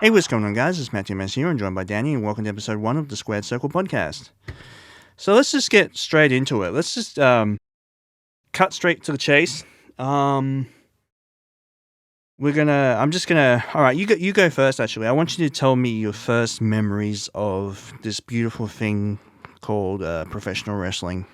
Hey, what's going on, guys? It's Matthew Mess here, and joined by Danny, and welcome to episode 1 of the Squared Circle podcast. So let's just get straight into it. Let's just cut straight to the chase. I'm just gonna. All right, you go first. Actually, I want you to tell me your first memories of this beautiful thing called professional wrestling.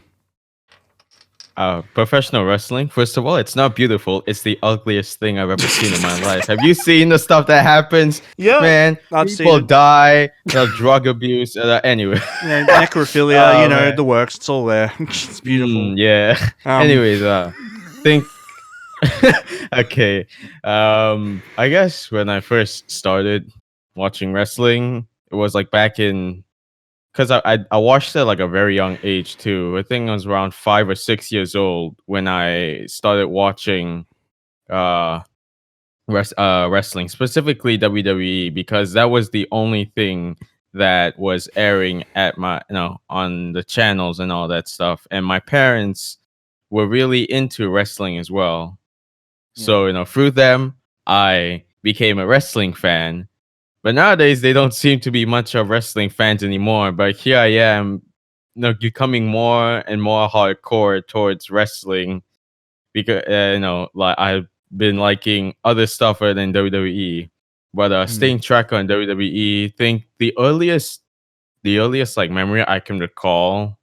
Professional wrestling. First of all, it's not beautiful. It's the ugliest thing I've ever seen in my life. Have you seen the stuff that happens? Yeah, Man, people die, drug abuse. Anyway, necrophilia. Man. The works. It's all there. It's beautiful. Yeah. Anyways, think. Okay. I guess when I first started watching wrestling, it was like back in. Because I watched it like a very young age too. I think I was around 5 or 6 years old when I started watching wrestling, specifically WWE, because that was the only thing that was airing at on the channels and all that stuff. And my parents were really into wrestling as well. Yeah. So, through them, I became a wrestling fan. But nowadays, they don't seem to be much of wrestling fans anymore. But here I am, becoming more and more hardcore towards wrestling because like I've been liking other stuff other than WWE. But staying track on WWE, think the earliest like memory I can recall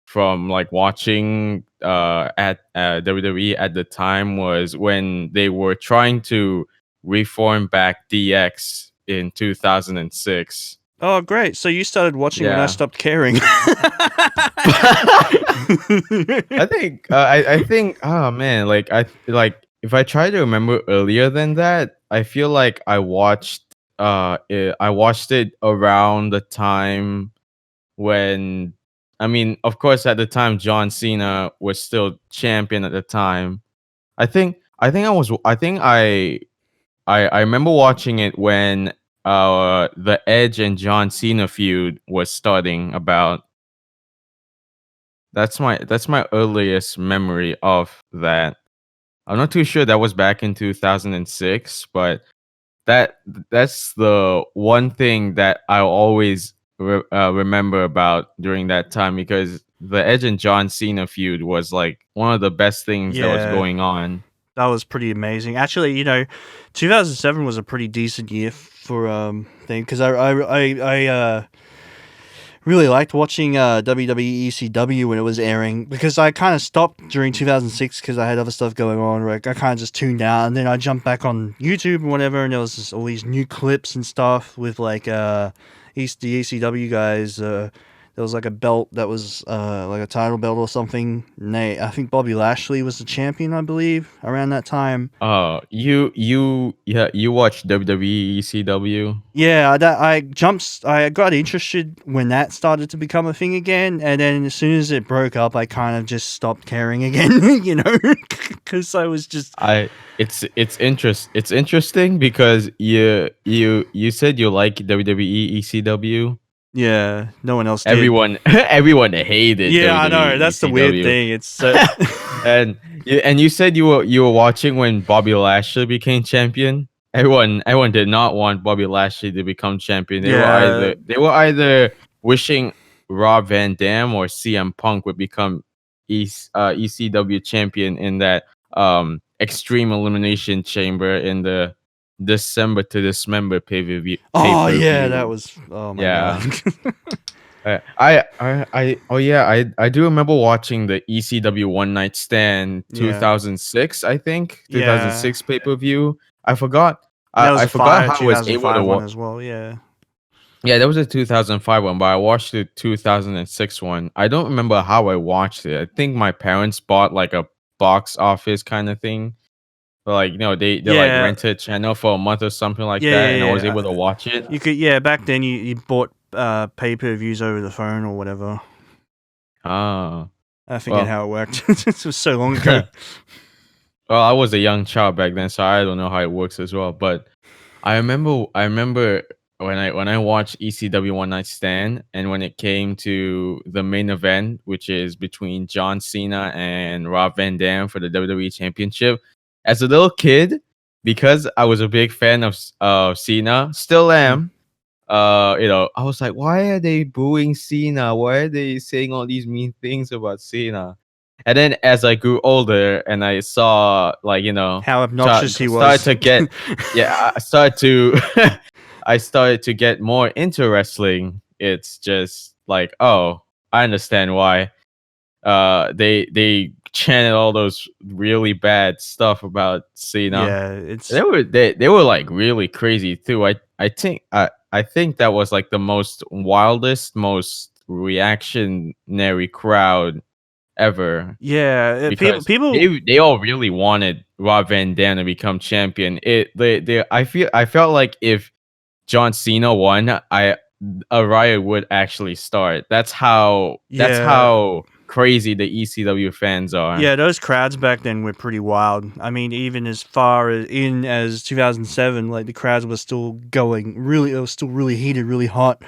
from like watching at WWE at the time was when they were trying to reform back DX in 2006. Oh, great! So you started watching when I stopped caring. I think. Oh man, if I try to remember earlier than that, I feel like I watched it around the time when. I mean, of course, at the time John Cena was still champion at the time. I remember watching it when the Edge and John Cena feud was starting about. That's my earliest memory of that. I'm not too sure that was back in 2006, but that's the one thing that I always remember about during that time, because the Edge and John Cena feud was like one of the best things that was going on. That was pretty amazing. Actually, 2007 was a pretty decent year for thing, because I really liked watching WWE ECW when it was airing, because I kind of stopped during 2006 because I had other stuff going on. Where I kind of just tuned out, and then I jumped back on YouTube and whatever, and there was just all these new clips and stuff with like the ECW guys. There was like a belt that was like a title belt or something. I think Bobby Lashley was the champion, I believe, around that time. You watched WWE ECW? Yeah, I got interested when that started to become a thing again, and then as soon as it broke up, I kind of just stopped caring again, because I was just. It's interesting because you said you like WWE ECW. Yeah, no one else did. Everyone hated. Yeah, WWE, I know. That's the weird thing. It's and you said you were watching when Bobby Lashley became champion. Everyone did not want Bobby Lashley to become champion. They were either wishing Rob Van Dam or CM Punk would become ECW champion in that Extreme Elimination Chamber in the December to Dismember pay-per-view. Oh yeah, that was. Oh my god. I do remember watching the ECW One Night Stand 2006. I think 2006 pay-per-view. I forgot. I forgot how I was able to watch as well. Yeah. Yeah, that was a 2005 one, but I watched the 2006 one. I don't remember how I watched it. I think my parents bought like a box office kind of thing. But like, they like rented a channel for a month or something like that, and I was able to watch it. You could, back then you bought pay-per-views over the phone or whatever. I forget how it worked. It was so long ago. Well, I was a young child back then, so I don't know how it works as well. But I remember when I watched ECW One Night Stand, and when it came to the main event, which is between John Cena and Rob Van Dam for the WWE Championship. As a little kid, because I was a big fan of Cena, still am. I was like, why are they booing Cena? Why are they saying all these mean things about Cena? And then as I grew older and I saw, like, How obnoxious he started was. to get, I started to, I started to get more into wrestling. It's just like, oh, I understand why. They chanted all those really bad stuff about Cena. Yeah, it's They were like really crazy too. I think that was like the most wildest, most reactionary crowd ever, people because people they all really wanted Rob Van Dam to become champion. I felt like if John Cena won, a riot would actually start. That's yeah. how crazy the ECW fans are. Yeah, those crowds back then were pretty wild. I mean, even as far as 2007, like the crowds were still going really. It was still really heated, really hot.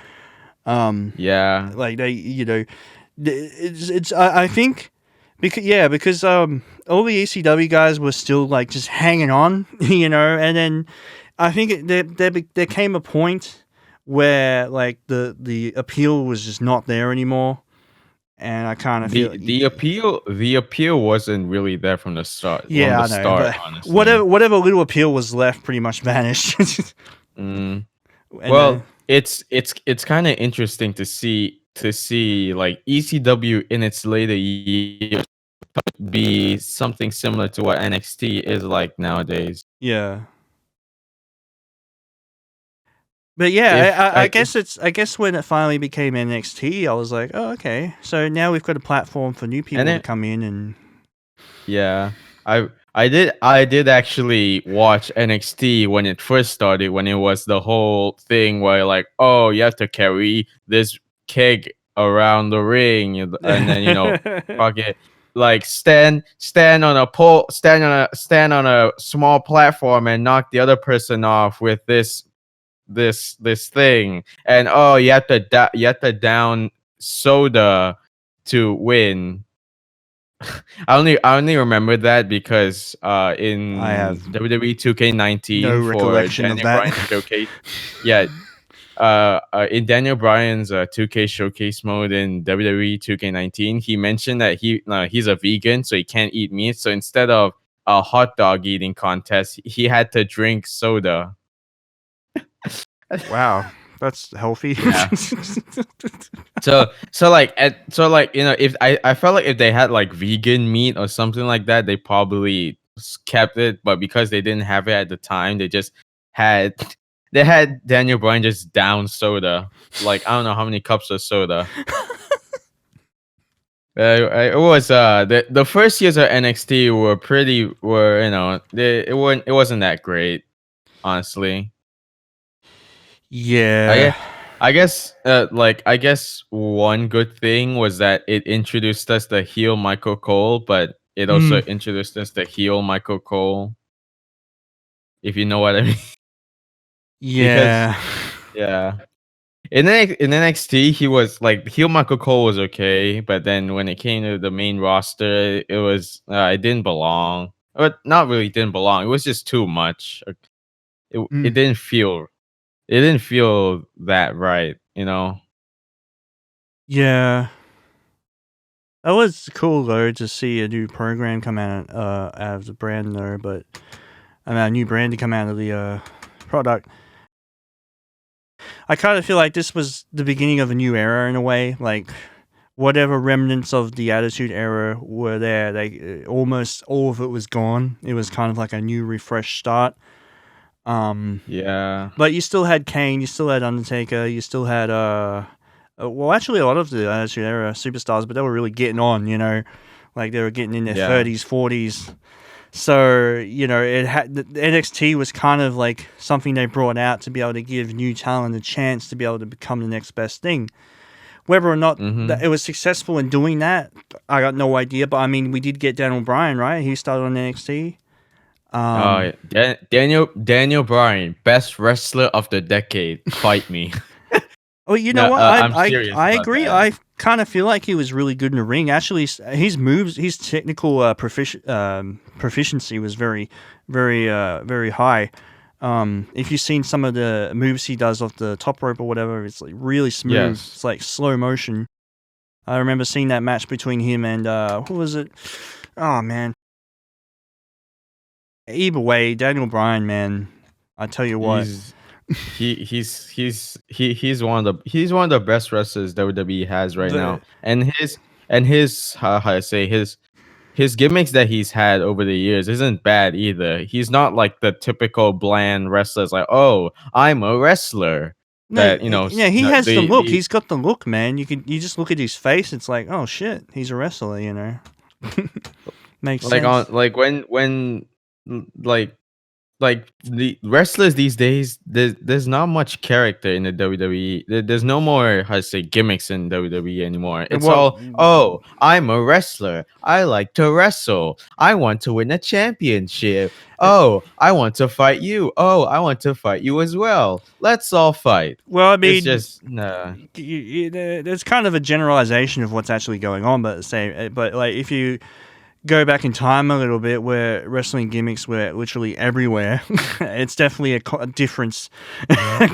Um, Yeah. like they, it's. I think because all the ECW guys were still like just hanging on, and then I think there came a point where like the appeal was just not there anymore, and I kind of feel. The appeal wasn't really there from the start. From Yeah, the I know, start, but honestly. whatever little appeal was left pretty much vanished. Mm. and Well, it's kind of interesting to see like ECW in its later years be something similar to what NXT is like nowadays. yeah, but yeah, If I I if, guess I guess when it finally became NXT, I was like, oh, okay, so now we've got a platform for new and people to then come in and Yeah, I did actually watch NXT when it first started, when it was the whole thing where, like, oh, you have to carry this keg around the ring, and then fuck it, like stand on a pole, stand on a small platform and knock the other person off with this thing, and oh, you have to down soda to win. I only remember that because I in have WWE no 2K19 for recollection of Daniel that. Bryan showcase, yeah, in Daniel Bryan's 2K showcase mode in WWE 2K19, he mentioned that he's a vegan, so he can't eat meat. So instead of a hot dog eating contest, he had to drink soda. Wow, that's healthy. Yeah. So if I felt like if they had like vegan meat or something like that, they probably kept it. But because they didn't have it at the time, had they had Daniel Bryan just down soda. Like, I don't know how many cups of soda. It was the first years of NXT were it wasn't that great, honestly. I Yeah. guess I guess one good thing was that it introduced us the heel Michael Cole, but it also Mm, introduced us the heel Michael Cole, if you know what I mean. Because yeah. yeah, in NXT he was like, heel Michael Cole was okay, but then when it came to the main roster, it didn't belong. But not really didn't belong. It was just too much. It it Mm, didn't feel it didn't feel that right, you know. yeah. That was cool though to see a new program come out of the brand though, but a new brand to come out of the product. I kind of feel like this was the beginning of a new era in a way. Like whatever remnants of the Attitude Era were there, they almost all of it was gone. It was kind of like a new, refresh start. Um, Yeah. but you still had Kane, you still had Undertaker, you still had well, actually, a lot of the Attitude Era superstars, but they were really getting on. Like they were getting in their Yeah. 30s, 40s. So it had the NXT was kind of like something they brought out to be able to give new talent a chance to be able to become the next best thing. Whether or not that Mhm. it was successful in doing that, I got no idea. But I mean, we did get Daniel Bryan, right? He started on NXT. Yeah. Daniel Bryan, best wrestler of the decade. Fight me. Oh, you know No, what? I'm serious I about agree. that. I kind of feel like he was really good in the ring. Actually, his moves, his technical proficiency was very high. If you've seen some of the moves he does off the top rope or whatever, it's like really smooth. Yes. It's like slow motion. I remember seeing that match between him and who was it? Oh man. Either way, Daniel Bryan, man. I tell you what. He's one of the best wrestlers WWE has right The now, and his how I say his gimmicks that he's had over the years isn't bad either. He's not like the typical bland wrestlers like, oh, I'm a wrestler. No, That yeah, he no, has the look. the He's got the look, man. You just look at his face. It's like, oh shit, he's a wrestler. Makes like on sense. like when like like the wrestlers these days, there's not much character in the WWE. There's no more how to say gimmicks in WWE anymore. It's Well, all, oh, I'm a wrestler. I like to wrestle. I want to win a championship. Oh, I want to fight you. Oh, I want to fight you as well. Let's all fight. well, I It's mean, just nah. there's kind of a generalization of what's actually going on, but like if you go back in time a little bit where wrestling gimmicks were literally everywhere, it's definitely a difference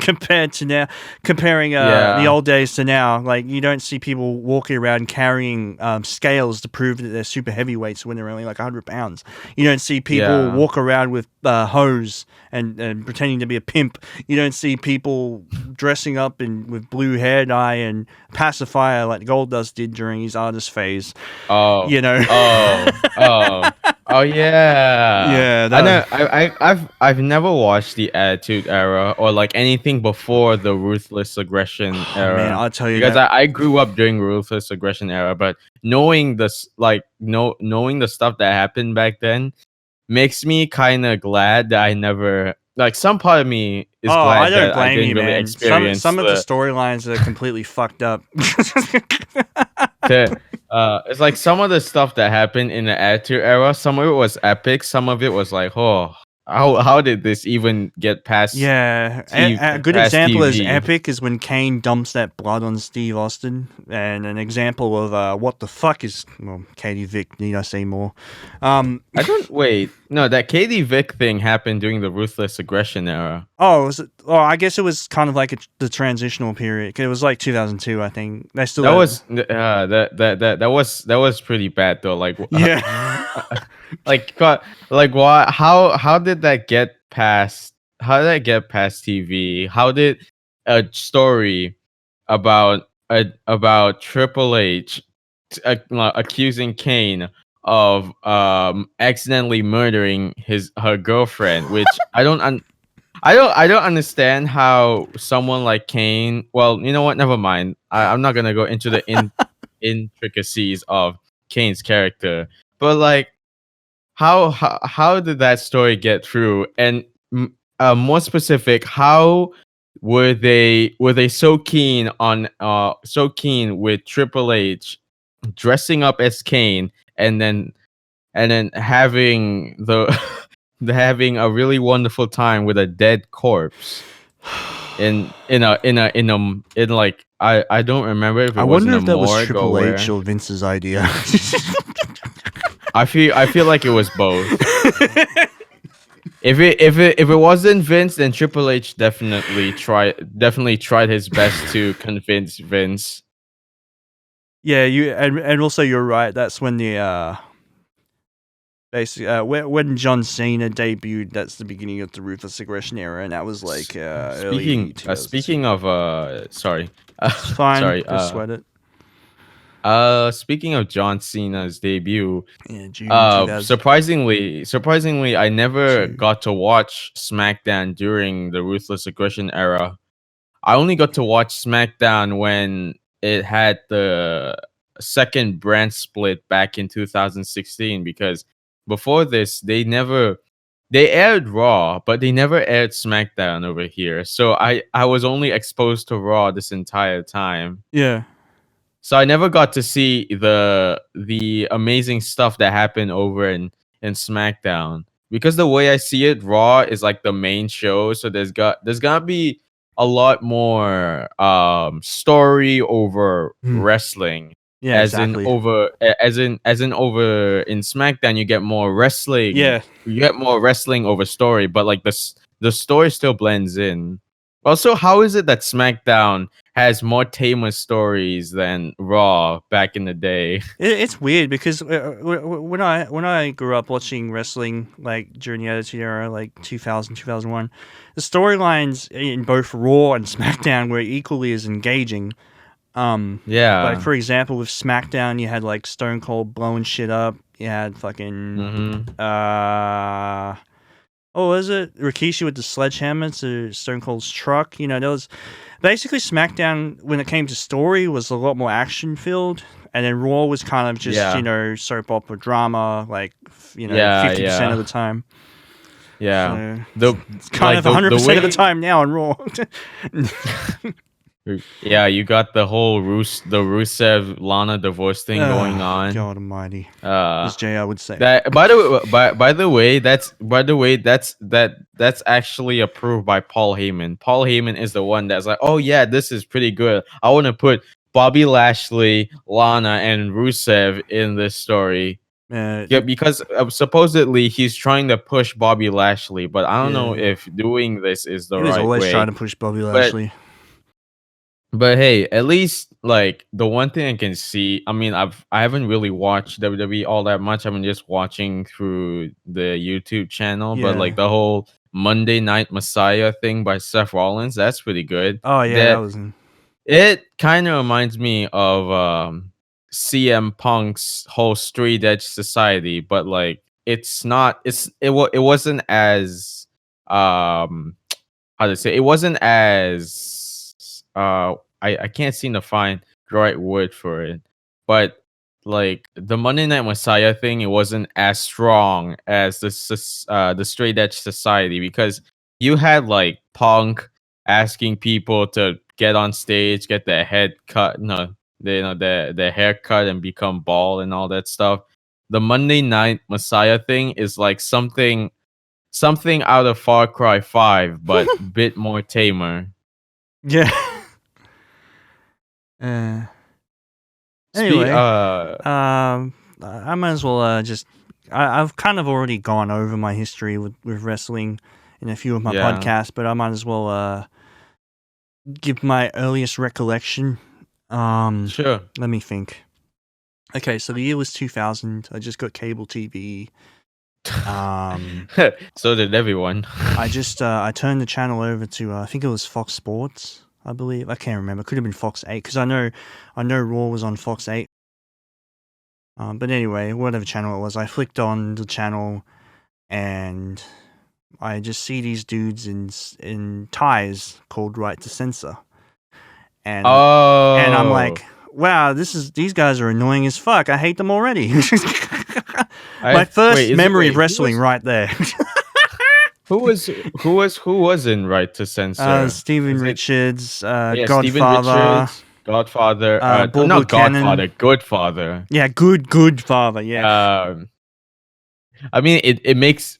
compared to now. Comparing the Yeah. old days to now, like you don't see people walking around carrying scales to prove that they're super heavyweights when they're only like 100 pounds. You don't see people Yeah. walk around with hose and pretending to be a pimp. You don't see people dressing up with blue hair dye and pacifier like Goldust did during his artist phase. Oh, You know. oh, yeah. Yeah, I that. know. I've never watched the Attitude Era or like anything before the Ruthless Aggression Oh, man, era, I'll tell you because that. I grew up during Ruthless Aggression era, but knowing this, like knowing the stuff that happened back then, makes me kind of glad that I never, like, some part of me is Oh, I glad don't that I blame didn't you, really man. experience Some of the the storylines are completely fucked up. to it's like some of the stuff that happened in the Attitude Era, some of it was epic, some of it was like, oh, how did this even get past Yeah, a good past example is TV? epic is when Kane dumps that blood on Steve Austin, and an example of what the fuck is, well, Katie Vick. Need I say more? I don't wait. No, that KD Vick thing happened during the Ruthless Aggression era. Oh, was it, oh, I guess it was kind of like the transitional period. It was like 2002, I think. They still That had, was that was pretty bad though. Like yeah. like like why how did that get past TV? How did a story about Triple H accusing Kane of accidentally murdering her girlfriend, which I don't understand how someone like Kane. Well, you know what? Never mind. I'm not gonna go into the intricacies of Kane's character, but like, how did that story get through? And more specific, how were they so keen on so keen with Triple H dressing up as Kane, and then having having a really wonderful time with a dead corpse in like, I don't remember if it I was in wonder a if that was morgue or Triple H where. or Vince's idea. I feel like it was both. If it wasn't Vince, then Triple H definitely tried his best to convince Vince. Yeah, and also you're right. That's when the basically when John Cena debuted. That's the beginning of the Ruthless Aggression era, and that was like early 2002. Speaking of sorry. It's fine. Sorry. Just sweat it. Speaking of John Cena's debut, Yeah, June 2000. surprisingly, I never got to watch SmackDown during the Ruthless Aggression era. I only got to watch SmackDown when it had the second brand split back in 2016, because before this they aired Raw, but they never aired SmackDown over here. So I was only exposed to Raw this entire time. Yeah. So I never got to see the amazing stuff that happened over in SmackDown, because the way I see it, Raw is like the main show. So there's gonna be a lot more story over wrestling. Yeah, As exactly. as in over in SmackDown, you get more wrestling. Yeah. You get more wrestling over story, but like the story still blends in. Also, how is it that SmackDown has more tamer stories than Raw back in the day? It's weird because when I grew up watching wrestling, like during the Attitude Era, like 2000, 2001, the storylines in both Raw and SmackDown were equally as engaging. Like Yeah. for example, with SmackDown, you had like Stone Cold blowing shit up. You had fucking what was it? Rikishi with the sledgehammer to Stone Cold's truck. You know, there was basically SmackDown when it came to story was a lot more action filled, and then Raw was kind of just you know soap opera drama, like 50% of the time. Yeah. So it's kind of 100% of the time now on Raw. Yeah, you got the whole the Rusev Lana divorce thing going on. God Almighty, as JR would say. That by the way, that's actually approved by Paul Heyman. Paul Heyman is the one that's like, oh yeah, this is pretty good. I want to put Bobby Lashley, Lana, and Rusev in this story. Yeah, because supposedly he's trying to push Bobby Lashley, but I don't know if doing this is the right way. He was always trying to push Bobby Lashley. But hey, at least like the one thing I can see, I mean, I haven't really watched WWE all that much. I've been just watching through the YouTube channel, but like the whole Monday Night Messiah thing by Seth Rollins, that's pretty good. Oh yeah, that was. It kind of reminds me of CM Punk's whole Street Edge Society, but like it's not. It wasn't as how to say, it wasn't as I can't seem to find the right word for it, but like the Monday Night Messiah thing, it wasn't as strong as the Straight Edge Society, because you had like Punk asking people to get on stage, get their head cut, their hair cut and become bald and all that stuff. The Monday Night Messiah thing is like something out of Far Cry 5, but a bit more tamer. Yeah. Anyway, I might as well just. I've kind of already gone over my history with wrestling in a few of my podcasts, but I might as well give my earliest recollection. Sure. Let me think. Okay, so the year was 2000. I just got cable TV. So did everyone. I turned the channel over to I think it was Fox Sports, I believe. I can't remember. It could have been Fox 8 because I know Raw was on Fox 8. But anyway, whatever channel it was, I flicked on the channel and I just see these dudes in ties called Right to Censor. And I'm like, wow, these guys are annoying as fuck. I hate them already. My first memory of wrestling right there. Who was in Right to Censor? Steven Richards, Godfather. Steven Richards, Godfather. Not Godfather, Goodfather. Yeah, good father. Yeah. I mean, it makes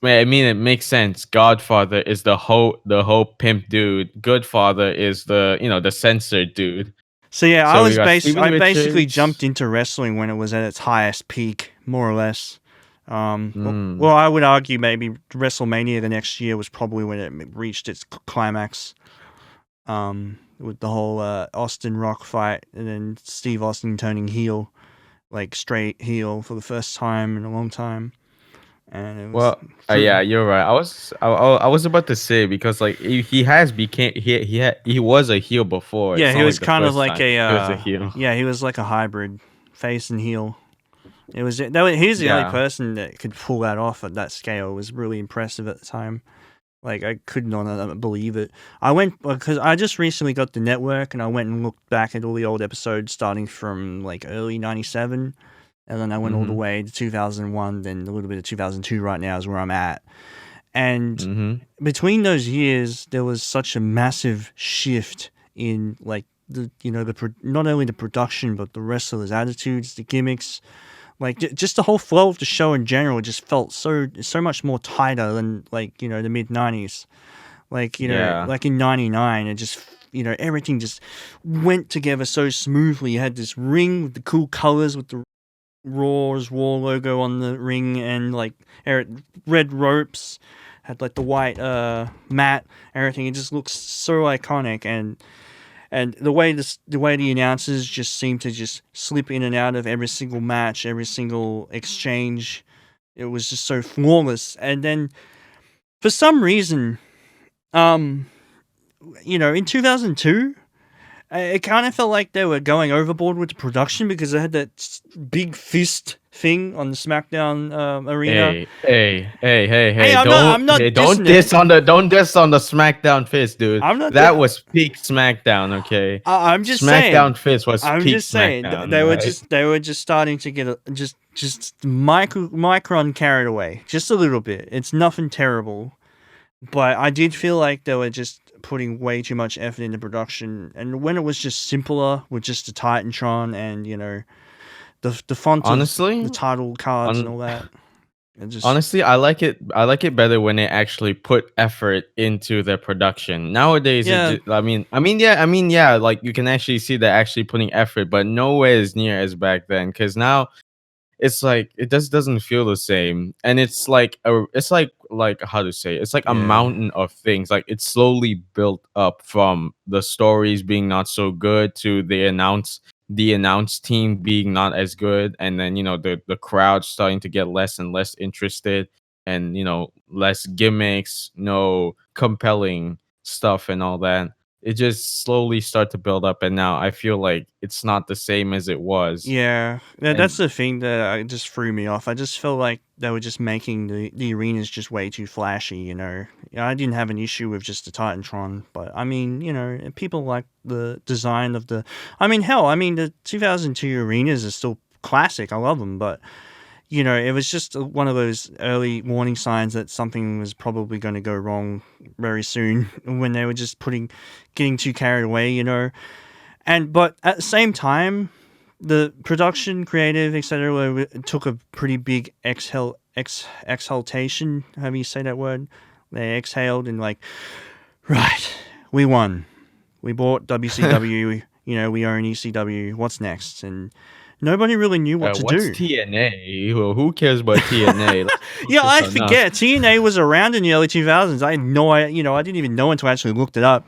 sense. Godfather is the whole pimp dude. Goodfather is the censored dude. So yeah, I basically jumped into wrestling when it was at its highest peak, more or less. Well, I would argue maybe Wrestlemania the next year was probably when it reached its climax. With the whole Austin Rock fight, and then Steve Austin turning heel, like straight heel for the first time in a long time. And it was yeah, you're right. I was about to say, because like he was a heel before. Yeah, he was kind of like he was a heel. Yeah, he was like a hybrid, face and heel. He was the only person that could pull that off at that scale. It was really impressive at the time. Like, I could not believe it. I went, because I just recently got the network, and I went and looked back at all the old episodes starting from, like, early 97, and then I went all the way to 2001, then a little bit of 2002 right now is where I'm at. And between those years, there was such a massive shift in, like, not only the production, but the wrestlers' attitudes, the gimmicks. Like, just the whole flow of the show in general just felt so much more tighter than, like, the mid-90s. Like, Yeah. like in 99, it just, everything just went together so smoothly. You had this ring with the cool colors with the Raw logo on the ring and like red ropes, had like the white mat, everything. It just looks so iconic, and the way the announcers just seem to just slip in and out of every single match, every single exchange, it was just so flawless. And then for some reason, in 2002, it kind of felt like they were going overboard with the production because they had that big fist thing on the Smackdown arena. Hey! I'm not Don't dissing diss it. on the SmackDown fist, dude. I'm not. That was peak SmackDown. Okay, I'm just SmackDown saying. fist was I'm peak just saying. SmackDown. They were just starting to get just micron carried away just a little bit. It's nothing terrible, but I did feel like they were just putting way too much effort into production. And when it was just simpler with just the Titantron and the font Honestly, of the title cards and on all that. Just honestly, I like it. I like it better when they actually put effort into the production. Nowadays, yeah, yeah. Like you can actually see they're actually putting effort, but nowhere as near as back then. Because now it's like it just doesn't feel the same, and it's like how to say it's like a yeah, mountain of things. Like it's slowly built up from the stories being not so good to the announced team being not as good, and then the crowd starting to get less and less interested, and less gimmicks, no compelling stuff and all that. It just slowly start to build up, and now I feel like it's not the same as it was. yeah. That's And the thing that just threw me off. I just felt like they were just making the arenas just way too flashy. I didn't have an issue with just the Titantron, but I mean, people like the design of the. I mean, hell, the 2002 arenas are still classic. I love them, but it was just one of those early warning signs that something was probably going to go wrong very soon when they were just getting too carried away. But at the same time, the production, creative, etc., took a pretty big exhaltation. How do you say that word? They exhaled and like, right, we won. We bought WCW. We own ECW. What's next? And nobody really knew what to what's do. TNA? Well, who cares about TNA? Let's Yeah, focus I on us. forget. TNA was around in the early 2000s. I had no idea. I didn't even know until I actually looked it up.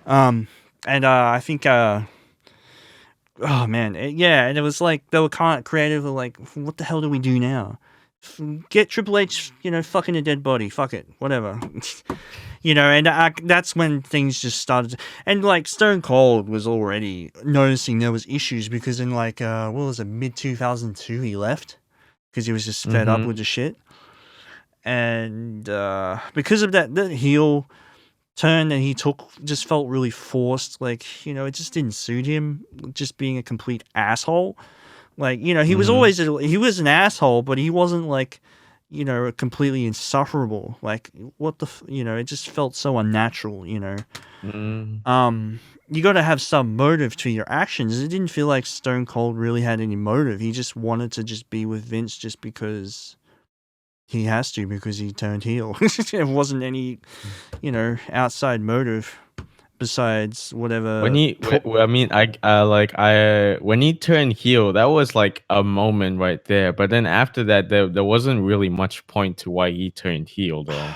And I think oh man, yeah, and it was like they were kind of creative. Like, what the hell do we do now? Get Triple H, fucking a dead body. Fuck it, whatever. And that's when things just started. And like Stone Cold was already noticing there was issues because in like what was it, mid 2002 he left because he was just fed up with the shit. And because of that, the heel turn that he took just felt really forced. Like, it just didn't suit him, just being a complete asshole. Like, he was always he was an asshole, but he wasn't like, completely insufferable. Like, what the it just felt so unnatural. You got to have some motive to your actions. It didn't feel like Stone Cold really had any motive. He just wanted to just be with Vince just because he has to, because he turned heel. It wasn't any, outside motive besides whatever. When when he turned heel, that was like a moment right there. But then after that, there wasn't really much point to why he turned heel, though.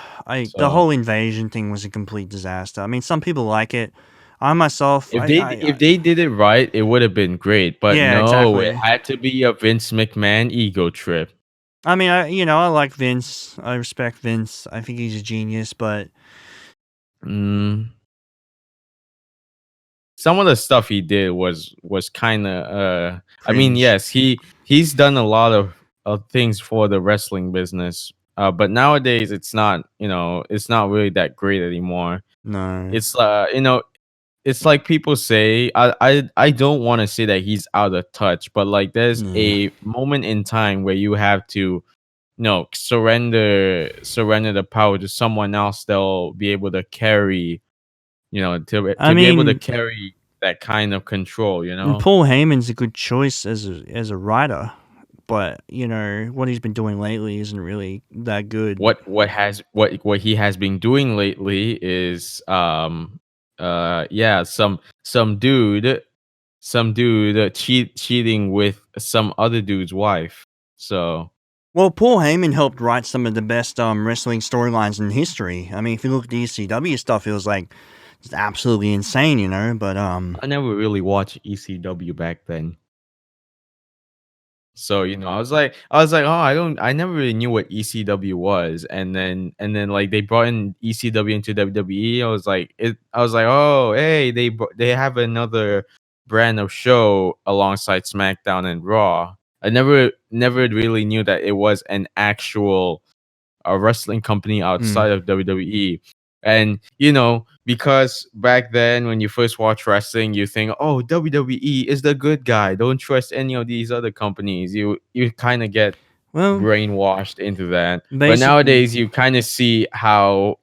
The whole invasion thing was a complete disaster. I mean, some people like it. I myself, if they did it right, it would have been great. But yeah, no, exactly. it had to be a Vince McMahon ego trip. I mean, I like Vince. I respect Vince. I think he's a genius, but some of the stuff he did was kind of I mean, yes, he's done a lot of things for the wrestling business, but nowadays it's not really that great anymore. no, It's it's like people say, I don't want to say that he's out of touch, but like there's a moment in time where you have to surrender the power to someone else. They'll be able to carry to be able to carry that kind of control. Paul Heyman's a good choice as a writer, but what he's been doing lately isn't really that good. What he has been doing lately is some dude cheating with some other dude's wife. So Well, Paul Heyman helped write some of the best wrestling storylines in history. I mean, if you look at the ECW stuff, it was like just absolutely insane, But I never really watched ECW back then. So, I was like, oh, I never really knew what ECW was. And then like they brought in ECW into WWE. I was like, oh, hey, they have another brand of show alongside SmackDown and Raw. I never really knew that it was an actual a wrestling company outside of WWE. And because back then when you first watch wrestling, you think, oh, WWE is the good guy. Don't trust any of these other companies. You kind of get brainwashed into that. But nowadays you kind of see how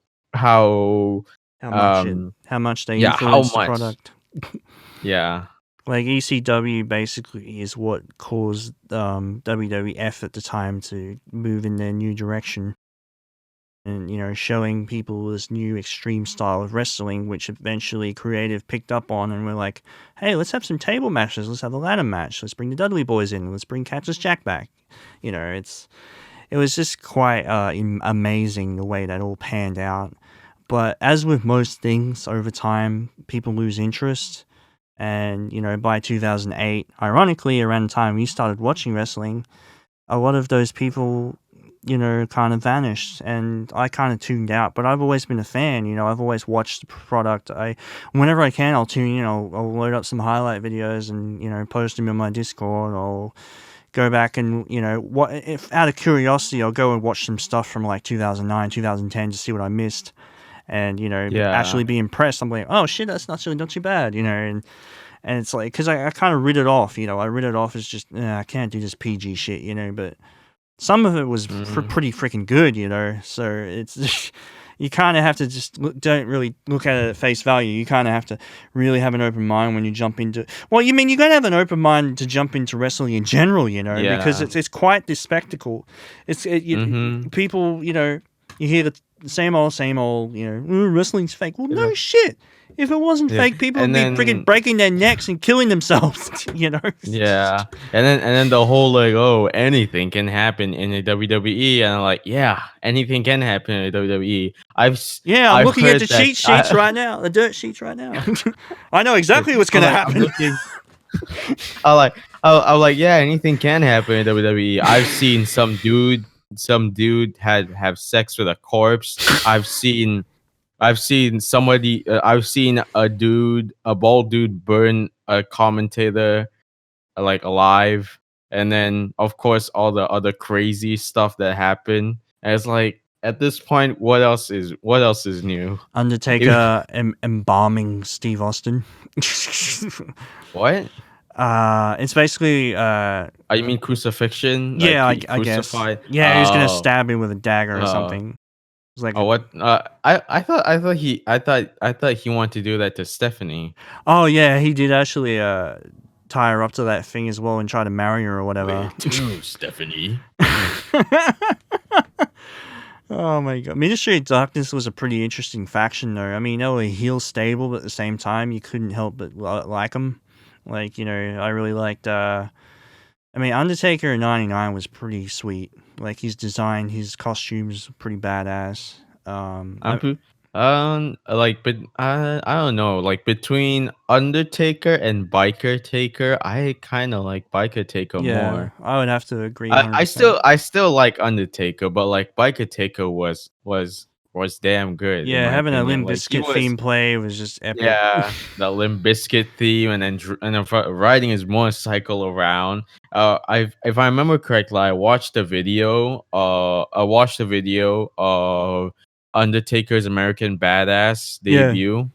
much they influence the product. Yeah. Like ECW basically is what caused WWF at the time to move in their new direction. And showing people this new extreme style of wrestling, which eventually creative picked up on, and we're like, hey, let's have some table matches, let's have a ladder match, let's bring the Dudley Boys in, let's bring Cactus Jack back. It was just quite amazing the way that all panned out. But as with most things, over time, people lose interest. And, by 2008, ironically, around the time we started watching wrestling, a lot of those people kind of vanished, and I kind of tuned out. But I've always been a fan. I've always watched the product. Whenever I can, I'll tune in. I'll load up some highlight videos and post them in my Discord. I'll go back and if out of curiosity, I'll go and watch some stuff from like 2009, 2010 to see what I missed, and actually be impressed. I'm like, oh shit, that's not too bad, and it's like, because I kind of rid it off. I rid it off as just I can't do this PG shit, but some of it was pretty freaking good, so it's you kind of have to just don't really look at it at face value. You kind of have to really have an open mind when you jump into, well, you got to have an open mind to jump into wrestling in general, because it's quite this spectacle. People, you hear the same old, wrestling's fake. Well, no shit. If it wasn't fake, people would be freaking breaking their necks and killing themselves, Yeah. And then the whole like, oh, anything can happen in the WWE, and I'm like, yeah, anything can happen in the WWE. I'm looking at the cheat sheets right now, the dirt sheets right now. I know exactly what's gonna happen. I'm like, yeah, anything can happen in WWE. I've seen some dude have sex with a corpse. I've seen somebody. I've seen a bald dude burn a commentator like alive, and then of course all the other crazy stuff that happened. And it's like, at this point, what else is new? Undertaker embalming Steve Austin. What? It's basically you mean crucifixion? Yeah, like, I guess. Yeah, he was gonna stab him with a dagger or something. Like, what? I thought he wanted to do that to Stephanie. Oh yeah, he did actually tie her up to that thing as well and try to marry her or whatever. Stephanie. Oh my god, Ministry of Darkness was a pretty interesting faction though. I mean, they were heel stable, but at the same time, you couldn't help but like them. Like, I really liked. Undertaker in '99 was pretty sweet. Like, his design, his costumes, pretty badass. But I don't know. Like, between Undertaker and Biker Taker, I kind of like Biker Taker more. I would have to agree. I still like Undertaker, but like Biker Taker was damn good. Yeah, having a Limp Bizkit theme play was just epic. Yeah, the Limp Bizkit theme, and then riding his motorcycle around. If I remember correctly, I watched the video. Of Undertaker's American Badass debut,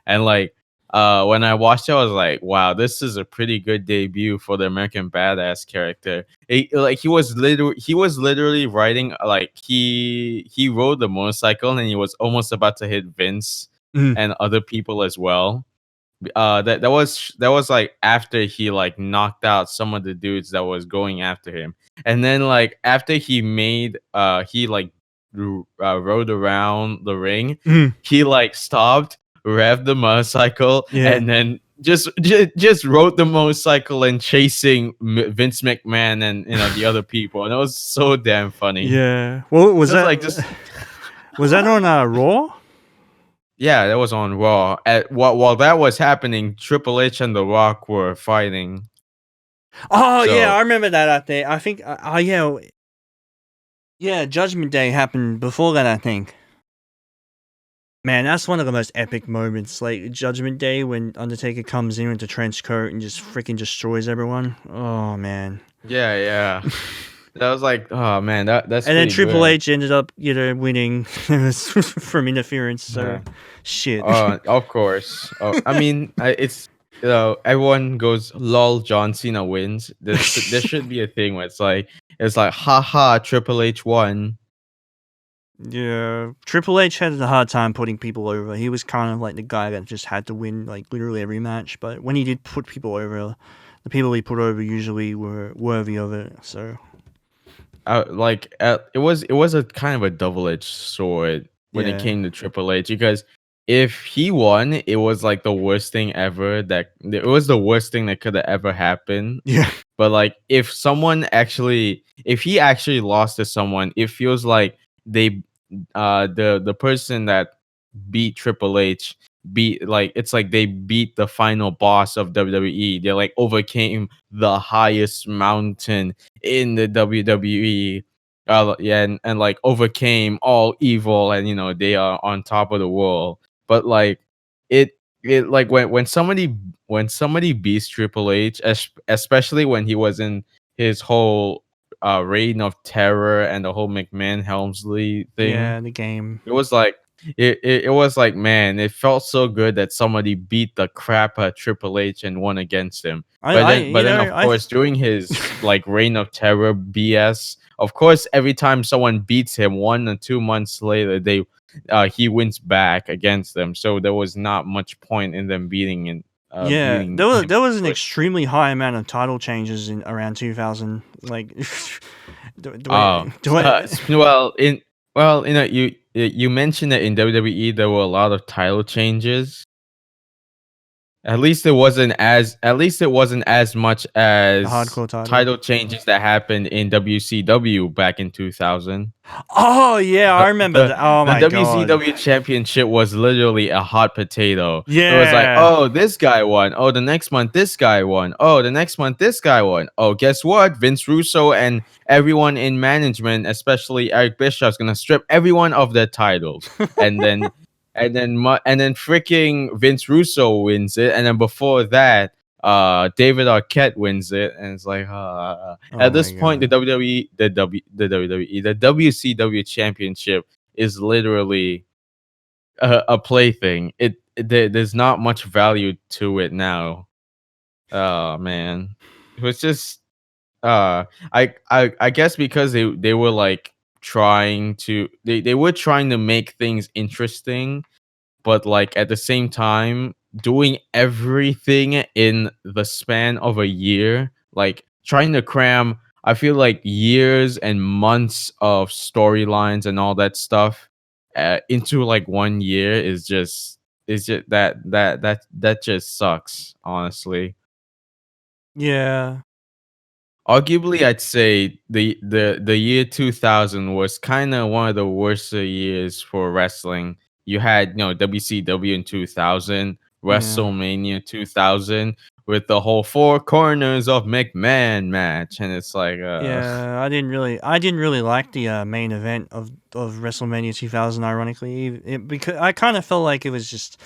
and like when I watched it, I was like, wow, this is a pretty good debut for the American Badass character. He was literally riding, like, he rode the motorcycle and he was almost about to hit Vince and other people as well. that was like after he like knocked out some of the dudes that was going after him, and then like after he made he like rode around the ring, Mm, he like stopped, revved the motorcycle, yeah. and then just rode the motorcycle and chasing Vince McMahon and the other people, and it was so damn funny. Yeah. Well, was It was that like just was that on Raw? yeah, that was on Raw. While that was happening, Triple H and The Rock were fighting. Oh yeah, So I remember that out there. I think. Yeah. Yeah, Judgment Day happened before that, I think. Man, that's one of the most epic moments. Like Judgment Day when Undertaker comes in with the trench coat and just freaking destroys everyone. Oh man. yeah. That was like, oh man, that's And then pretty Triple good. H ended up, winning from interference. So, Yeah. shit. Of course. I mean, it's everyone goes, "Lol, John Cena wins." There should be a thing where it's like, haha, Triple H won. Yeah, Triple H had a hard time putting people over. He was kind of like the guy that just had to win like literally every match. But when he did put people over, the people he put over usually were worthy of it. So It was a kind of a double-edged sword when it yeah, came to Triple H, because if he won, it was like the worst thing ever. It was the worst thing that could have ever happened. yeah, But like if he actually lost to someone, it feels like they the person that beat Triple H beat, like, it's like they beat the final boss of WWE. They like overcame the highest mountain in the WWE. Yeah, and like overcame all evil, and they are on top of the world. But like it like when somebody beats Triple H, especially when he was in his whole reign of terror and the whole McMahon Helmsley thing, yeah. The game. it was like it was like, man, it felt so good that somebody beat the crap out of Triple H and won against him. But then of course during his like reign of terror BS, of course every time someone beats him 1 or 2 months later, he wins back against them. So there was not much point in them Yeah, beating there was him. an extremely high amount of title changes in around 2000. Like, do I, Well, you mentioned that in WWE there were a lot of title changes. At least it wasn't as much the as hardcore title? title changes that happened in WCW back in 2000. Oh yeah, I remember The that. Oh the my god. WCW championship was literally a hot potato. It was like, Yeah. oh, this guy won. Oh, the next month this guy won. Oh, the next month this guy won. Oh, guess what? Vince Russo and everyone in management, especially Eric Bischoff's gonna strip everyone of their titles. And then and then freaking Vince Russo wins it, and then before that, David Arquette wins it, and it's like, Oh at my this point, the god. WWE, the WCW championship is literally a plaything. There's not much value to it now. Oh man, it was just I guess because they were like they were trying to make things interesting, but like at the same time doing everything in the span of a year, like trying to cram, I feel like, years and months of storylines and all that stuff into like 1 year is just that just sucks, honestly. Yeah. Arguably, I'd say the year 2000 was kind of one of the worst years for wrestling. You had, WCW in 2000, Yeah. WrestleMania 2000, with the whole four corners of McMahon match, and it's like, Yeah, I didn't really like the main event of WrestleMania 2000. Ironically, because I kind of felt like it was just,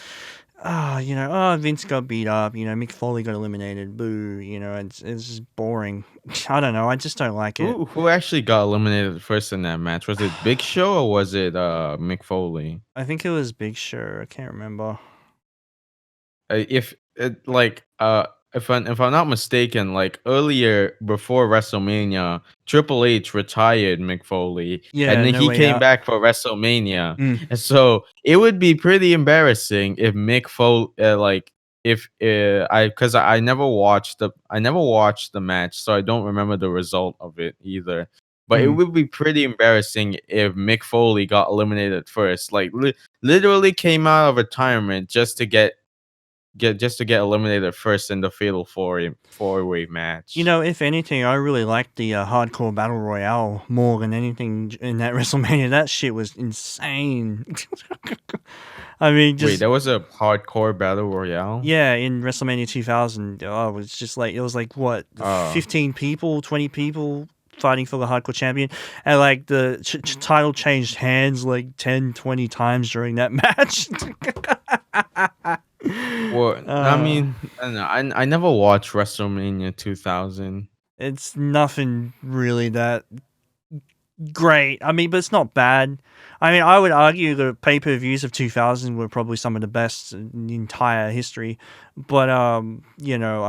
Vince got beat up. Mick Foley got eliminated. Boo. It's just boring. I don't know. I just don't like it. who actually got eliminated first in that match? Was it Big Show or was it Mick Foley? I think it was Big Show. I can't remember. If like if I'm not mistaken, like earlier before WrestleMania, Triple H retired Mick Foley, and Yeah, then No he Way came Out. back for WrestleMania. Mm. And so it would be pretty embarrassing if Mick Foley, if because I never watched the match, so I don't remember the result of it either. But it would be pretty embarrassing if Mick Foley got eliminated first. Like literally came out of retirement just to get eliminated first in the fatal four-way match. You know, if anything, I really liked the hardcore battle royale more than anything in that WrestleMania. That shit was insane. I mean, Wait, just that was a hardcore battle royale? yeah, in WrestleMania 2000, it was just like it was like what, 15 people, 20 people fighting for the hardcore champion, and like the title changed hands like 10, 20 times during that match. Well, I mean, I don't know. I never watched WrestleMania 2000. It's nothing really that great. I mean, but it's not bad. I mean, I would argue the pay-per-views of 2000 were probably some of the best in the entire history. But you know,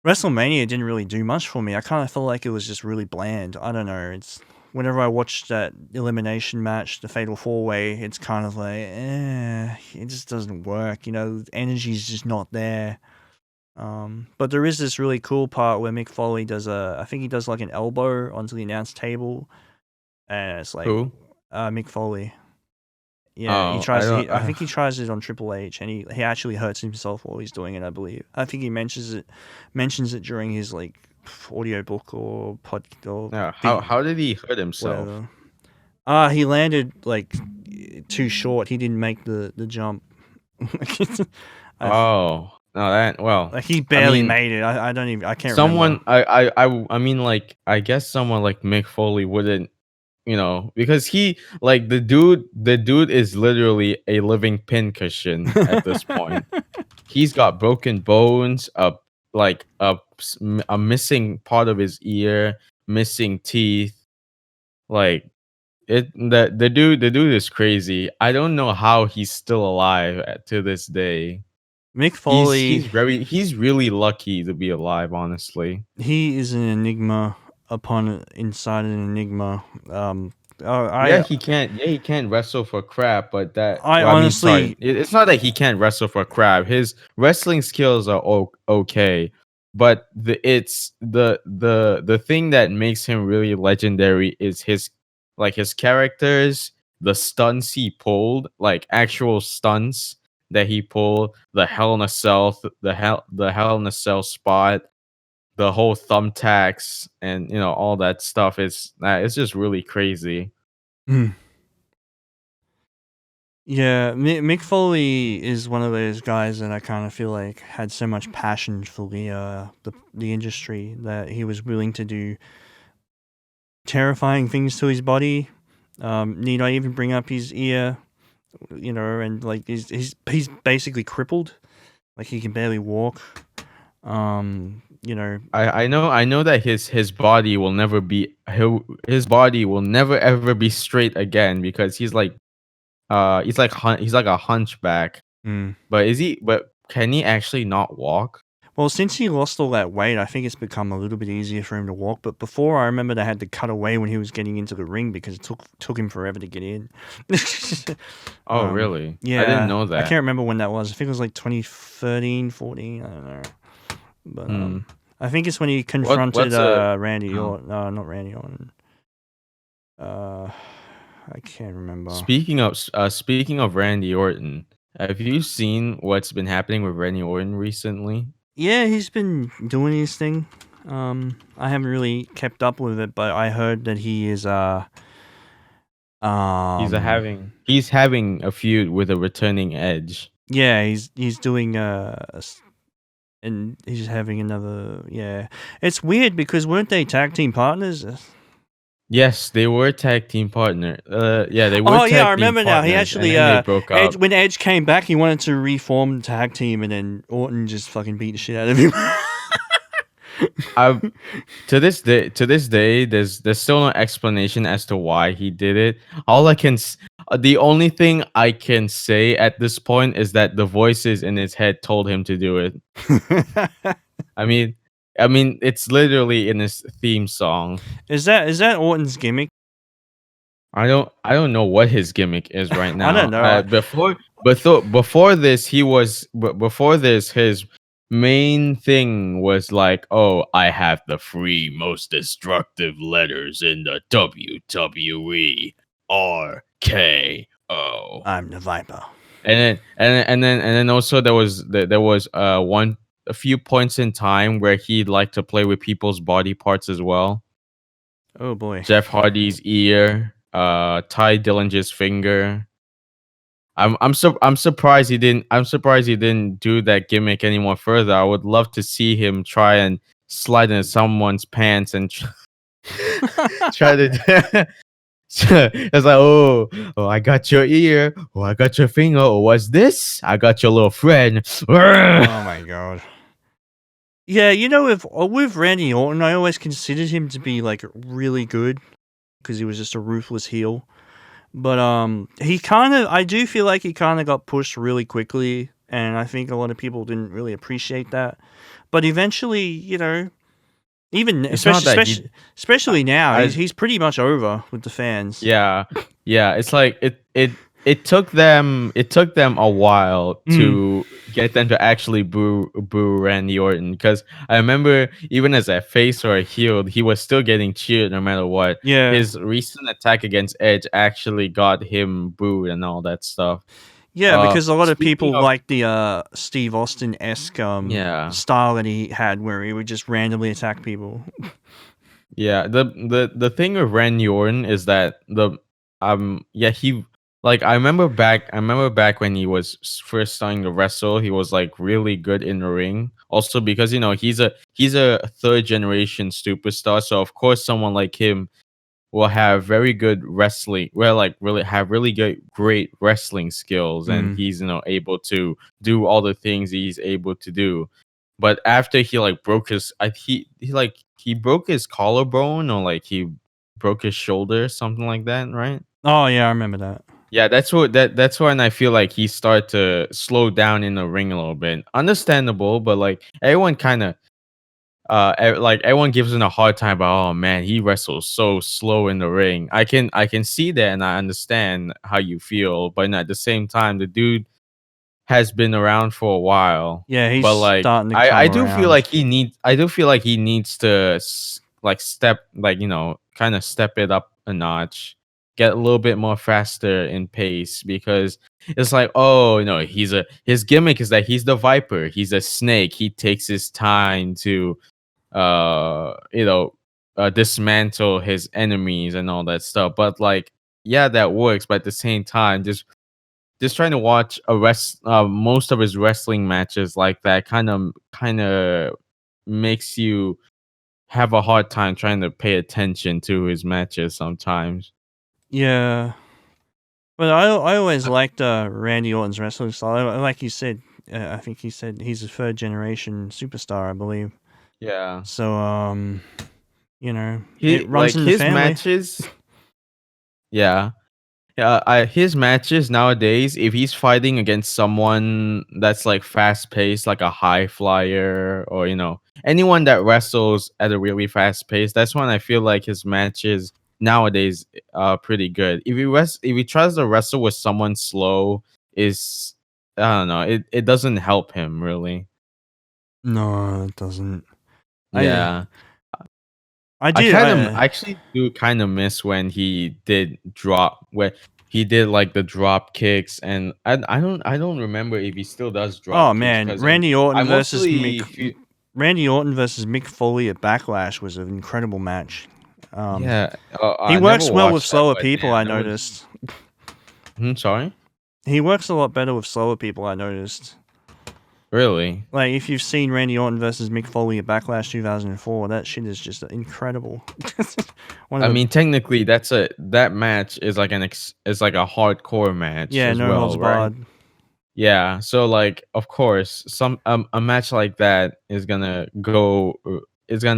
WrestleMania didn't really do much for me. I kind of felt like it was just really bland. I don't know. It's whenever I watch that elimination match, the Fatal 4-Way, it's kind of like, it just doesn't work. You know, the energy's just not there. But there is this really cool part where Mick Foley does I think he does like an elbow onto the announce table, and it's like Who? Mick Foley. Yeah, he Oh, tries. I think he tries it on Triple H, and he actually hurts himself while he's doing it. I believe. I think he mentions it during his like audio book or pod or yeah. How did he hurt himself? whatever. He landed like too short. He didn't make the jump. Oh, no, that well. Like he barely made it. I don't even. I can't remember. I mean, like, I guess someone like Mick Foley wouldn't, because he like the dude is literally a living pincushion at this point. He's got broken bones, a missing part of his ear, missing teeth. Like the dude is crazy. I don't know how he's still alive to this day. Mick Foley, he's really lucky to be alive, honestly. he is an enigma upon inside an enigma. He can't wrestle for crap, but honestly, it's not that he can't wrestle for crap. His wrestling skills are okay, but the thing that makes him really legendary is his characters, the stunts he pulled, like actual stunts that he pulled, the Hell in a Cell, the Hell in a Cell spot, the whole thumbtacks, and all that stuff. It's just really crazy. Yeah, Mick Foley is one of those guys that I kind of feel like had so much passion for the industry that he was willing to do terrifying things to his body. Need I even bring up his ear? And like he's basically crippled, like he can barely walk. I know that his body will never be his body will never ever be straight again, because he's like a hunchback. But can he actually not walk? Well, since he lost all that weight, I think it's become a little bit easier for him to walk. But before, I remember they had to cut away when he was getting into the ring because it took him forever to get in. Oh, really? Yeah. I didn't know that. I can't remember when that was. I think it was like 2013, 14. I don't know. But I think it's when he confronted Randy Orton. No, not Randy Orton. I can't remember. Speaking of Randy Orton, have you seen what's been happening with Randy Orton recently? Yeah, he's been doing his thing. I haven't really kept up with it, but I heard that he is he's having a feud with a returning Edge. Yeah, he's doing and he's having another. Yeah, it's weird because weren't they tag team partners? Yes, they were tag team partner. Yeah, they were. Oh yeah, I remember now. He actually they broke up. When Edge came back, he wanted to reform the tag team, and then Orton just fucking beat the shit out of him. To this day, there's still no explanation as to why he did it. The only thing I can say at this point is that the voices in his head told him to do it. I mean, it's literally in his theme song. Is that Orton's gimmick? I don't know what his gimmick is right I don't now. know. Before this, before this, his main thing was like, oh, I have the three most destructive letters in the WWE, RKO. I'm the Viper. And then also there was a few points in time where he'd like to play with people's body parts as well. Oh boy. Jeff Hardy's ear, Ty Dillinger's finger. I'm surprised he didn't. I'm surprised he didn't do that gimmick any more further. I would love to see him try and slide into someone's pants and try to. It's like, oh, I got your ear. Oh, I got your finger. Oh, what's this? I got your little friend. Oh my god. Yeah, with Randy Orton, I always considered him to be like really good because he was just a ruthless heel. But I do feel like he kind of got pushed really quickly, and I think a lot of people didn't really appreciate that. But eventually, even especially now, he's pretty much over with the fans. Yeah, it's like it took them a while to get them to actually boo Randy Orton, because I remember even as a face or a heel, he was still getting cheered no matter what. Yeah. His recent attack against Edge actually got him booed and all that stuff. Yeah, because a lot of people of- like the Steve Austin-esque style that he had, where he would just randomly attack people. Yeah, the thing with Randy Orton is that he, like, I remember back when he was first starting to wrestle, he was like really good in the ring. Also because he's a third generation superstar, so of course someone like him will have very good wrestling, really great wrestling skills, and he's able to do all the things he's able to do. But after he like broke his he broke his collarbone, or like he broke his shoulder, something like that, right? Oh yeah, I remember that. Yeah, that's when I feel like he started to slow down in the ring a little bit. Understandable, but like everyone kind of like everyone gives him a hard time about, oh man, he wrestles so slow in the ring. I can see that, and I understand how you feel, but at the same time, the dude has been around for a while. Yeah, he's but like starting to I come do around. feel like he needs to like step, like, kind of step it up a notch, get a little bit more faster in pace, because it's like, oh, his gimmick is that he's the Viper, he's a snake, he takes his time to dismantle his enemies and all that stuff. But like, yeah, that works, but at the same time, just trying to watch most of his wrestling matches like that kind of makes you have a hard time trying to pay attention to his matches sometimes. Yeah. But I always liked Randy Orton's wrestling style. Like you said, I think he said he's a third generation superstar, I believe. Yeah. So It runs in the his family. matches. Yeah. Yeah, his matches nowadays, if he's fighting against someone that's like fast paced, like a high flyer, or anyone that wrestles at a really fast pace, that's when I feel like his matches nowadays are pretty good. If he tries to wrestle with someone slow, is I don't know, it doesn't help him really. No, it doesn't. Yeah. I actually do kind of miss when he did like the drop kicks, and I don't remember if he still does drop kicks. Man, Randy Orton versus Mick. Randy Orton versus Mick Foley at Backlash was an incredible match. He works well with slower people, I noticed. Sorry? He works a lot better with slower people, I noticed. Really? Like, if you've seen Randy Orton versus Mick Foley at Backlash 2004, that shit is just incredible. I mean, technically, that match is like is like a hardcore match. Yeah, as no well, holds right? barred. Yeah, so like, of course, a match like that is gonna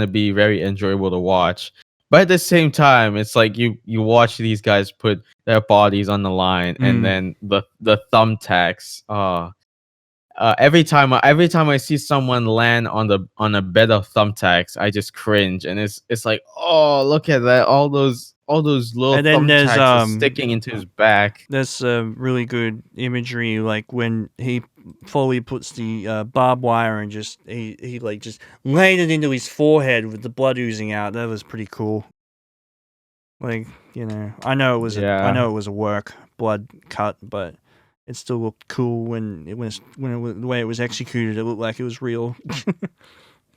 be very enjoyable to watch. But at the same time, it's like you watch these guys put their bodies on the line, and then the thumbtacks. every time I see someone land on a bed of thumbtacks, I just cringe, and it's like, oh, look at that, all those little And then thumbtacks are sticking into his back. there's really good imagery, like when Foley puts the barbed wire and just he like just laid it into his forehead with the blood oozing out. That was pretty cool. Like, I know it was a work blood cut, but it still looked cool when it was the way it was executed. It looked like it was real.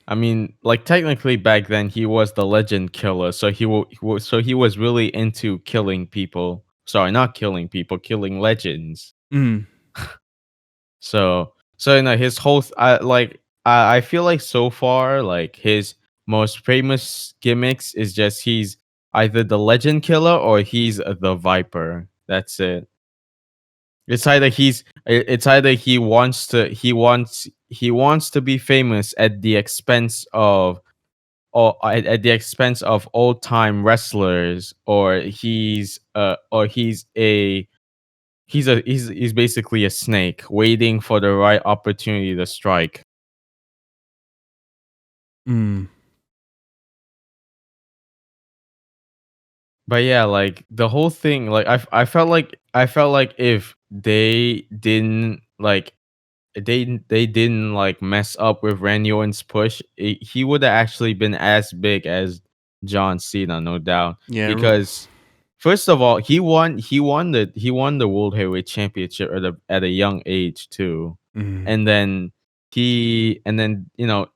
I mean, like technically back then he was the legend killer, so he was really into killing people. Sorry, not killing people, killing legends. Mm. So his whole I feel like so far, like his most famous gimmicks is just he's either the legend killer or he's the Viper. That's it. It's either he wants to be famous at the expense of, or at the expense of old time wrestlers, or he's basically a snake waiting for the right opportunity to strike. Mm. But yeah, like the whole thing, like I felt like if they didn't like they didn't like mess up with Randy Orton's push, he would have actually been as big as John Cena, no doubt. Yeah. Because first of all, he won the World Heavyweight Championship at a young age too. Mm. And then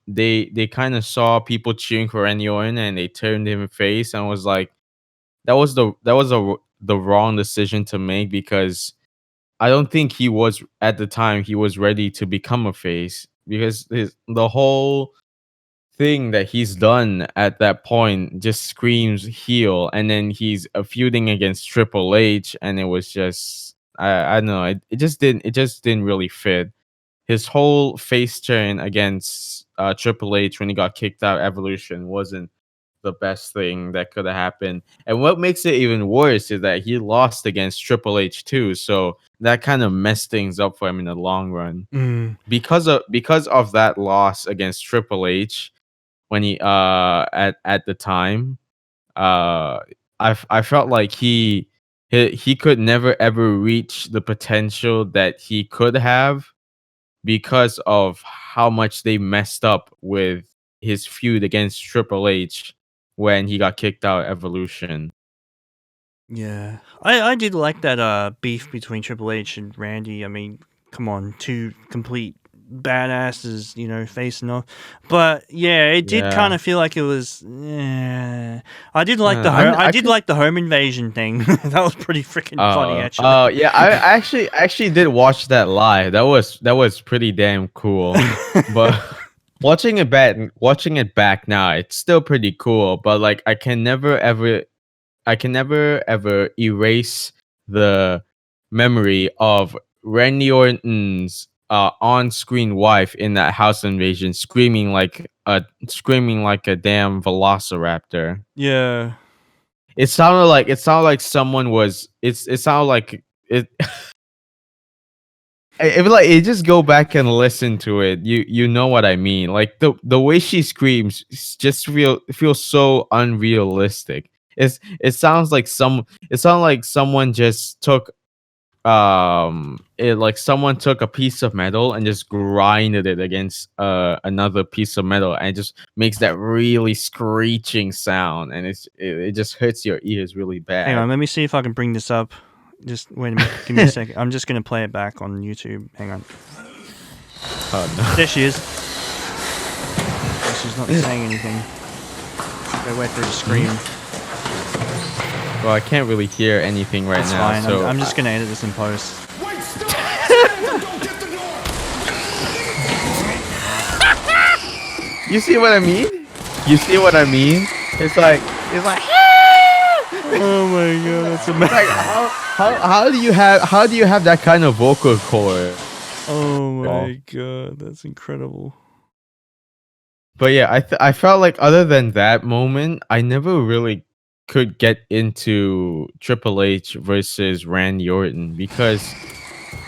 they kind of saw people cheering for Randy Orton, and they turned him face, and was like, the wrong decision to make, because I don't think he was at the time he was ready to become a face, because the whole thing that he's done at that point just screams heel, and then he's feuding against Triple H, and it was just, I don't know, it just didn't really fit. His whole face turn against Triple H when he got kicked out Evolution wasn't the best thing that could have happened. And what makes it even worse is that he lost against Triple H too, so that kind of messed things up for him in the long run. Mm. Because of that loss against Triple H, when he at the time, I felt like he could never ever reach the potential that he could have, because of how much they messed up with his feud against Triple H when he got kicked out Evolution. Yeah, I did like that beef between Triple H and Randy. I mean, come on, two complete badasses, facing off. But yeah, it did kind of feel like it was. I did like like the home invasion thing. That was pretty freaking funny, actually. Yeah, I actually did watch that live. That was pretty damn cool. But watching it back now, it's still pretty cool. But like, I can never ever erase the memory of Randy Orton's on-screen wife in that house invasion screaming like a damn velociraptor. Yeah. It sounded like someone was. It sounded like it. If like you just go back and listen to it, you know what I mean. Like the way she screams just feels so unrealistic. It sounds like someone just took someone took a piece of metal and just grinded it against another piece of metal, and it just makes that really screeching sound, and it just hurts your ears really bad. Hang on, let me see if I can bring this up. Just wait a minute, give me a second. I'm just gonna play it back on YouTube. Hang on. Oh no. There she is. She's not saying anything. Gotta wait for her to scream. Well, I can't really hear anything right now. Fine. So I'm just gonna edit this in post. Wait, stop! Don't get the door! You see what I mean? It's like Oh my god, that's amazing. like how do you have that kind of vocal cord? Oh my god, that's incredible. But yeah, I felt like other than that moment, I never really could get into Triple H versus Randy Orton, because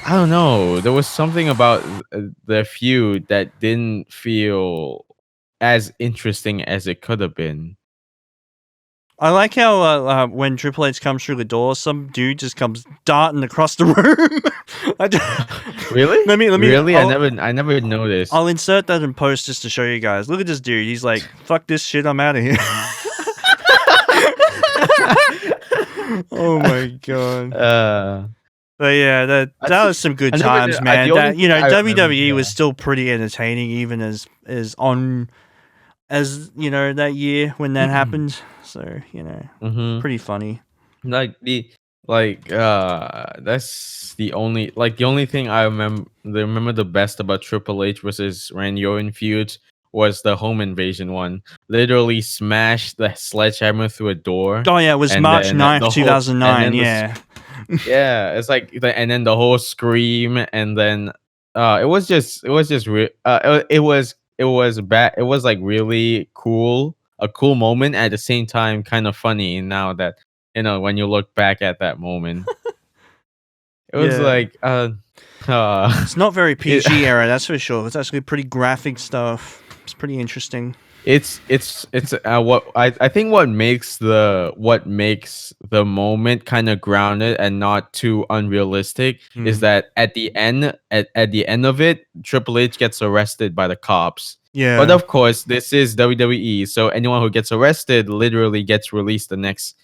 I don't know. There was something about the feud that didn't feel as interesting as it could have been. I like how when Triple H comes through the door, some dude just comes darting across the room. Really? Let me. Really? I never noticed. I'll insert that in post just to show you guys. Look at this dude. He's like, "Fuck this shit. I'm out of here." Oh my god. But yeah, that was some good times, man. That, you know, WWE was still pretty entertaining, even as you know, that year when that happened. So, you know, pretty funny. That's the only thing I remember the best about Triple H versus Randy Orton feuds was the home invasion one. Literally smashed the sledgehammer through a door. Oh yeah, it was March 9th, 2009. Yeah. Yeah, it's like and then the whole scream, and then it was bad. It was like really cool, a cool moment at the same time, kind of funny. Now that when you look back at that moment, it was like it's not very PG era, that's for sure. It's actually pretty graphic stuff. It's pretty interesting. It's what I think what makes the moment kind of grounded and not too unrealistic is that at the end of it, Triple H gets arrested by the cops. Yeah. But of course, this is WWE, so anyone who gets arrested literally gets released the next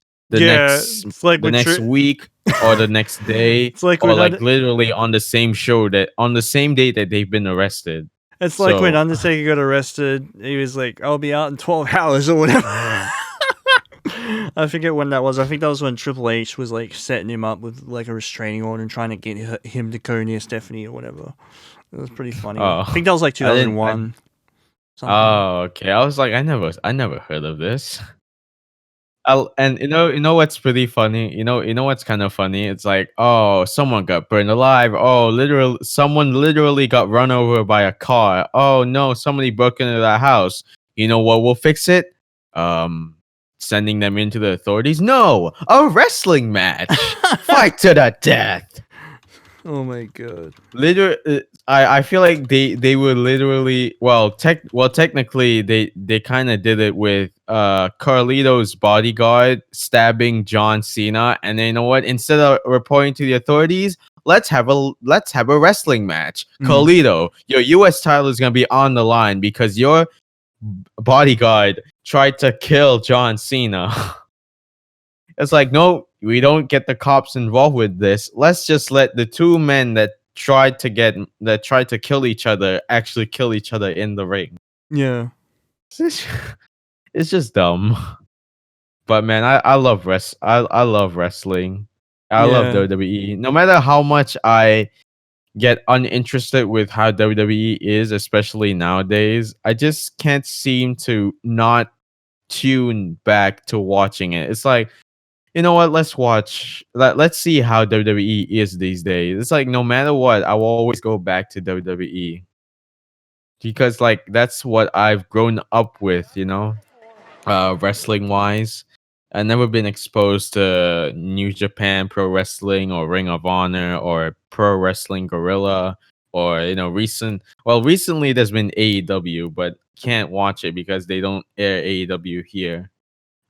week or the next day, it's like or like literally on the same day that they've been arrested. It's like when Undertaker got arrested, he was like, "I'll be out in 12 hours or whatever." I forget when that was. I think that was when Triple H was like setting him up with like a restraining order and trying to get him to go near Stephanie or whatever. It was pretty funny. I think that was like 2001. Oh, okay. I was like, I never heard of this. And you know what's pretty funny? You know what's kind of funny? It's like, oh, someone got burned alive. Oh, someone literally got run over by a car. Oh no, somebody broke into that house. You know what will fix it? Sending them into the authorities? No, a wrestling match. Fight to the death. Oh my god! Literally, I feel like they were literally technically they kind of did it with Carlito's bodyguard stabbing John Cena, and then you know what? Instead of reporting to the authorities, let's have a wrestling match. Carlito, your U.S. title is gonna be on the line because your bodyguard tried to kill John Cena. It's like, no, we don't get the cops involved with this. Let's just let the two men that tried to kill each other actually kill each other in the ring. Yeah. It's just dumb. But man, I love I love wrestling. I love WWE. No matter how much I get uninterested with how WWE is, especially nowadays, I just can't seem to not tune back to watching it. It's like, you know what? Let's see how WWE is these days. It's like no matter what, I will always go back to WWE because like that's what I've grown up with, wrestling wise. I've never been exposed to New Japan Pro Wrestling or Ring of Honor or Pro Wrestling Gorilla or recently there's been AEW, but can't watch it because they don't air AEW here.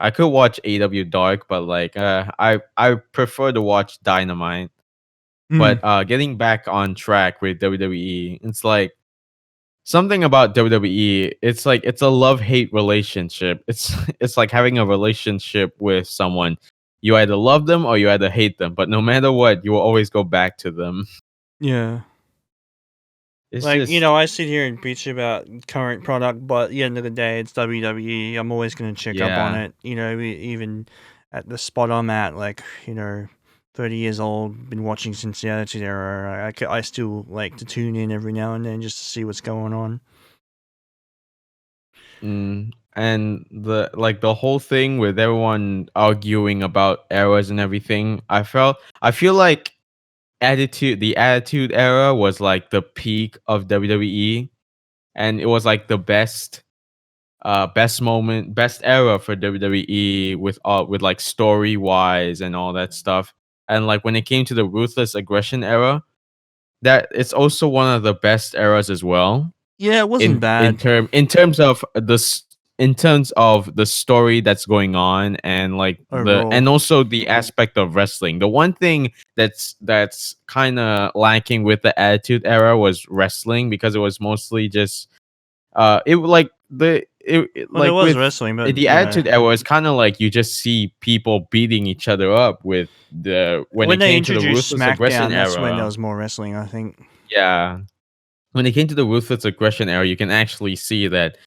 I could watch AEW Dark, but like I prefer to watch Dynamite. But getting back on track with WWE, it's like something about WWE. It's like it's a love-hate relationship. It's like having a relationship with someone. You either love them or you either hate them, but no matter what, you will always go back to them. Yeah. It's like, just, I sit here and bitch about current product, but at the end of the day, it's WWE. I'm always going to check up on it. Even at the spot I'm at, like, 30 years old, been watching since the Attitude Era. I still like to tune in every now and then just to see what's going on. And the whole thing with everyone arguing about eras and everything, I feel like the Attitude Era was like the peak of WWE, and it was like the best moment, best era for WWE with like story wise and all that stuff. And like when it came to the Ruthless Aggression era, that it's also one of the best eras as well. Yeah, it wasn't bad. In terms of in terms of the story that's going on and like Overall. and also the aspect of wrestling. The one thing that's kind of lacking with the Attitude Era was wrestling, because it was mostly just it like Well, there like was with wrestling, but the Attitude Era, it's kind of like you just see people beating each other up. With the when when it they came to the introduced Ruthless Aggression SmackDown, that's when there era, was more wrestling, I think. yeah, when it came to the Ruthless Aggression era, you can actually see that,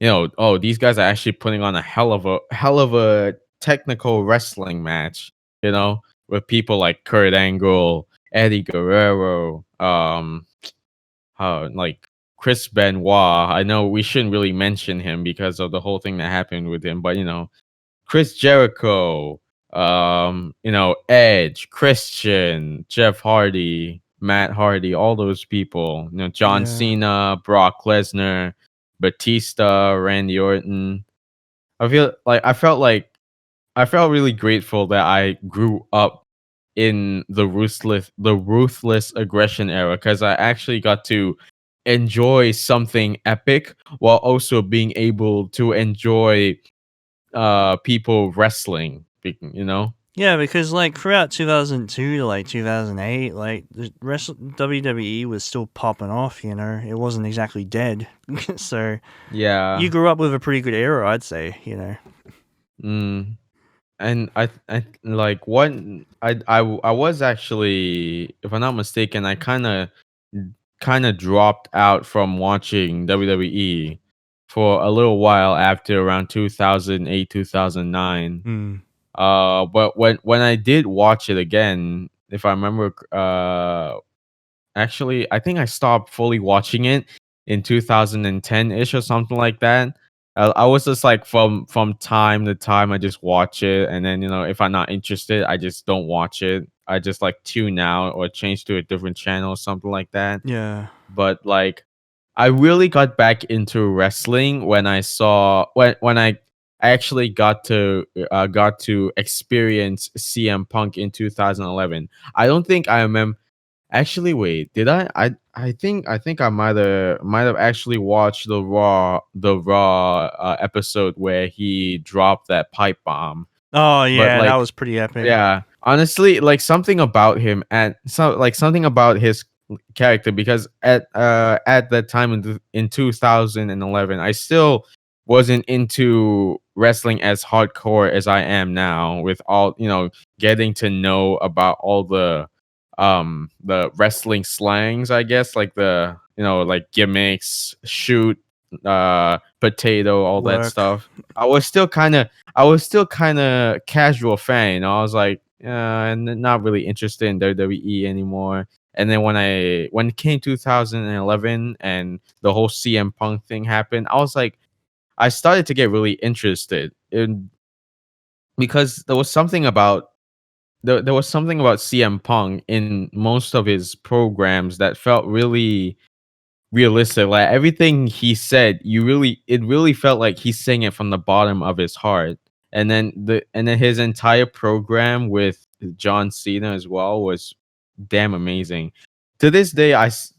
oh, these guys are actually putting on a hell of a technical wrestling match, with people like Kurt Angle, Eddie Guerrero, like Chris Benoit. I know we shouldn't really mention him because of the whole thing that happened with him, but Chris Jericho, Edge, Christian, Jeff Hardy, Matt Hardy, all those people, John Yeah. Cena, Brock Lesnar, Batista, Randy Orton. I felt really grateful that I grew up in the ruthless aggression era, because I actually got to enjoy something epic while also being able to enjoy people wrestling, Yeah, because like throughout 2002 to like 2008, like the rest WWE was still popping off. It wasn't exactly dead. So Yeah. you grew up with a pretty good era, I'd say. Mm. And like one I was actually, if I'm not mistaken, I kind of dropped out from watching WWE for a little while after around 2008 2009. Hmm. But when I did watch it again, if I remember, actually, I think I stopped fully watching it in 2010-ish or something like that. I was just like, from time to time, I just watch it, and then if I'm not interested, I just don't watch it. I just like tune out or change to a different channel or something like that. Yeah. But like, I really got back into wrestling when I saw when I actually got to experience CM Punk in 2011. I don't think I remember. Actually, wait, did I? I think I might have actually watched the Raw episode where he dropped that pipe bomb. Oh But yeah, that like, was pretty epic. yeah, honestly, like something about him and something about his character, because at that time in 2011, I still wasn't into wrestling as hardcore as I am now, with all getting to know about all the wrestling slangs, I guess, like the like gimmicks, shoot, potato, all that Work. stuff. I was still kind of casual fan. I was like, and not really interested in WWE anymore. And then when it came 2011 and the whole CM Punk thing happened, I was like, I started to get really interested in, because there was something about CM Punk in most of his programs that felt really realistic. Like everything he said, it really felt like he's saying it from the bottom of his heart. And then his entire program with John Cena as well was damn amazing. To this day,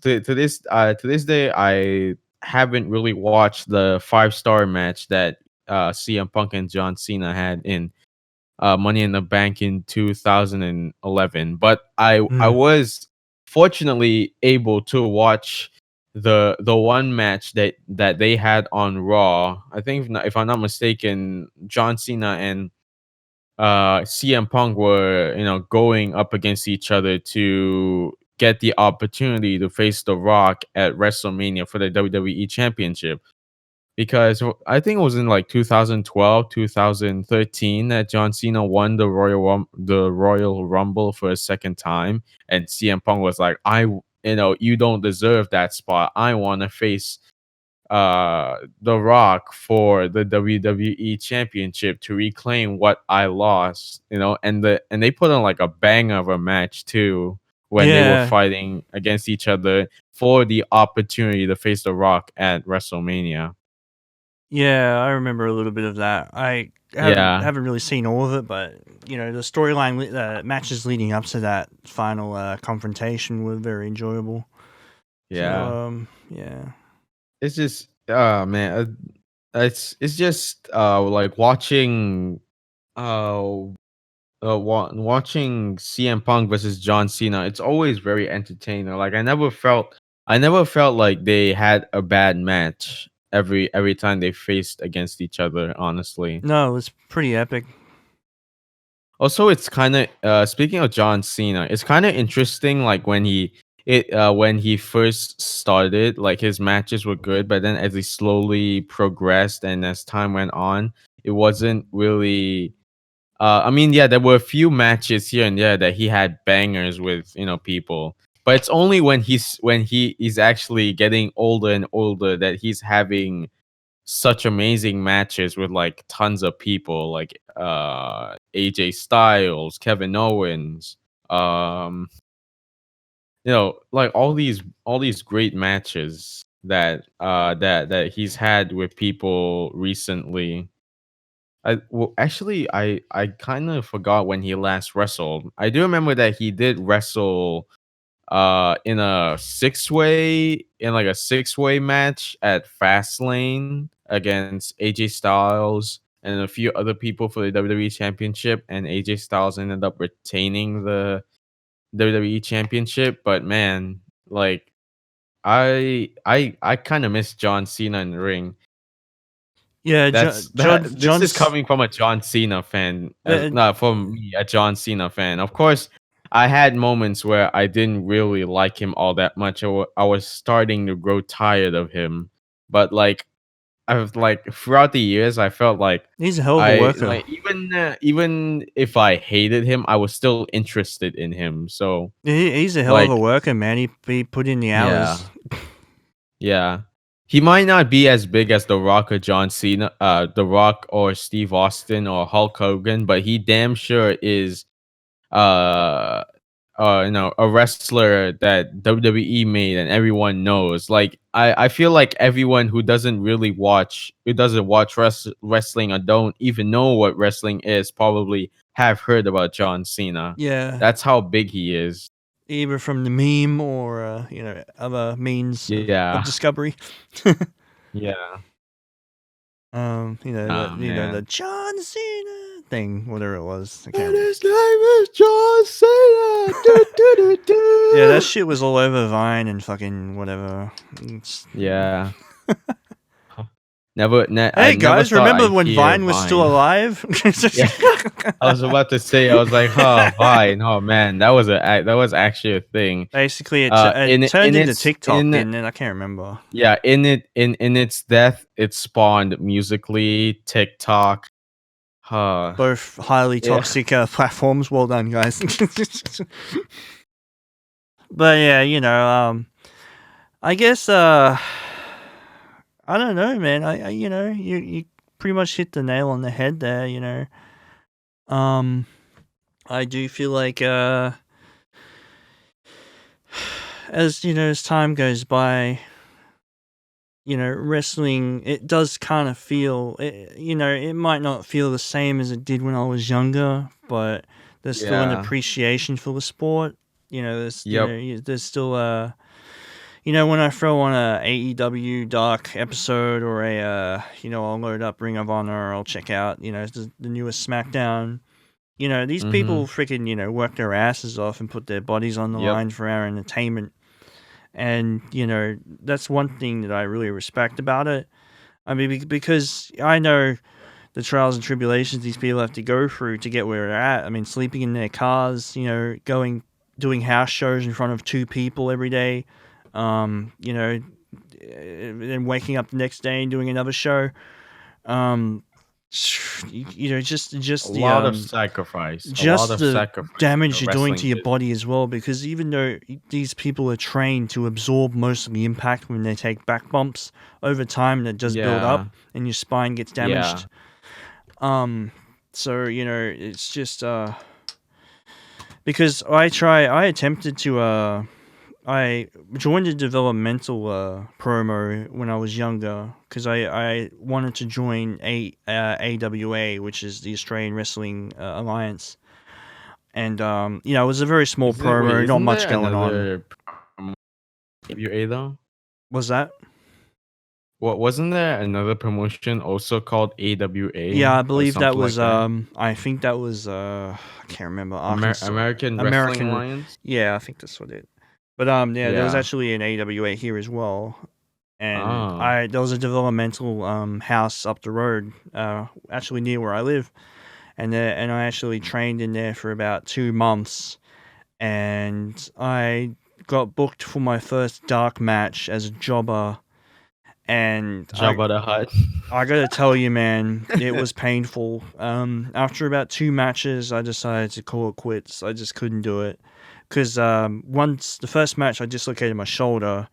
to this day, I haven't really watched the 5-star match that CM Punk and John Cena had in Money in the Bank in 2011. But I Hmm. was fortunately able to watch the one match that they had on Raw. I think, if I'm not mistaken, John Cena and CM Punk were going up against each other to get the opportunity to face The Rock at WrestleMania for the WWE Championship, because I think it was in like 2012, 2013 that John Cena won the Royal Rumble for a second time, and CM Punk was like, you don't deserve that spot. I want to face The Rock for the WWE Championship to reclaim what I lost, and they put on like a banger of a match too, when they were Yeah. fighting against each other for the opportunity to face The Rock at WrestleMania. Yeah, I remember a little bit of that. I Yeah, haven't really seen all of it, but you know the storyline, matches leading up to that final confrontation were very enjoyable. So yeah. yeah, It's just, man, it's just like watching uh watching CM Punk versus John Cena. It's always very entertaining. Like I never felt like they had a bad match every time they faced against each other. Honestly. no, it was pretty epic. Also, it's kind of speaking of John Cena, it's kind of interesting. Like when he first started, like his matches were good, but then as he slowly progressed and as time went on, it wasn't really. I mean, yeah, there were a few matches here and there that he had bangers with, people. But it's only when he is actually getting older and older that he's having such amazing matches with like tons of people like AJ Styles, Kevin Owens, um like all these great matches that he's had with people recently. I kind of forgot when he last wrestled. I do remember that he did wrestle in like a six-way match at Fastlane against AJ Styles and a few other people for the WWE Championship, and AJ Styles ended up retaining the WWE Championship. But man, like I kind of miss John Cena in the ring. Yeah, This is John's coming from a John Cena fan, as uh, not from me, a John Cena fan. Of course, I had moments where I didn't really like him all that much. I was starting to grow tired of him, but like I've like throughout the years, I felt like he's a hell of a I worker. like even if I hated him, I was still interested in him. So He's a hell of a like worker, man. He put in the yeah. hours. Yeah. He might not be as big as The Rock or John Cena, The Rock or Steve Austin or Hulk Hogan, but he damn sure is uh a wrestler that WWE made and everyone knows. Like I feel like everyone who doesn't watch wrestling or don't even know what wrestling is probably have heard about John Cena. Yeah, That's how big he is. either from the meme or other means of Yeah. discovery. Yeah. The Oh the man. John Cena thing, whatever it was. I And can't. his name is John Cena. Do, do, do, Yeah, that do. shit was all over Vine and fucking whatever. It's- Yeah. I Hey never guys, thought remember I'd when hear Vine was still Vine. alive? Yeah. I was about to say, I was like, oh, Vine. Oh man, that was actually a thing. Basically, it turned In into its TikTok, in and then I can't remember. yeah, in its death, it spawned musically TikTok. Huh. Both highly Yeah. toxic platforms. Well done, guys. But yeah, I guess I don't know, man. I you pretty much hit the nail on the head there. I do feel like as as time goes by, wrestling, it does kind of feel, it might not feel the same as it did when I was younger, but there's still an Yeah. appreciation for the sport. Yep. There's still when I throw on a AEW Dark episode or I'll load up Ring of Honor, I'll check out, the newest Smackdown. These people Mhm. freaking, work their asses off and put their bodies on the Yep. line for our entertainment. And, that's one thing that I really respect about it. I mean, because I know the trials and tribulations these people have to go through to get where they're at. I mean, sleeping in their cars, doing house shows in front of 2 people every day, and waking up the next day and doing another show. Just A the lot of sacrifice. A lot just of the sacrifice in the damage you're doing to wrestling your business. body as well, because even though these people are trained to absorb most of the impact when they take back bumps over time, that does build Yeah. up and your spine gets Yeah. damaged. So it's just because I attempted to I joined a developmental promo when I was younger because I wanted to join AWA, which is the Australian Wrestling Alliance, and it was a very small promo, not Isn't much there going on. another AWA though? Was that? What wasn't there another promotion also called AWA? Yeah, I or believe that something was like that? I think that was I can't remember, Arkansas. American Wrestling American, Alliance. yeah, I think that's what it. But yeah, there was Yeah. actually an AWA here as well, and Oh. there was a developmental house up the road, actually near where I live, and I actually trained in there for about 2 months, and I got booked for my first dark match as a jobber, and Jabba the Hutt. I gotta tell you, man, it was painful. After about 2 matches, I decided to call it quits. I just couldn't do it. Because once the first match, I dislocated my shoulder.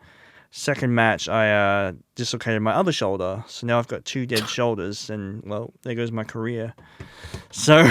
Second match, I dislocated my other shoulder. So now I've got 2 dead shoulders, and well, there goes my career. So,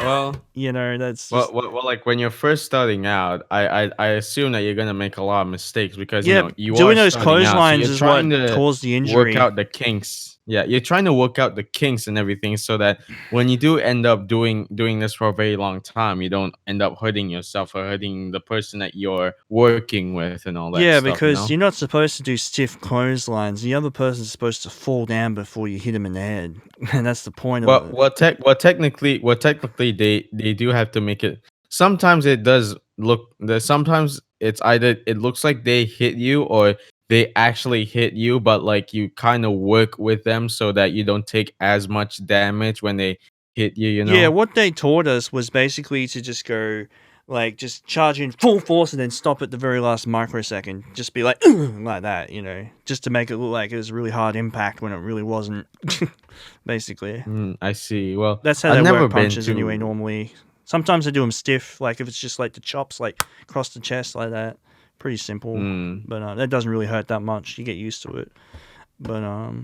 Well, that's just, well, like when you're first starting out, I assume that you're gonna make a lot of mistakes because yeah. you are Doing those starting out, so clotheslines you're is what trying to caused the work injury. out the kinks. Yeah, you're trying to work out the kinks and everything so that when you do end up doing this for a very long time, you don't end up hurting yourself or hurting the person that you're working with and all that Yeah, stuff. because you're not supposed to do stiff clotheslines. The other person's supposed to fall down before you hit him in the head, and that's the point of it. Technically, they do have to make it. Sometimes it does look. Sometimes it's either it looks like they hit you or they actually hit you, but like you kind of work with them so that you don't take as much damage when they hit you. Yeah, what they taught us was basically to just go, like, just charge in full force and then stop at the very last microsecond. Just be like, like that, just to make it look like it was a really hard impact when it really wasn't. Basically, I see. Well, that's how I've they never work been punches anyway. Normally, sometimes they do them stiff, like if it's just like the chops, like across the chest, like that. Pretty simple, but that doesn't really hurt that much. You get used to it. But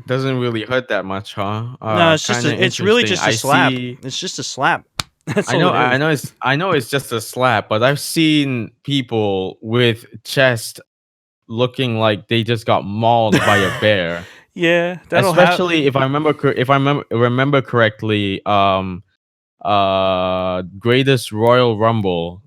doesn't really hurt that much, huh? no, it's just it's really just a slap. See. It's just a slap. That's I all know, it is. I know it's just a slap, but I've seen people with chest looking like they just got mauled by a bear. Yeah, that'll happen. Especially if I remember correctly, Greatest Royal Rumble,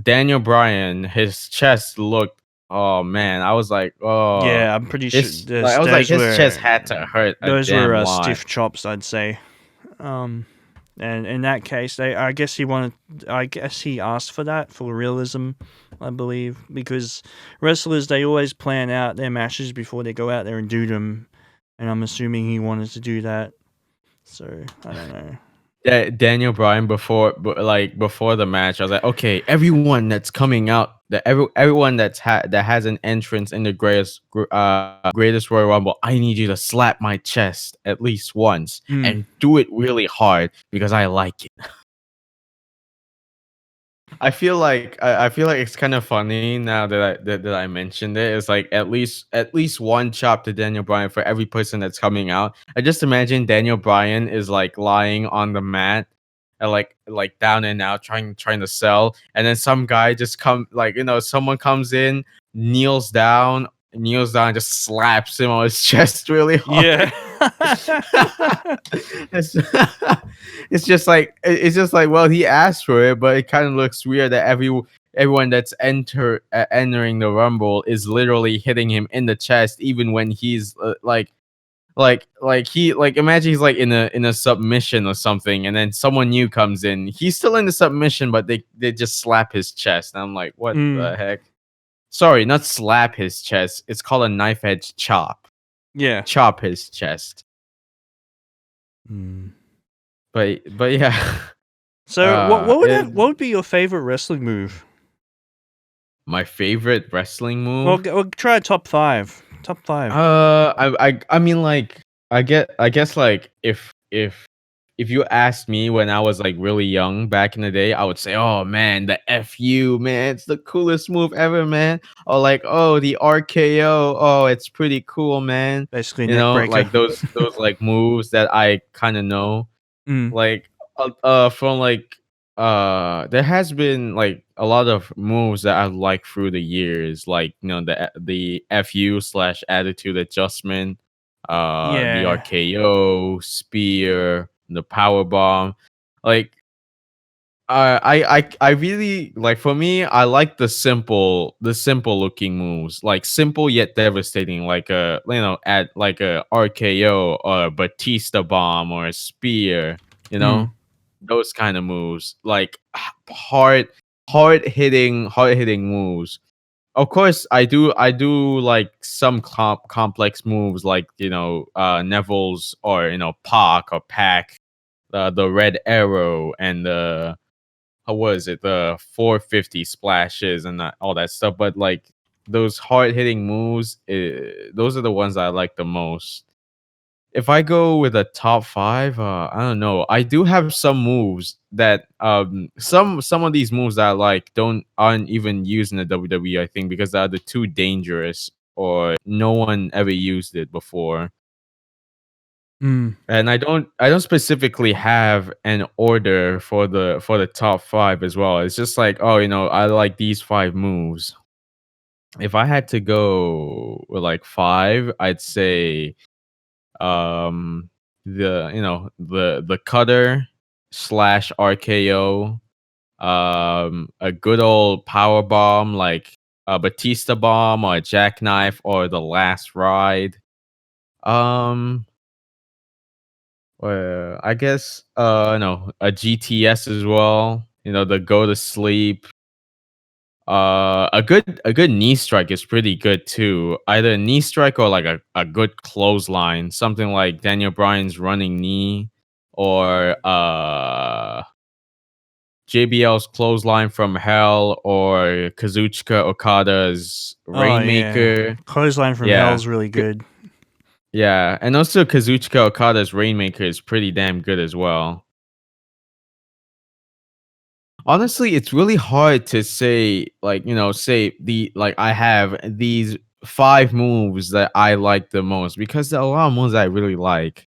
Daniel Bryan, his chest looked. Oh man, I was like, oh Yeah, I'm pretty sure I was like, his chest had to hurt a those damn were lot. stiff chops, I'd say. And in that case, I guess he asked for that for realism, I believe, because wrestlers, they always plan out their matches before they go out there and do them, and I'm assuming he wanted to do that. So I don't know. Daniel Bryan before the match, I was like, okay, everyone that's coming out, everyone that has an entrance in the greatest Royal Rumble, I need you to slap my chest at least once and do it really hard because I like it. I feel like it's kind of funny now that I mentioned it. It's like at least one chop to Daniel Bryan for every person that's coming out. I just imagine Daniel Bryan is like lying on the mat and like down and out trying to sell, and then some guy just someone comes in, kneels down, and just slaps him on his chest really hard. Yeah. It's just like well, he asked for it, but it kind of looks weird that everyone that's entering the Rumble is literally hitting him in the chest, even when he's imagine he's like in a submission or something, and then someone new comes in, he's still in the submission, but they just slap his chest, and I'm like, what the heck? Sorry, not slap his chest. It's called a knife edge chop. Yeah. Chop his chest. But yeah. So what would be your favorite wrestling move? My favorite wrestling move? Well, try a top 5. Top 5. I mean, like, I guess like if you asked me when I was like really young back in the day, I would say, oh man, the FU, man, it's the coolest move ever, man. Or like, oh, the RKO, oh, it's pretty cool, man. Basically, neck breaker. Like those like moves that I kind of know, like from like there has been like a lot of moves that I like through the years, like the FU slash attitude adjustment, the Yeah. RKO, spear, the power bomb. Like I really like, for me, I like the simple looking moves, like simple yet devastating, like at like a RKO or a Batista bomb or a spear, you Mm. know, those kind of moves, like hard hitting moves. Of course, I do like some complex moves, like Neville's, or Pac or Pac, the red arrow, and the how was it, the 450 splashes and all that stuff. But like those hard hitting moves, those are the ones I like the most. If I go with a top five, I don't know. I do have some moves that some of these moves that I like aren't even used in the WWE, I think, because they're either too dangerous or no one ever used it before. Mm. And I don't specifically have an order for the top five as well. It's just like, oh, I like these five moves. If I had to go with like five, I'd say the cutter slash RKO, a good old power bomb like a Batista bomb or a jackknife or the last ride. Um I guess no, a GTS as well. The go to sleep. A good knee strike is pretty good too. Either a knee strike or like a good clothesline, something like Daniel Bryan's running knee, or JBL's clothesline from hell, or Kazuchika Okada's Oh yeah. Rainmaker. Clothesline from Yeah. Hell's really good. Yeah, and also Kazuchika Okada's Rainmaker is pretty damn good as well. Honestly, it's really hard to say, like, say I have these five moves that I like the most, because there are a lot of moves I really like.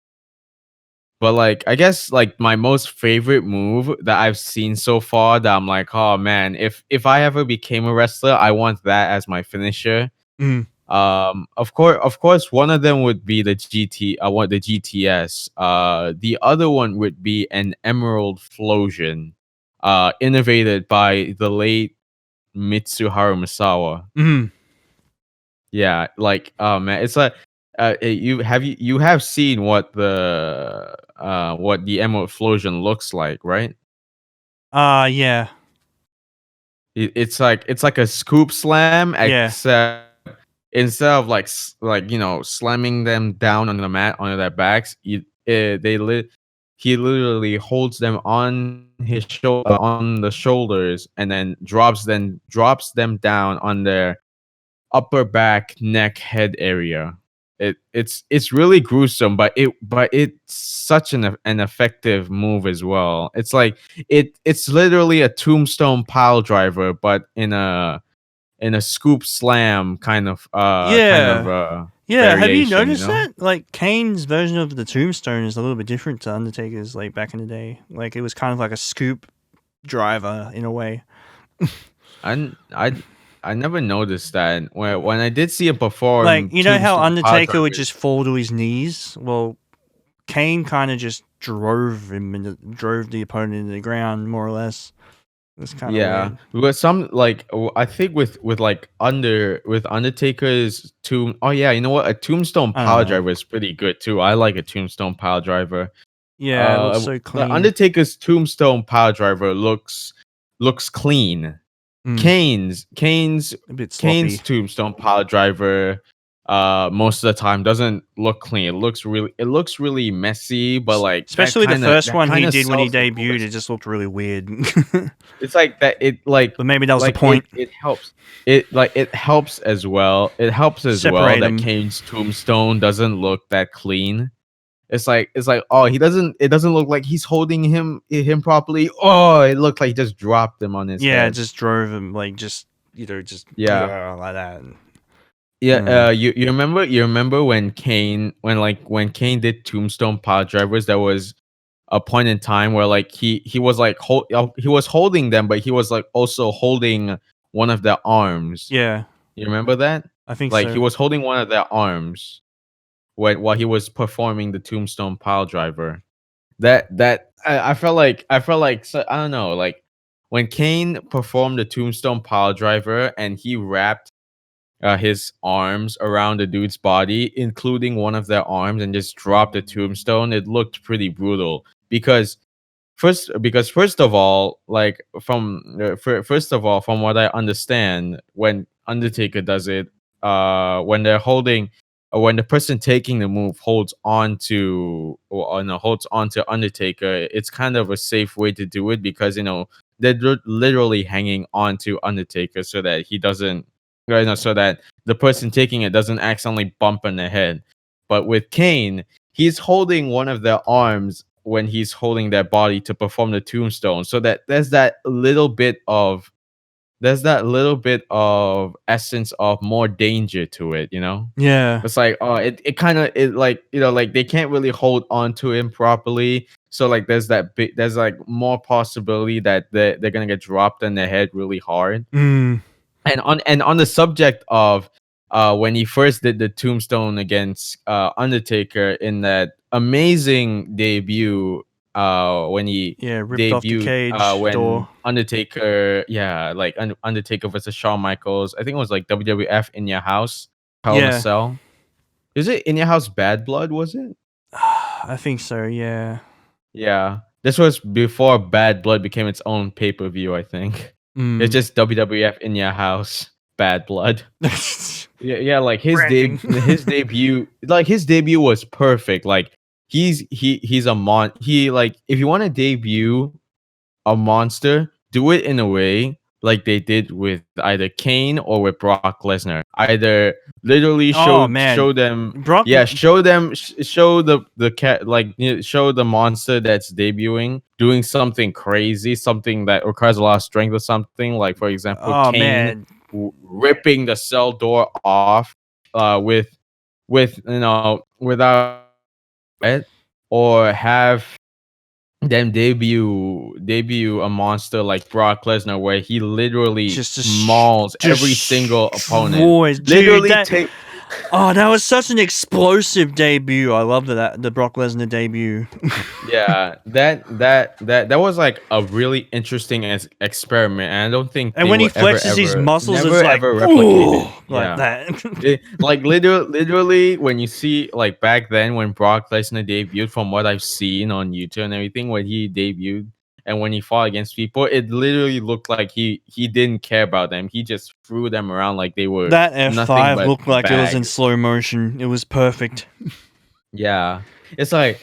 But like, I guess like my most favorite move that I've seen so far, that I'm like, oh man, if I ever became a wrestler, I want that as my finisher. Mm. Of course, one of them would be the GT. I want the GTS. The other one would be an Emerald Flosion, innovated by the late Mitsuharu Misawa. Mm. Yeah, like, oh man, it's like, you have seen what the Emerald Flosion looks like, right? Yeah. It's like a scoop slam, Yeah. except instead of like slamming them down on the mat onto their backs, he literally holds them on his on the shoulders, and then drops them down on their upper back, neck, head area. It's really gruesome, but it's such an effective move as well. It's like it's literally a tombstone pile driver, but in a scoop slam Yeah. Yeah, have you variation, noticed that? Like Kane's version of the tombstone is a little bit different to Undertaker's, like back in the day. Like it was kind of like a scoop driver in a way. I I I never noticed that. When I did see it before, Like, you know how tombstone pile Undertaker would drivers. just fall to his knees? Well, Kane kind of just drove the opponent into the ground, more or less. It's kind of Yeah, weird. but I think with Undertaker's tomb. Oh yeah, you know what? A tombstone I don't pile know. driver is pretty good too. I like a tombstone pile driver. Yeah, it looks so The clean. Undertaker's tombstone pile driver looks clean. Mm, Kane's Kane's a bit Kane's sloppy. tombstone pile driver, most of the time doesn't look clean. It looks really messy, but like Especially the first that one kind he of did when he sells the debuted, coolest. it just looked really weird. It's like that. It But maybe that was the like point. it helps. It helps as well. It helps as well Separate that them. Kane's tombstone doesn't look that clean. It's like, oh, he doesn't. It doesn't look like he's holding him properly. Oh, it looked like he just dropped him on his Yeah, it head. just drove him, like, just, Yeah. like that. Yeah, Mm. you remember when Kane did Tombstone Power Drivers, there was a point in time where like he was like he was holding them, but he was like also holding one of their arms. Yeah, You remember that? I think Like so. he was holding one of their arms while he was performing the Tombstone Pile Driver. I felt like so, I don't know, like when Kane performed the Tombstone Pile Driver and he wrapped his arms around the dude's body, including one of their arms, and just dropped the tombstone. It looked pretty brutal because first of all, like first of all, from what I understand, when Undertaker does it, when they're holding, when the person taking the move holds on to, or no, holds on to Undertaker, it's kind of a safe way to do it because they're literally hanging on to Undertaker so that he doesn't, so that the person taking it doesn't accidentally bump in the head. But with Kane, he's holding one of their arms when he's holding their body to perform the tombstone, so that there's that little bit of essence of more danger to it. Yeah. It's like, oh, it kind of, it like, like they can't really hold on to him properly, so like there's like more possibility that they're gonna get dropped in the head really hard. Mm. And on the subject of when he first did the tombstone against Undertaker in that amazing debut, when he Yeah, ripped off the debuted, cage when door. Undertaker, yeah, like Undertaker versus Shawn Michaels. I think it was like WWF In Your House, Hell in a Yeah. Cell. Is it In Your House Bad Blood? Was it? I think so, yeah. Yeah, this was before Bad Blood became its own pay-per-view, I think. Mm. It's just WWF In Your House Bad Blood. Yeah, like his Branding. his debut was perfect. Like he's a he, like, if you want to debut a monster, do it in a way like they did with either Kane or with Brock Lesnar. Either literally Oh, man. show them, Brock. yeah, show them, show the cat, like, show the monster that's debuting doing something crazy, something that requires a lot of strength or something. Like, for example, Oh, Kane man. ripping the cell door off, with without it, or have them debut a monster like Brock Lesnar where he literally Just mauls every single opponent. destroys. Dude, Literally that, oh, that was such an explosive debut. I loved that, the Brock Lesnar debut. Yeah, that was like a really interesting experiment, and I don't think And they when he were ever, flexes his ever, muscles, never, it's like, ever replicated. ooh, like that. Like literally when you see, like, back then when Brock Lesnar debuted, from what I've seen on YouTube and everything, when he debuted and when he fought against people, it literally looked like he didn't care about them. He just threw them around like they were That nothing F5 but looked like it was in bags. slow motion. It was perfect. Yeah, it's like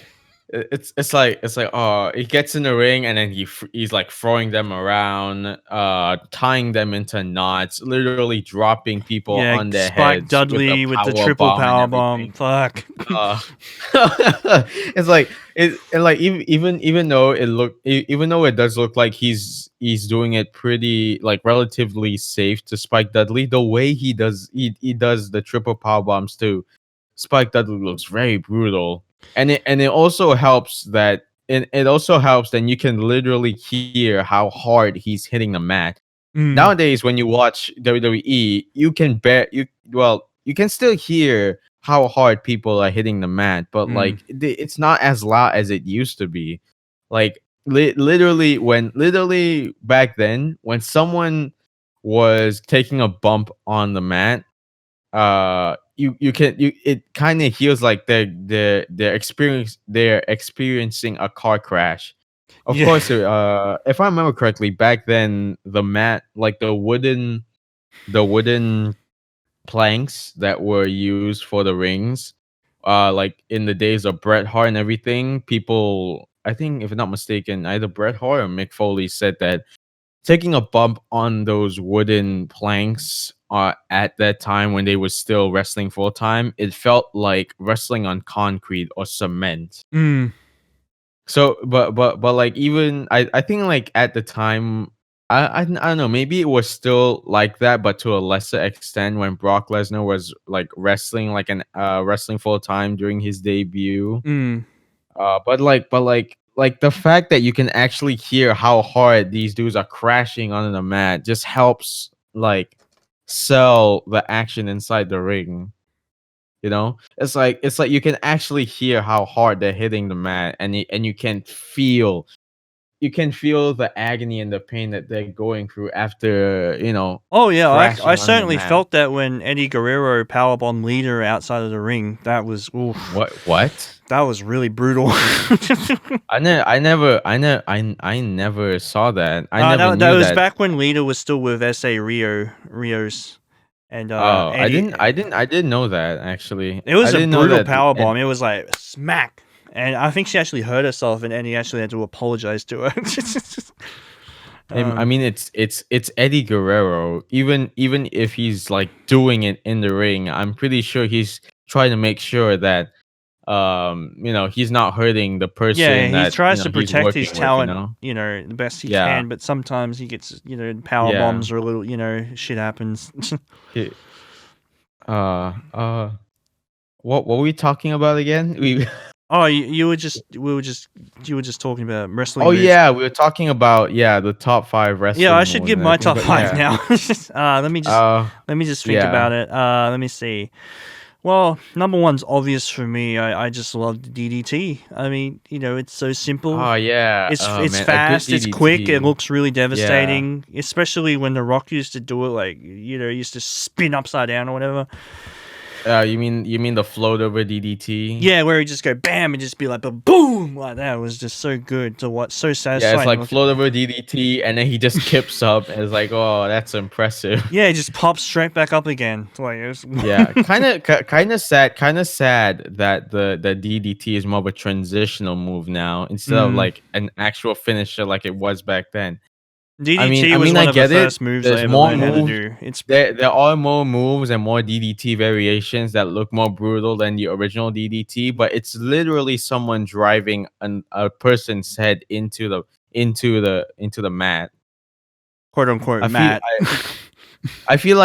oh, he gets in the ring and then he's like throwing them around, tying them into knots, literally dropping people Yeah, on their Spike heads with a Dudley with the power triple bomb and power bomb. everything. Fuck. It's like like even though even though it does look like he's doing it pretty, like, relatively safe to Spike Dudley, the way he does the triple power bombs too, Spike Dudley looks very brutal. And it also helps that it also helps that you can literally hear how hard he's hitting the mat. Mm. Nowadays, when you watch WWE, you can you can still hear how hard people are hitting the mat, but like it's not as loud as it used to be. Like literally back then, when someone was taking a bump on the mat, it kind of feels like they're experiencing a car crash. Of Yeah. course, if I remember correctly, back then the mat, like the wooden planks that were used for the rings, like in the days of Bret Hart and everything, people, I think, if I'm not mistaken, either Bret Hart or Mick Foley said that taking a bump on those wooden planks at that time when they were still wrestling full time, it felt like wrestling on concrete or cement. Mm. So, but like, even I think, like, at the time, I don't know, maybe it was still like that, but to a lesser extent when Brock Lesnar was like wrestling wrestling full time during his debut. Mm. But like like the fact that you can actually hear how hard these dudes are crashing on the mat just helps like sell the action inside the ring. You know, it's like you can actually hear how hard they're hitting the mat, and you can feel the agony and the pain that they're going through after, you know, Oh yeah, I crashing on the certainly mat. felt that when Eddie Guerrero powerbombed Lita outside of the ring. That was What? that was really brutal. I never saw that. I never that knew was that. back when Lita was still with SA Rios, and Oh, Eddie. I didn't know that actually. It was I a didn't know brutal that. powerbomb. It was like smack, and I think she actually hurt herself, and Eddie actually had to apologize to her. I mean, it's Eddie Guerrero. Even if he's like doing it in the ring, I'm pretty sure he's trying to make sure that you know, he's not hurting the person Yeah, he that, tries you to know, he's protect his working with, you talent, know. the best he Yeah. can, but sometimes he gets, power Yeah. bombs or a little, shit happens. He- what were we talking about again? Oh, you were just talking about wrestling Oh moves. yeah, we were talking about the top 5 wrestling. Yeah, I should moves give and my everything, top but 5 yeah. now. Let me just think yeah. about it. Let me see. Well, number one's obvious for me. I just love the DDT. I mean, it's so simple. Oh yeah. It's Oh, it's man, a good fast. It's quick. It DDT. looks really devastating, especially when The Rock used to do it. Like used to spin upside down or whatever. You mean the float over DDT? Yeah, where he just go bam and just be like boom like that. It was just so good to watch. So satisfying. Yeah, it's like float over DDT, and then he just kips up, and it's like, oh, that's impressive. Yeah, it just pops straight back up again. Like Yeah, kind of sad that the DDT is more of a transitional move now instead of like an actual finisher like it was back then. DDT I was mean, one I of the get it. first moves I There's ever more learned how to moves. do. It's There are more moves and more DDT variations that look more brutal than the original DDT, but it's literally someone driving a person's head into the mat. quote unquote I feel Matt. I feel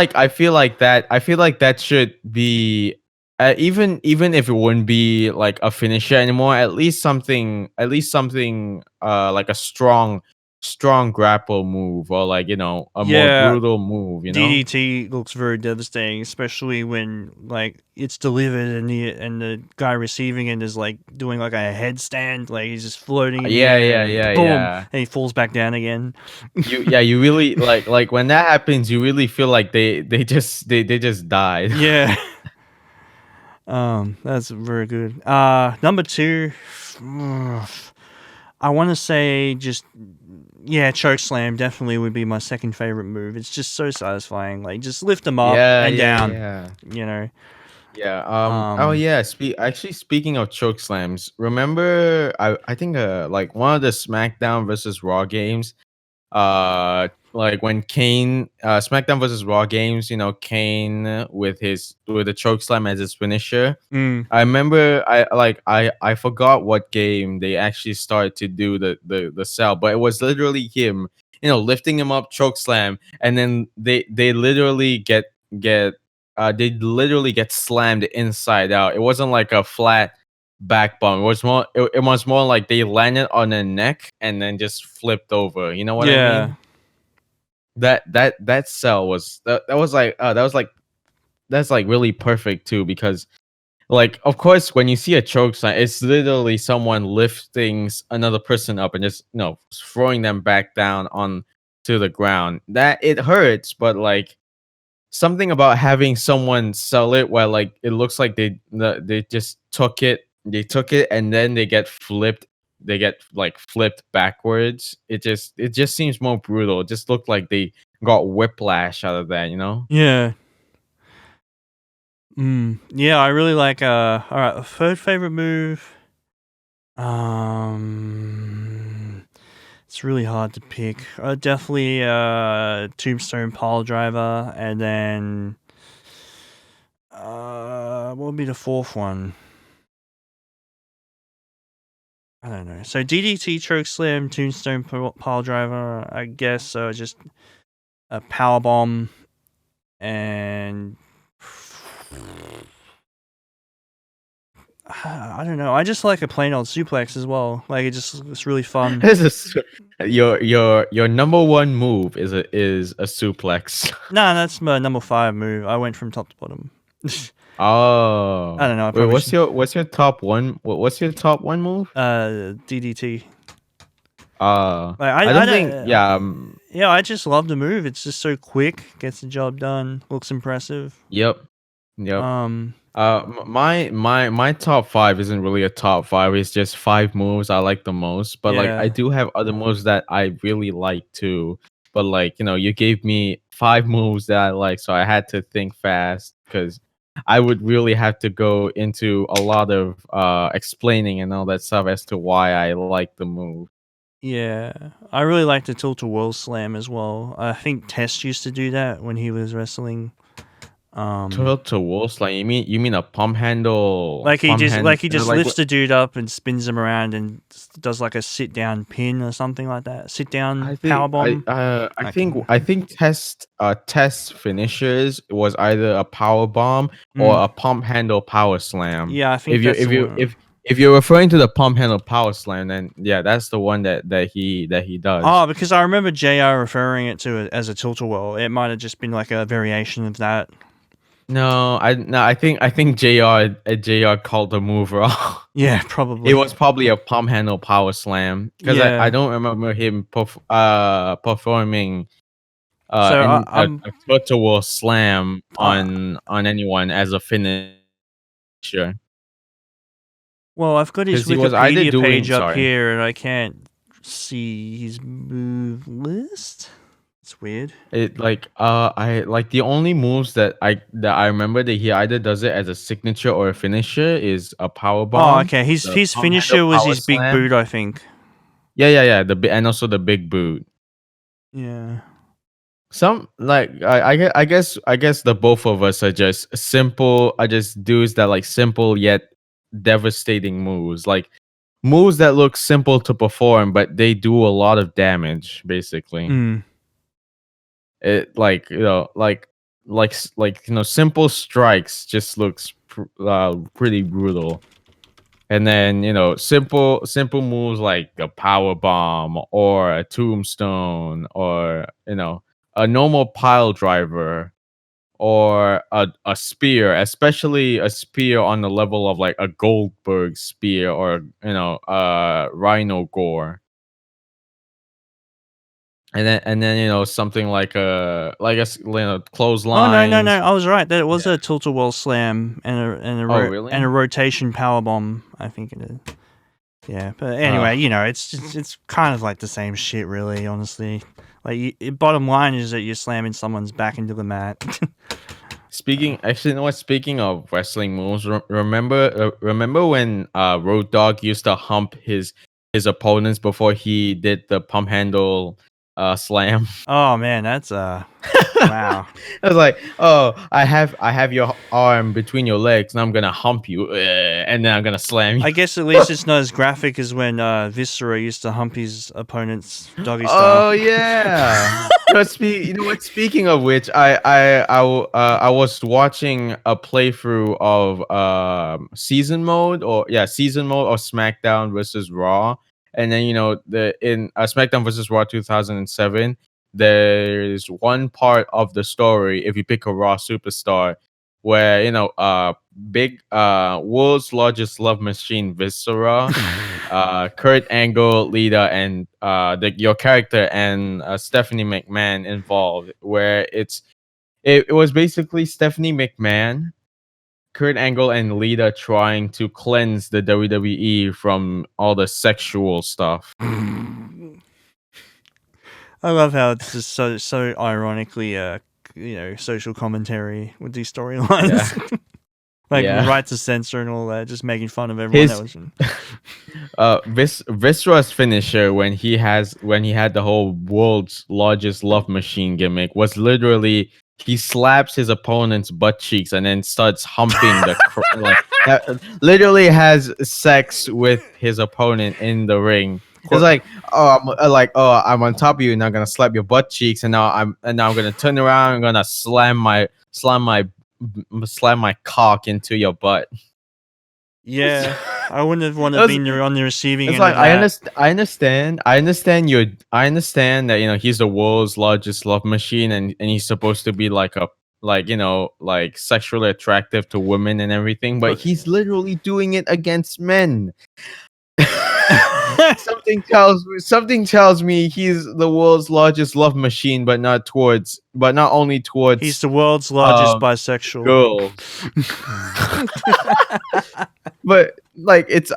like that should be even if it wouldn't be like a finisher anymore, at least something like a strong grapple move, or like, a more brutal move, DDT looks very devastating, especially when like it's delivered and the guy receiving it is like doing like a headstand, like he's just floating in the air, and boom, and he falls back down again. You really like when that happens, you really feel like they just died. Yeah. That's very good. Number 2, I want to say just choke slam definitely would be my second favorite move. It's just so satisfying. Like just lift them up and down. Yeah. Oh yeah. Speaking of choke slams, remember I think like one of the SmackDown versus Raw games, like when Kane, SmackDown versus Raw games, Kane with the choke slam as his finisher. I remember I forgot what game they actually started to do the sell, but it was literally him, lifting him up, choke slam, and then they literally get slammed inside out. It wasn't like a flat back bump. It was more like they landed on their neck and then just flipped over. You know what I mean? That sell was that's like really perfect too, because like, of course, when you see a choke slam, it's literally someone lifting another person up and just throwing them back down on to the ground. That it hurts, but like something about having someone sell it where like it looks like they just took it, and then they get flipped. They get like flipped backwards. It just seems more brutal. It just looked like they got whiplash out of that, Yeah. Yeah, I really like all right, third favorite move. It's really hard to pick. Definitely Tombstone Pile Driver, and then what would be the fourth one? I don't know. So DDT, choke slam, Tombstone Pile Driver, I guess. Just a power bomb, and I don't know. I just like a plain old suplex as well. Like it's really fun. This is your number one move is a suplex. No, that's my number 5 move. I went from top to bottom. Oh, I don't know. I wait, probably should. what's your top one? What's your top one move? DDT. Like, I don't don't. think. Yeah. Yeah, I just love the move. It's just so quick, gets the job done, looks impressive. Yep. Yep. Um, My top 5 isn't really a top 5. It's just 5 moves I like the most. But like, I Yeah. do have other moves that I really like too. But like, you gave me 5 moves that I like, so I had to think fast because I would really have to go into a lot of explaining and all that stuff as to why I like the move. yeah, I really like the tilt-a-whirl slam as well. I think Test used to do that when he was wrestling. Tilt-a-whirl slam. You mean a pump handle? Like he just like lifts the dude up and spins him around and does like a sit down pin or something like that. Sit down power bomb. I think test finishers was either a power bomb or a pump handle power slam. Yeah, I think If you that's if the you one. if you're referring to the pump handle power slam, then yeah, that's the one that he does. Oh, because I remember JR referring it to it as a tilt-a-whirl. It might have just been like a variation of that. No, I think JR called the move wrong. Yeah, probably. It was probably a pump handle power slam because Yeah. I don't remember him performing So a virtual slam on anyone as a finisher. Well, I've got his 'Cause he was either Wikipedia doing- page up sorry. here, and I can't see his move list. It's weird. It like I like the only moves that I remember that he either does it as a signature or a finisher is a power bomb. Oh, okay. His the his pump finisher handle was power his big slam. boot, I think. Yeah. And also the big boot. Yeah. Some like I guess the both of us are just dudes that like simple yet devastating moves. Like moves that look simple to perform, but they do a lot of damage, basically. Mm. It like simple strikes just looks pretty brutal. And then simple moves like a power bomb or a tombstone or a normal pile driver or a spear, especially a spear on the level of like a Goldberg spear or Rhino Gore. And then something like a clothesline. Oh no! I was right. That was a tilt-a-whirl slam and a really? and a rotation power bomb. I think it is. Yeah, but anyway, it's kind of like the same shit, really. Honestly, like bottom line is that you're slamming someone's back into the mat. Speaking of wrestling moves, remember when Road Dogg used to hump his opponents before he did the pump handle slam? Oh man, that's wow. I was like, oh, I have your arm between your legs, and I'm gonna hump you, and then I'm gonna slam you. I guess at least it's not as graphic as when Viscera used to hump his opponent's doggy Oh style. yeah. Speaking of which, I was watching a playthrough of season mode or SmackDown versus Raw, and then in SmackDown versus Raw 2007, there's one part of the story if you pick a Raw superstar where big world's largest love machine Viscera, Kurt Angle, Lita, and your character and Stephanie McMahon involved, where it was basically Stephanie McMahon, Kurt Angle, and Lita trying to cleanse the WWE from all the sexual stuff. I love how it's just so ironically social commentary with these storylines. Right to Censor and all that, just making fun of everyone that was in. Viscera's finisher when he had the whole world's largest love machine gimmick was literally he slaps his opponent's butt cheeks and then starts humping literally has sex with his opponent in the ring. It's like, I'm on top of you and I'm gonna slap your butt cheeks, and now I'm gonna turn around and gonna slam my cock into your butt. Yeah, I wouldn't have wanted It to was- be on the receiving It's end like of that. I understand that he's the world's largest love machine and he's supposed to be like like sexually attractive to women and everything, but But- he's literally doing it against men. Something tells me he's the world's largest love machine, but not only towards He's the world's largest um, bisexual. girls. But like it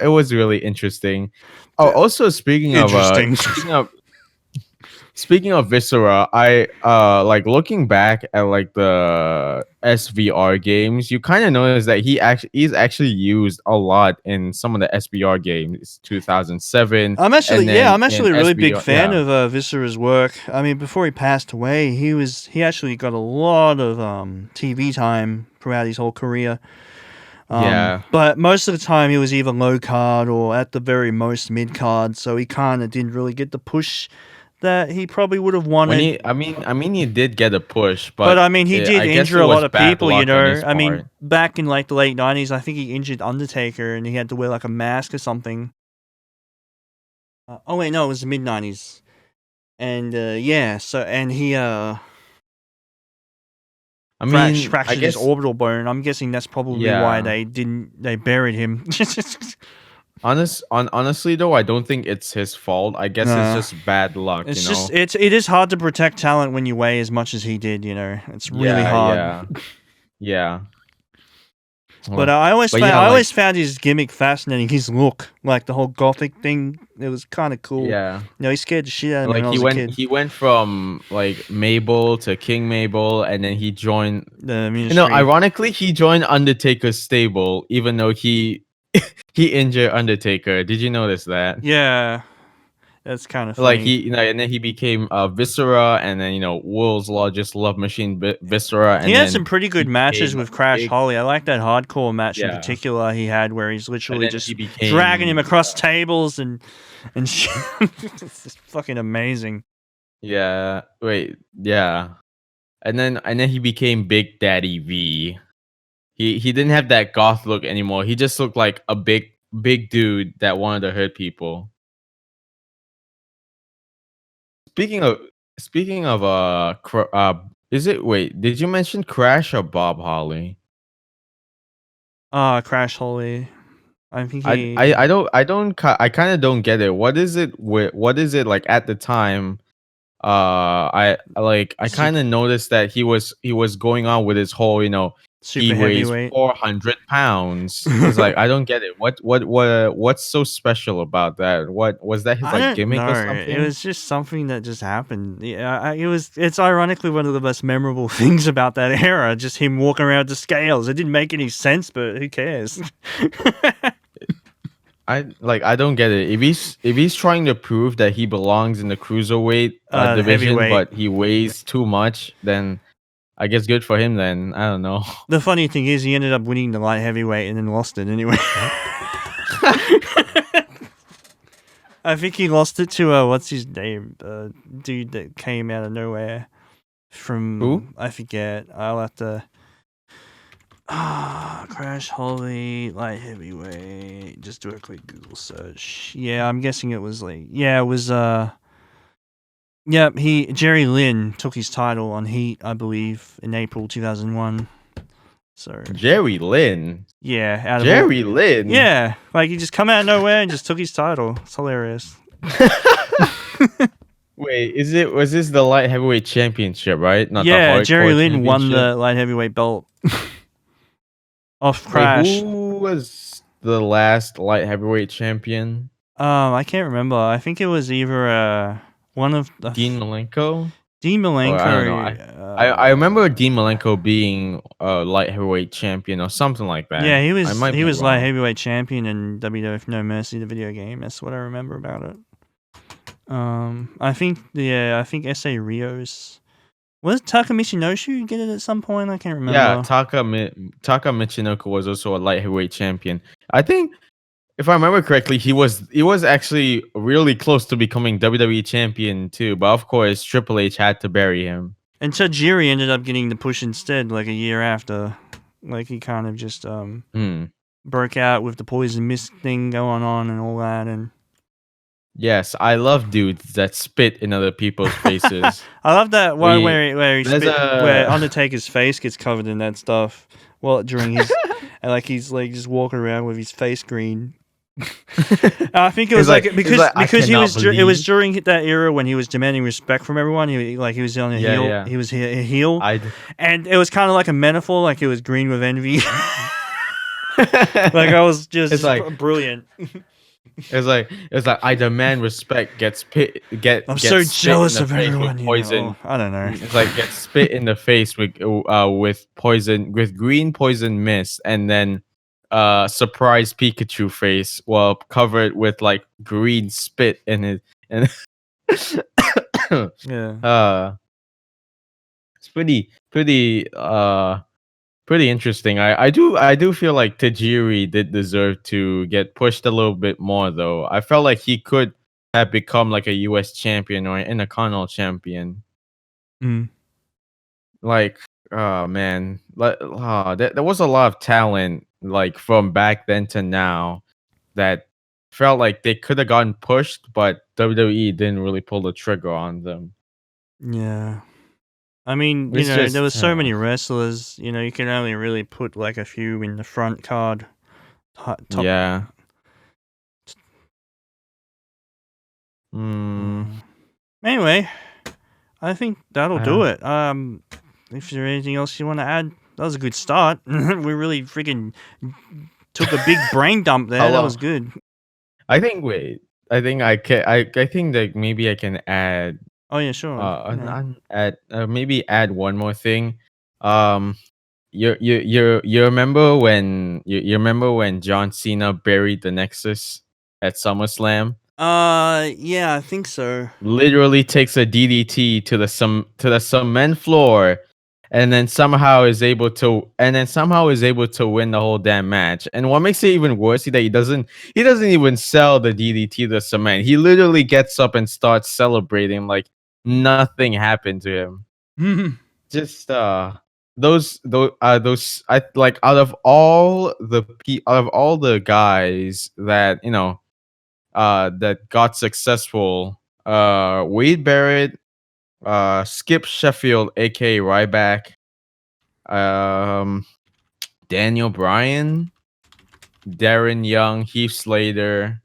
was really interesting. Oh, also Interesting. speaking of Viscera, I like looking back at like the SVR games, you kind of notice that he's actually used a lot in some of the SVR games, 2007. I'm actually and a in really big SVR fan of Viscera's work. I mean, before he passed away, he actually got a lot of TV time throughout his whole career. Yeah. But most of the time he was either low card or at the very most mid card, so he kind of didn't really get the push that he probably would have wanted. He did get a push, But I mean, he did I guess injure it a was lot of bad people, you luck on his know. I mean, part. back in like the late 90s, I think he injured Undertaker and he had to wear like a mask or something. Oh wait, no, it was the mid 90s. And yeah, so and he I mean, fractured I guess his orbital bone. I'm guessing that's probably why they buried him. honestly though, I don't think it's his fault. I guess Nah. it's just bad luck. It's you know? just it is hard to protect talent when you weigh as much as he did. You know, it's really hard. Yeah. But I always But found, yeah, I like- always found his gimmick fascinating. His look, like the whole gothic thing, it was kind of cool. Yeah. You know, he scared the shit out of me Like when I he was a kid. he went from like Mabel to King Mabel, and then he joined. The ministry. You know, ironically, he joined Undertaker's stable, even though he injured Undertaker. Did you notice that? Yeah, that's kind of funny. Like and then he became Viscera, and then world's largest love machine, Viscera. And he had then some pretty good he matches became with Crash big- Holly. I like that hardcore match in Yeah. particular he had, where he's literally then just he became- dragging him across tables and shit. It's just fucking amazing. Yeah. Wait. Yeah. And then he became Big Daddy V. He didn't have that goth look anymore. He just looked like a big dude that wanted to hurt people. Speaking of is it wait, did you mention Crash or Bob Holly? Crash Holly. I think I he. I kind of don't get it. What is it like at the time? I kind of noticed that he was going on with his whole, Super he weighs heavyweight. 400 pounds. It's like I don't get it. What's so special about that? What was that his I like don't gimmick know. or something? It was just something that just happened. Yeah, it's ironically one of the most memorable things about that era. Just him walking around the scales. It didn't make any sense, but who cares? I don't get it. If he's trying to prove that he belongs in the cruiserweight division, heavyweight. but he weighs too much, then I guess good for him. Then I don't know. The funny thing is, he ended up winning the light heavyweight and then lost it anyway. I think he lost it to what's his name? Dude that came out of nowhere from Who? I forget. I'll have to. Crash Holly light heavyweight. Just do a quick Google search. Yeah, I'm guessing it was like it was Yep, Jerry Lynn took his title on Heat, I believe, in April 2001. So Jerry Lynn. yeah, out of Jerry Lynn. yeah, like he just come out of nowhere and just took his title. It's hilarious. Wait, was this the light heavyweight championship, right? Not the Yeah, hardcore Jerry Lynn won championship? the light heavyweight belt off Wait, Crash. who was the last light heavyweight champion? I can't remember. I think it was either one of the Dean Malenko? Dean Malenko. I don't know. I remember Dean Malenko being a light heavyweight champion or something like that. Yeah, he was. I might He be was light wrong. heavyweight champion in WWF No Mercy, the video game. That's what I remember about it. I think S.A. Rios was Taka Michinoku get it at some point. I can't remember. Yeah, Taka Michinoku was also a light heavyweight champion. I think, if I remember correctly, he was actually really close to becoming WWE champion too. But of course, Triple H had to bury him. And Tajiri ended up getting the push instead, like a year after. Like he kind of just Hmm. broke out with the poison mist thing going on and all that, and Yes, I love dudes that spit in other people's faces. I love that one where he There's spit, where a Undertaker's face gets covered in that stuff. Well, during his and like he's like just walking around with his face green. I think it was He's because like, "I he was cannot it was believe." during that era when he was demanding respect from everyone. He was on a Yeah, heel. yeah. He was a heel, I and it was kind of like a metaphor, like it was green with envy. Like I was just It's like brilliant. it's like I demand respect gets I'm gets so spit in jealous the of face everyone. with poison. I don't know. It's like gets spit in the face with poison with green poison mist, and then surprise Pikachu face while covered with like green spit in it, and Yeah. it's pretty interesting. I do feel like Tajiri did deserve to get pushed a little bit more though. I felt like he could have become like a US champion or an Intercontinental champion. Mm. Like, oh man, there was a lot of talent like from back then to now that felt like they could have gotten pushed, but WWE didn't really pull the trigger on them. Yeah. I mean, It's there was just so many wrestlers. You can only really put like a few in the front card. Top. yeah. Mm, Anyway, I think that'll do uh, it. If there's anything else you want to add, that was a good start. We really freaking took a big brain dump there. How That long? was good. I think wait. I think I can. I think that maybe I can add. Oh yeah, sure. Add maybe add one more thing. Um, you remember when you remember when John Cena buried the Nexus at SummerSlam? Yeah, I think so. Literally takes a DDT to the cement floor, and then somehow is able to win the whole damn match. And what makes it even worse is that he doesn't even sell the DDT to the cement. He literally gets up and starts celebrating like nothing happened to him. Just those I like out of all the guys that that got successful, Wade Barrett, Skip Sheffield, aka Ryback, um, Daniel Bryan, Darren Young, Heath Slater.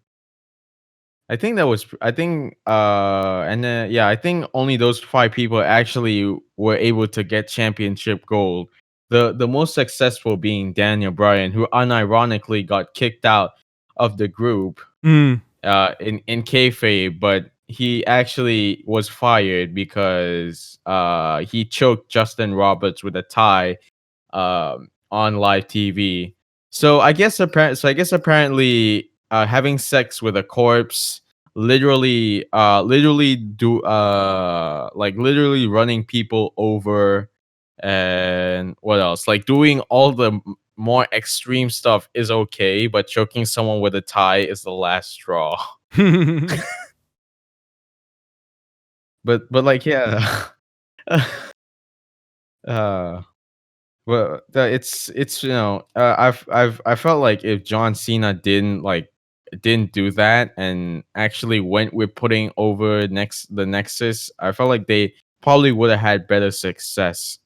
I think and then yeah, I think only those 5 people actually were able to get championship gold. The most successful being Daniel Bryan, who unironically got kicked out of the group Mm. in kayfabe, but he actually was fired because he choked Justin Roberts with a tie on live TV. So I guess apparently having sex with a corpse, literally running people over, and what else? Like doing all the more extreme stuff is okay, but choking someone with a tie is the last straw. But like yeah. uh Well, it's I felt like if John Cena didn't do that and actually went with putting over the Nexus, I felt like they probably would have had better success.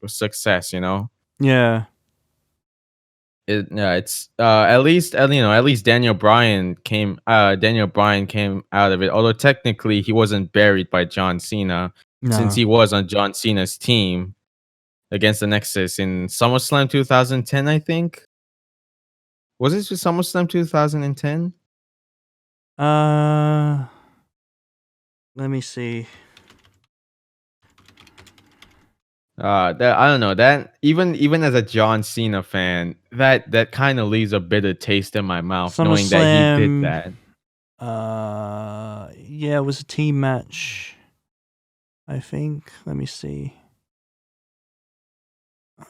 Yeah. It's at least at least Daniel Bryan came out of it. Although technically he wasn't buried by John Cena since No. he was on John Cena's team against the Nexus in SummerSlam 2010, I think. Was this SummerSlam 2010? Let me see. That I don't know. That even as a John Cena fan, that kind of leaves a bitter taste in my mouth knowing that he did SummerSlam. that. Yeah, it was a team match. I think. Let me see.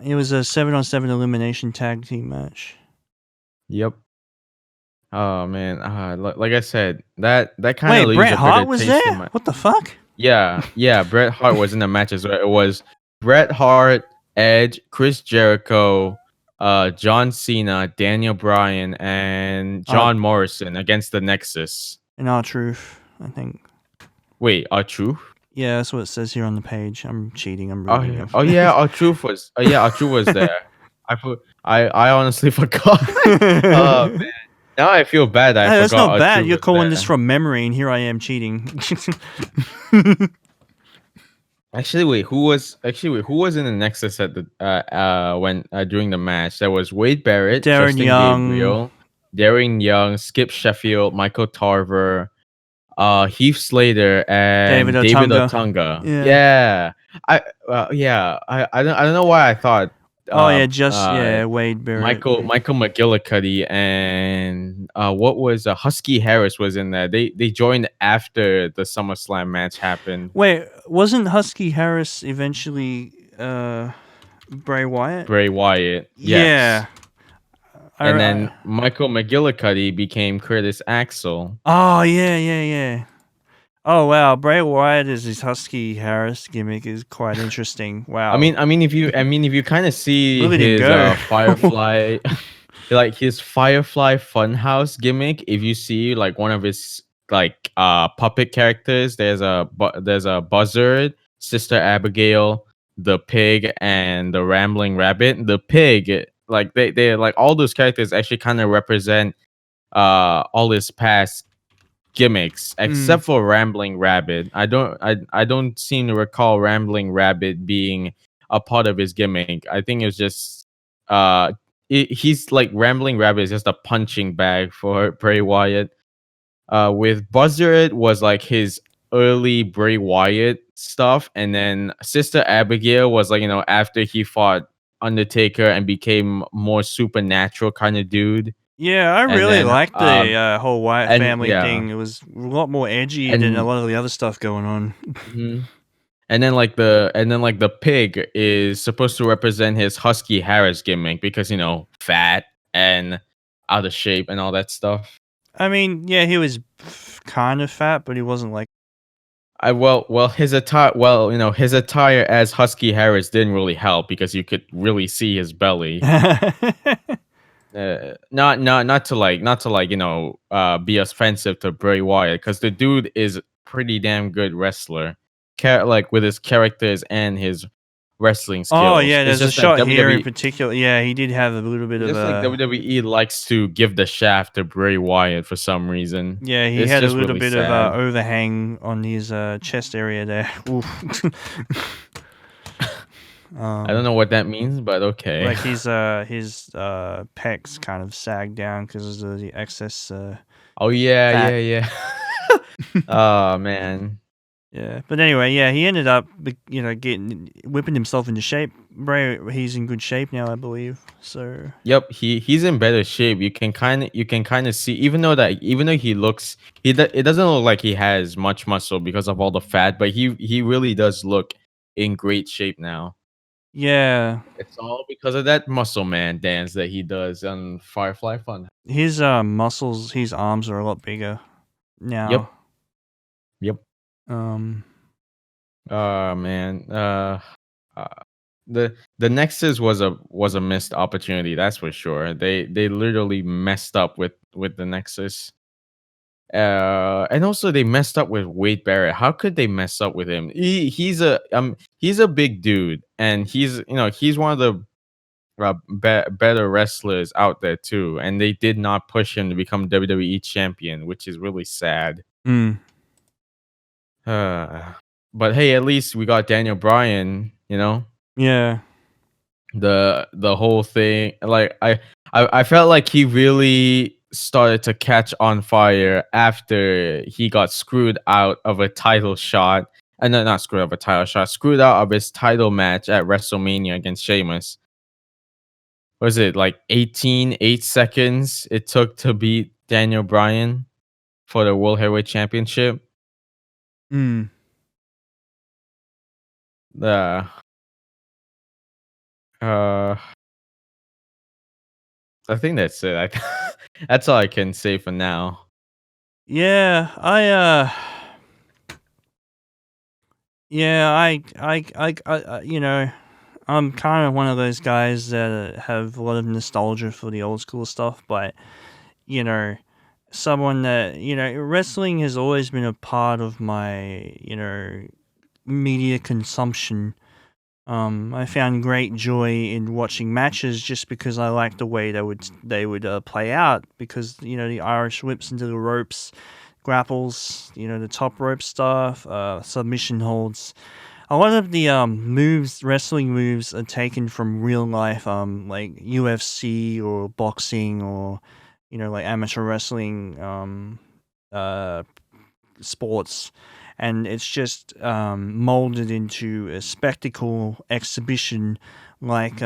It was a 7-on-7 elimination tag team match. Yep. Oh man, like I said, that kind of Wait, leaves Bret a Hart bitter was taste in there? my. What the fuck? Yeah. Bret Hart was in the match as well. It was Bret Hart, Edge, Chris Jericho, John Cena, Daniel Bryan, and John Morrison against the Nexus. In R-Truth, I think. Wait, R-Truth? Yeah, that's what it says here on the page. I'm cheating. I'm reading it. Oh yeah, R-Truth was. R-Truth was there. I honestly forgot. Oh man, now I feel bad. I Hey, forgot. that's not bad. R-Truth You're was calling there. this from memory, and here I am cheating. Actually, wait. Who was in the Nexus at the when during the match? There was Wade Barrett, Darren Justin Young. Gabriel, Darren Young, Skip Sheffield, Michael Tarver, Heath Slater, and David David Otunga. Otunga. Yeah. Yeah, I don't know why I thought. Wade Barrett. Michael McGillicuddy and what was Husky Harris was in there. They joined after the SummerSlam match happened. Wait, wasn't Husky Harris eventually Bray Wyatt? Bray Wyatt, Yeah. yes. And then Michael McGillicuddy became Curtis Axel. Oh yeah. Oh wow, Bray Wyatt is his Husky Harris gimmick is quite interesting. Wow. I mean, if you kind of see Look at him his go. Firefly, like his Firefly Funhouse gimmick. If you see like one of his like puppet characters, there's a Buzzard, Sister Abigail, the pig, and the Rambling Rabbit. The pig, like they like all those characters actually kind of represent all his past gimmicks, except for Rambling Rabbit. I don't seem to recall Rambling Rabbit being a part of his gimmick. I think it's just he's like Rambling Rabbit is just a punching bag for Bray Wyatt. With Buzzard was like his early Bray Wyatt stuff, and then Sister Abigail was like, after he fought Undertaker and became more supernatural kind of dude. Yeah, I And really then, liked the whole Wyatt and- family yeah. thing. It was a lot more edgy than a lot of the other stuff going on. Mhm. And then the pig is supposed to represent his Husky Harris gimmick because fat and out of shape and all that stuff. I mean, yeah, he was kind of fat, but he wasn't like. His attire as Husky Harris didn't really help because you could really see his belly. Not to be offensive to Bray Wyatt, because the dude is pretty damn good wrestler, like with his characters and his wrestling skills. Oh yeah, there's a shot here in WWE particular. Yeah, he did have a little bit of just like a. WWE likes to give the shaft to Bray Wyatt for some reason. Yeah, he It's had a just little really bit sad. of overhang on his chest area there. Oof. I don't know what that means, but okay. Like his pecs kind of sagged down because of the excess. Oh yeah, fat. yeah. Oh man. Yeah, but anyway, yeah, he ended up, whipping himself into shape. Bray, he's in good shape now, I believe. So. Yep, he's in better shape. You can kind of see, even though he looks, it doesn't look like he has much muscle because of all the fat, but he really does look in great shape now. Yeah, It's all because of that muscle man dance that he does on Firefly Fun. his muscles, his arms are a lot bigger now. Yep. Um. Oh man. The Nexus was a missed opportunity, that's for sure. They literally messed up with the Nexus. And also they messed up with Wade Barrett. How could they mess up with him? He's a big dude, and he's one of the better wrestlers out there too. And they did not push him to become WWE champion, which is really sad. But hey, at least we got Daniel Bryan. Yeah. The whole thing, like I felt like he really started to catch on fire after he got screwed out of a title shot, and not screwed out of a title shot, screwed out of his title match at WrestleMania against Sheamus. Was it like 8 seconds it took to beat Daniel Bryan for the World Heavyweight Championship? I think that's it. That's all I can say for now. Yeah, I I'm kind of one of those guys that have a lot of nostalgia for the old school stuff, but you know, someone that wrestling has always been a part of my media consumption. I found great joy in watching matches just because I liked the way they would play out, because the Irish whips into the ropes, grapples, the top rope stuff, submission holds. A lot of the wrestling moves are taken from real life, like UFC or boxing or like amateur wrestling uh, sports, and it's just molded into a spectacle exhibition, like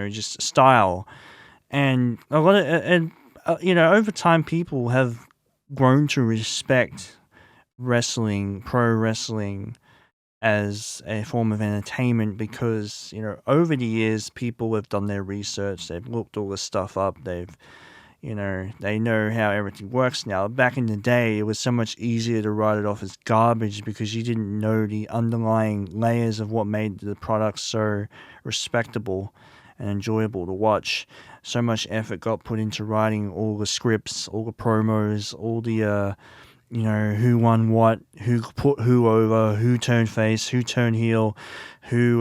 just style. And a lot of over time, people have grown to respect pro wrestling as a form of entertainment, because over the years people have done their research, they've looked all this stuff up, they know how everything works now. Back in the day, it was so much easier to write it off as garbage because you didn't know the underlying layers of what made the product so respectable and enjoyable to watch. So much effort got put into writing all the scripts, all the promos, all the who won what, who put who over, who turned face, who turned heel, who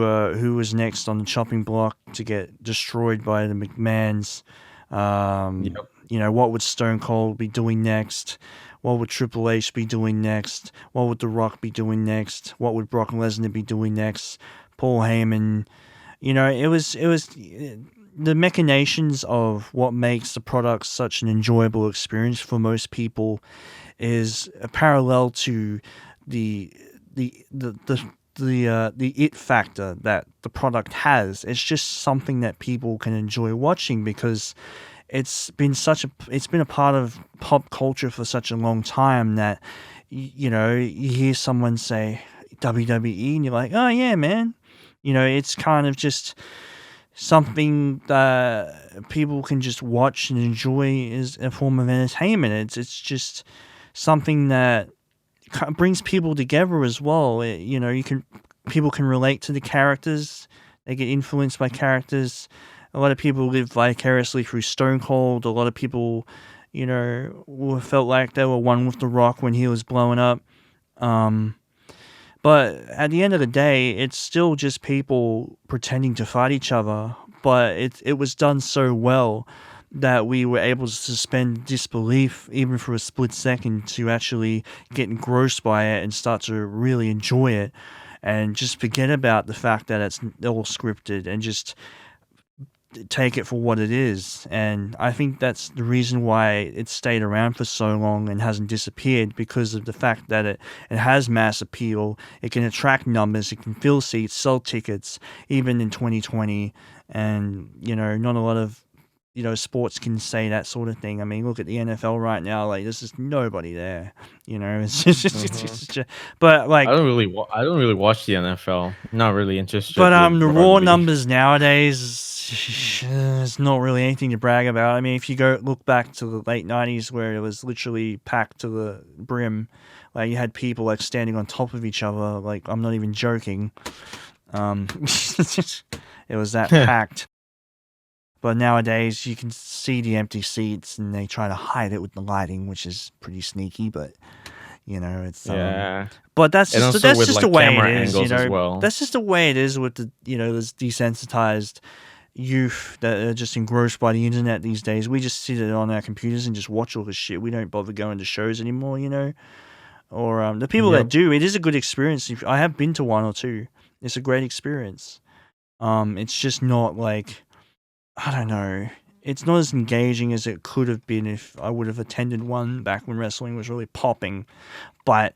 was next on the chopping block to get destroyed by the McMahons. What would Stone Cold be doing next? What would Triple H be doing next? What would The Rock be doing next? What would Brock Lesnar be doing next? Paul Heyman. It was the machinations of what makes the product such an enjoyable experience for most people is a parallel to the it factor that the product has. It's just something that people can enjoy watching because it's been a part of pop culture for such a long time that you hear someone say WWE and you're like, oh yeah, man. It's kind of just something that people can just watch and enjoy as a form of entertainment. It's just something that brings people together as well. People can relate to the characters. They get influenced by characters. A lot of people live vicariously through Stone Cold. A lot of people, felt like they were one with The Rock when he was blowing up. But at the end of the day, it's still just people pretending to fight each other. But it was done so well that we were able to suspend disbelief even for a split second to actually get engrossed by it and start to really enjoy it and just forget about the fact that it's all scripted and just take it for what it is. And I think that's the reason why it stayed around for so long and hasn't disappeared, because of the fact that it has mass appeal. It can attract numbers, it can fill seats, sell tickets, even in 2020. And not a lot of sports can say that sort of thing. I mean, look at the NFL right now. Like, there's just nobody there. It's just but like, I don't really watch the NFL. Not really interested. But the raw numbers nowadays, there's not really anything to brag about. I mean, if you look back to the late 90s where it was literally packed to the brim, like you had people like standing on top of each other. Like, I'm not even joking. It was that packed. But nowadays, you can see the empty seats, and they try to hide it with the lighting, which is pretty sneaky. But it's But that's just the way it is. That's just the way it is with the this desensitized youth that are just engrossed by the internet these days. We just sit on our computers and just watch all this shit. We don't bother going to shows anymore. Or the people that do, it is a good experience. I have been to one or two. It's a great experience. It's just not like, I don't know. It's not as engaging as it could have been if I would have attended one back when wrestling was really popping. But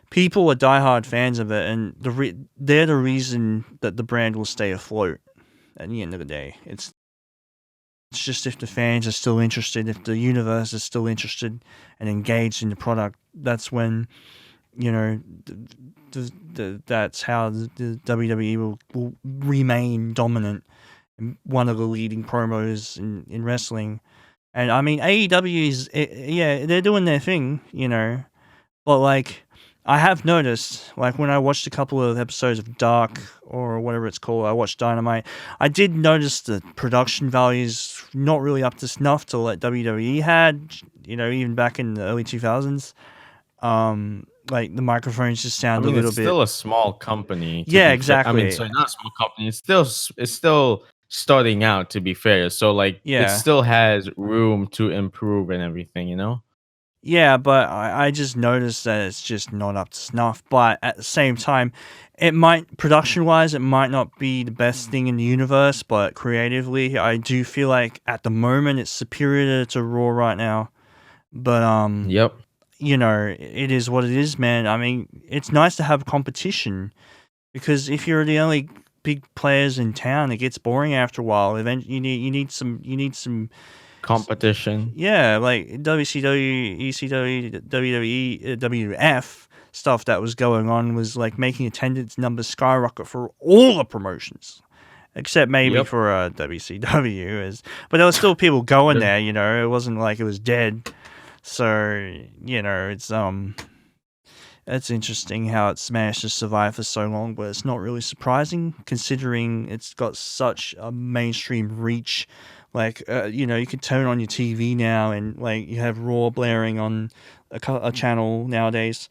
people are diehard fans of it, and they're the reason that the brand will stay afloat at the end of the day. It's just if the fans are still interested, if the universe is still interested and engaged in the product, that's when, that's how the WWE will remain dominant. One of the leading promos in wrestling. And I mean, AEW is, they're doing their thing, but like, I have noticed, like when I watched a couple of episodes of Dark or whatever it's called, I watched Dynamite. I did notice the production values not really up to snuff to what WWE had. Even back in the early 2000s. Like the microphones just sound a little it's bit. still a small company. To Yeah, be exactly. sorry, not a small company. It's still starting out. To be fair, so like Yeah. it still has room to improve and everything. Yeah, but I just noticed that it's just not up to snuff. But at the same time, production-wise, it might not be the best thing in the universe, but creatively, I do feel like at the moment it's superior to Raw right now. But Yep. it is what it is, man. I mean, it's nice to have competition because if you're the only big players in town, it gets boring after a while. Eventually, you need some Competition. yeah, like WCW, ECW, WWE, WF stuff that was going on was like making attendance numbers skyrocket for all the promotions, except maybe Yep. for WCW. But there were still people going there. It wasn't like it was dead. So it's interesting how it's managed to survive for so long, but it's not really surprising considering it's got such a mainstream reach. Like, you can turn on your TV now and like you have Raw blaring on a channel nowadays.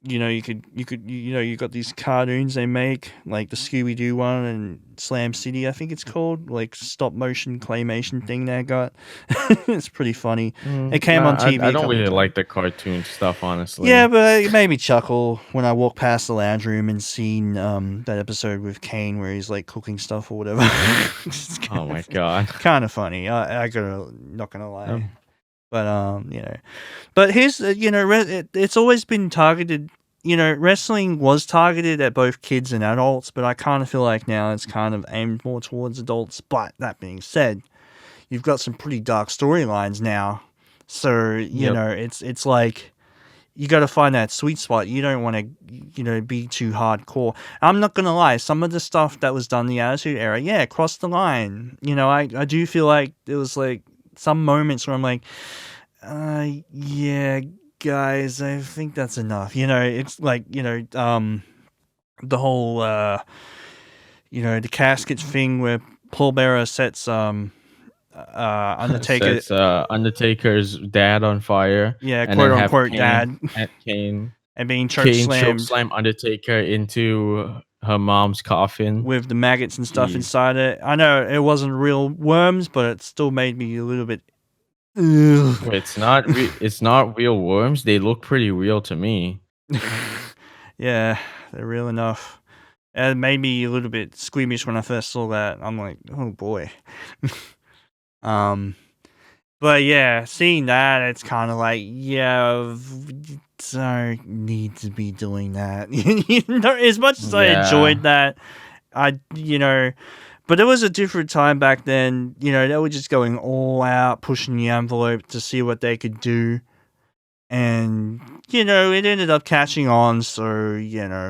You got these cartoons they make, like the Scooby-Doo one and Slam City, I think it's called, like stop motion claymation thing they got. It's pretty funny. It came on TV. I don't really like the cartoon stuff, honestly. Yeah, but it made me chuckle when I walked past the lounge room and seen that episode with Kane where he's like cooking stuff or whatever. Oh my god, kind of funny. Not gonna lie. But but here's it's always been targeted. Wrestling was targeted at both kids and adults, but I kind of feel like now it's kind of aimed more towards adults. But that being said, you've got some pretty dark storylines now, so it's like you got to find that sweet spot. You don't want to be too hardcore. I'm not gonna lie, some of the stuff that was done in the Attitude Era, crossed the line. I do feel like it was like some moments where I'm like, yeah, guys, I think that's enough. It's like, the whole, the caskets thing where Paul Bearer sets, Undertaker. Sets Undertaker's dad on fire. Yeah, and quote then have unquote dad. Kane And being chokeslammed slam Undertaker into her mom's coffin with the maggots and stuff inside it. I know it wasn't real worms, but it still made me a little bit. It's not it's not real worms. They look pretty real to me. Yeah, they're real enough. It made me a little bit squeamish when I first saw that. I'm like, oh boy. But yeah, seeing that, it's kind of like, don't need to be doing that. As much as I enjoyed that, but it was a different time back then. They were just going all out, pushing the envelope to see what they could do. And, it ended up catching on, so,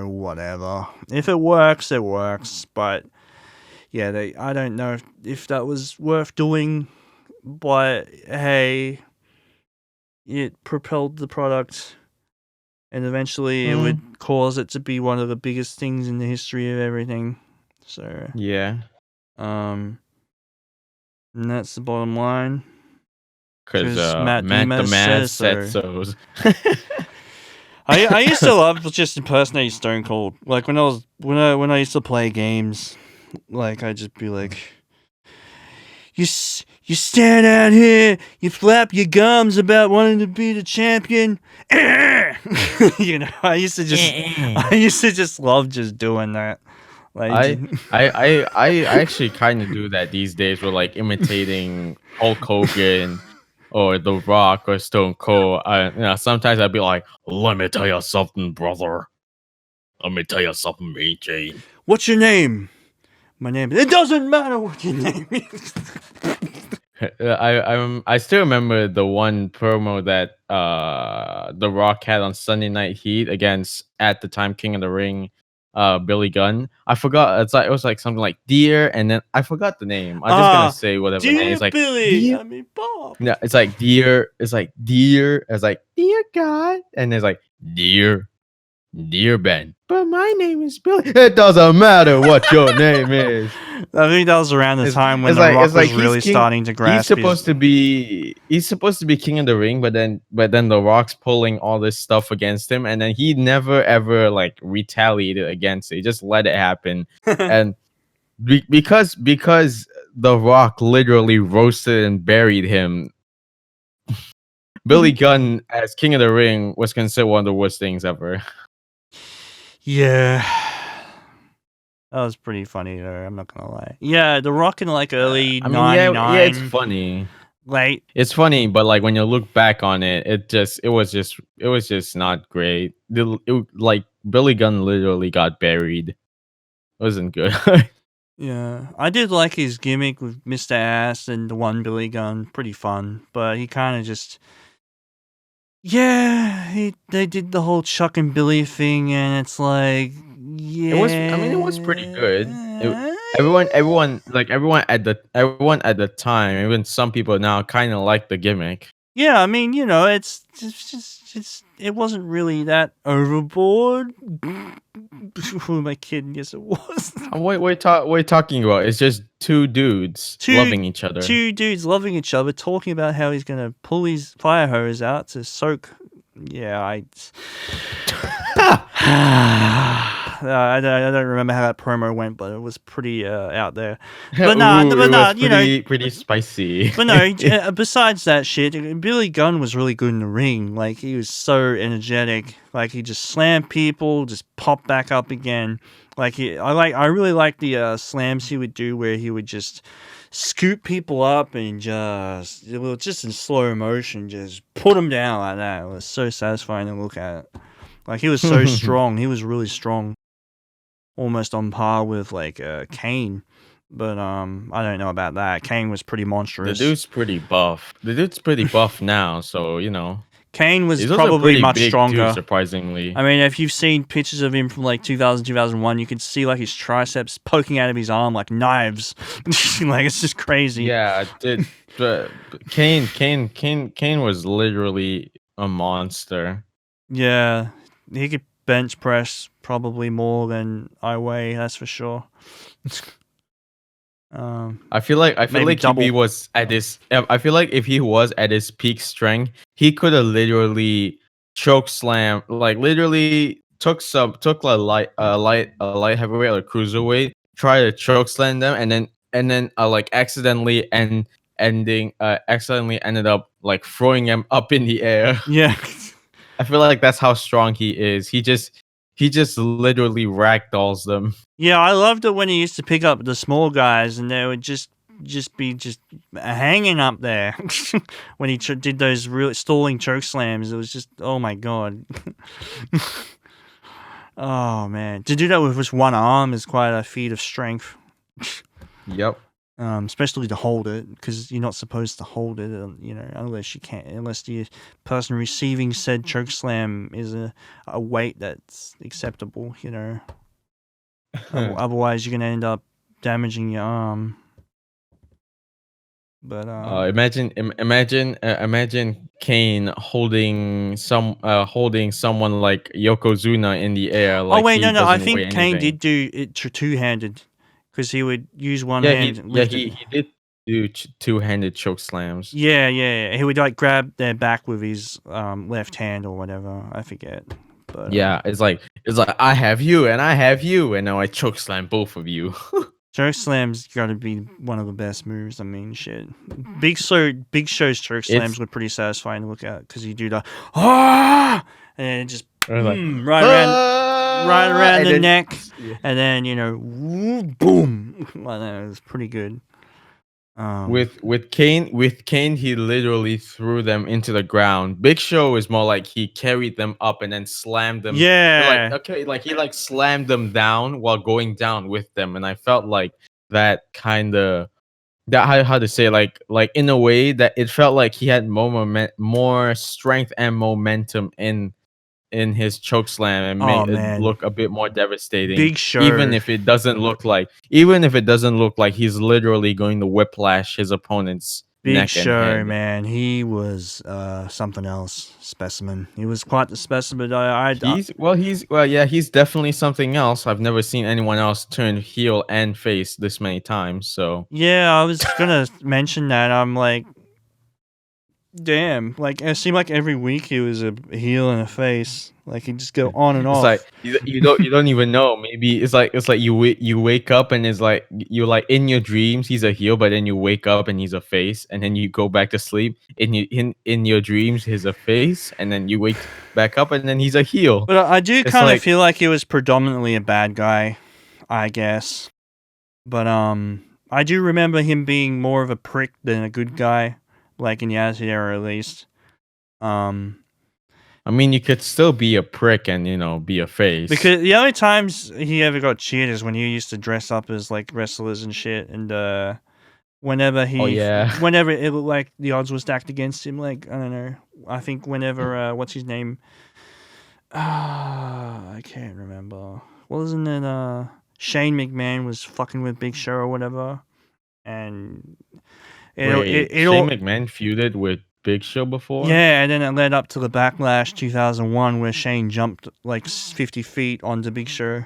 whatever. If it works, it works. But, yeah, I don't know if that was worth doing. But, hey, it propelled the product. And eventually it would cause it to be one of the biggest things in the history of everything. So, yeah. And that's the bottom line. Because Matt the Man said so. I used to love just impersonating Stone Cold. Like when I used to play games, like I'd just be like, you stand out here, you flap your gums about wanting to be the champion. I used to just love just doing that. Like, I actually kind of do that these days. We're like imitating Hulk Hogan or The Rock or Stone Cold. Sometimes I'd be like, "Let me tell you something, brother. Let me tell you something, AJ. What's your name? My name. It doesn't matter what your name is." I still remember the one promo that The Rock had on Sunday Night Heat against, at the time, King of the Ring, Billy Gunn. I forgot. It was like something like dear, and then I forgot the name. I'm just gonna say whatever name. Dear It's like Billy, dear. I mean Bob. No, it's like dear. It's like dear. It's like dear God, and it's like dear Ben. But my name is Billy. It doesn't matter what your name is. I think that was around the time when The Rock was really he's king, starting to grasp. He's supposed to be king of the ring, but then The Rock's pulling all this stuff against him, and then he never ever like retaliated against it. He just let it happen, and because The Rock literally roasted and buried him. Billy Gunn as King of the Ring was considered one of the worst things ever. Yeah. That was pretty funny though, I'm not gonna lie. Yeah, The Rock in like early 99. Yeah, it's funny. Like it's funny, but like when you look back on it, it was just not great. Like Billy Gunn literally got buried. It wasn't good. yeah, I did like his gimmick with Mr. Ass and the one Billy Gunn, pretty fun. But he kind of just, they did the whole Chuck and Billy thing, and it's like, yeah, it was pretty good. Everyone at the time, even some people now, kind of like the gimmick. Yeah, I mean, it's just it wasn't really that overboard. Who am I kidding? Yes, it was. What are you talking about? It's just two dudes loving each other. Two dudes loving each other, talking about how he's gonna pull his fire hose out to soak. Yeah, I don't remember how that promo went, but it was pretty out there. But pretty spicy. But no, besides that shit, Billy Gunn was really good in the ring. Like he was so energetic. Like he just slammed people, just popped back up again. Like I really like the slams he would do where he would just scoop people up and just in slow motion, just put them down like that. It was so satisfying to look at. Like he was so strong. He was really strong, almost on par with like Kane. But I don't know about that. Kane was pretty monstrous. The dude's pretty buff. Now, so Kane was probably much stronger. Dude, surprisingly. I mean, if you've seen pictures of him from like 2000, 2001, you could see like his triceps poking out of his arm like knives. Like it's just crazy. Yeah, but Kane was literally a monster. Yeah, he could bench press probably more than I weigh. That's for sure. I feel like if he was at his, I feel like if he was at his peak strength, he could have literally choke slam, like literally took a light heavyweight or cruiserweight, try to choke slam them, and then like accidentally ended up like throwing him up in the air. Yeah, I feel like that's how strong he is. He just literally ragdolls them. Yeah, I loved it when he used to pick up the small guys and they would just be hanging up there when he did those real stalling choke slams. It was just, oh my god. Oh man, to do that with just one arm is quite a feat of strength. Yep. Especially to hold it, because you're not supposed to hold it, unless the person receiving said choke slam is a weight that's acceptable, Otherwise, you're gonna end up damaging your arm. But imagine Kane holding someone like Yokozuna in the air. Like no, I think Kane did do it two-handed. Because he would use one hand. He did do two-handed choke slams. Yeah. He would like grab their back with his left hand or whatever. I forget. But yeah, it's like I have you and I have you, and now I choke slam both of you. Choke slams got to be one of the best moves. I mean, shit. Big Show's choke slams were pretty satisfying to look at because you do the and it just right around the neck, and then boom. Like that. It was pretty good. With Kane, he literally threw them into the ground. Big Show is more like he carried them up and then slammed them. Yeah. He slammed them down while going down with them, and I felt like that kind of how to say like in a way that it felt like he had more strength and momentum in in his choke slam and Oh, make it man. look a bit more devastating. Big Show. Even if it doesn't look like he's literally going to whiplash his opponent's Big neck and Show, head. man. He was something else. Specimen. He was quite the specimen. He's definitely something else. I've never seen anyone else turn heel and face this many times. So yeah, I was gonna mention that. I'm like, damn. Like, it seemed like every week he was a heel and a face. Like, he'd just go on and it's off. like you don't even know. Maybe it's like you wake up and it's like you like in your dreams he's a heel, but then you wake up and he's a face, and then you go back to sleep in your dreams he's a face, and then you wake back up and then he's a heel. But I do It's kind of like- feel like he was predominantly a bad guy, I guess. But I do remember him being more of a prick than a good guy, like in the Attitude Era at least. I mean, you could still be a prick and be a face. Because the only times he ever got cheered is when he used to dress up as like wrestlers and shit, and whenever whenever it looked like the odds were stacked against him, like I don't know, I think whenever what's his name? I can't remember. Wasn't it Shane McMahon was fucking with Big Show or whatever, and Shane McMahon feuded with Big Show before? Yeah, and then it led up to the Backlash 2001 where Shane jumped like 50 feet onto Big Show.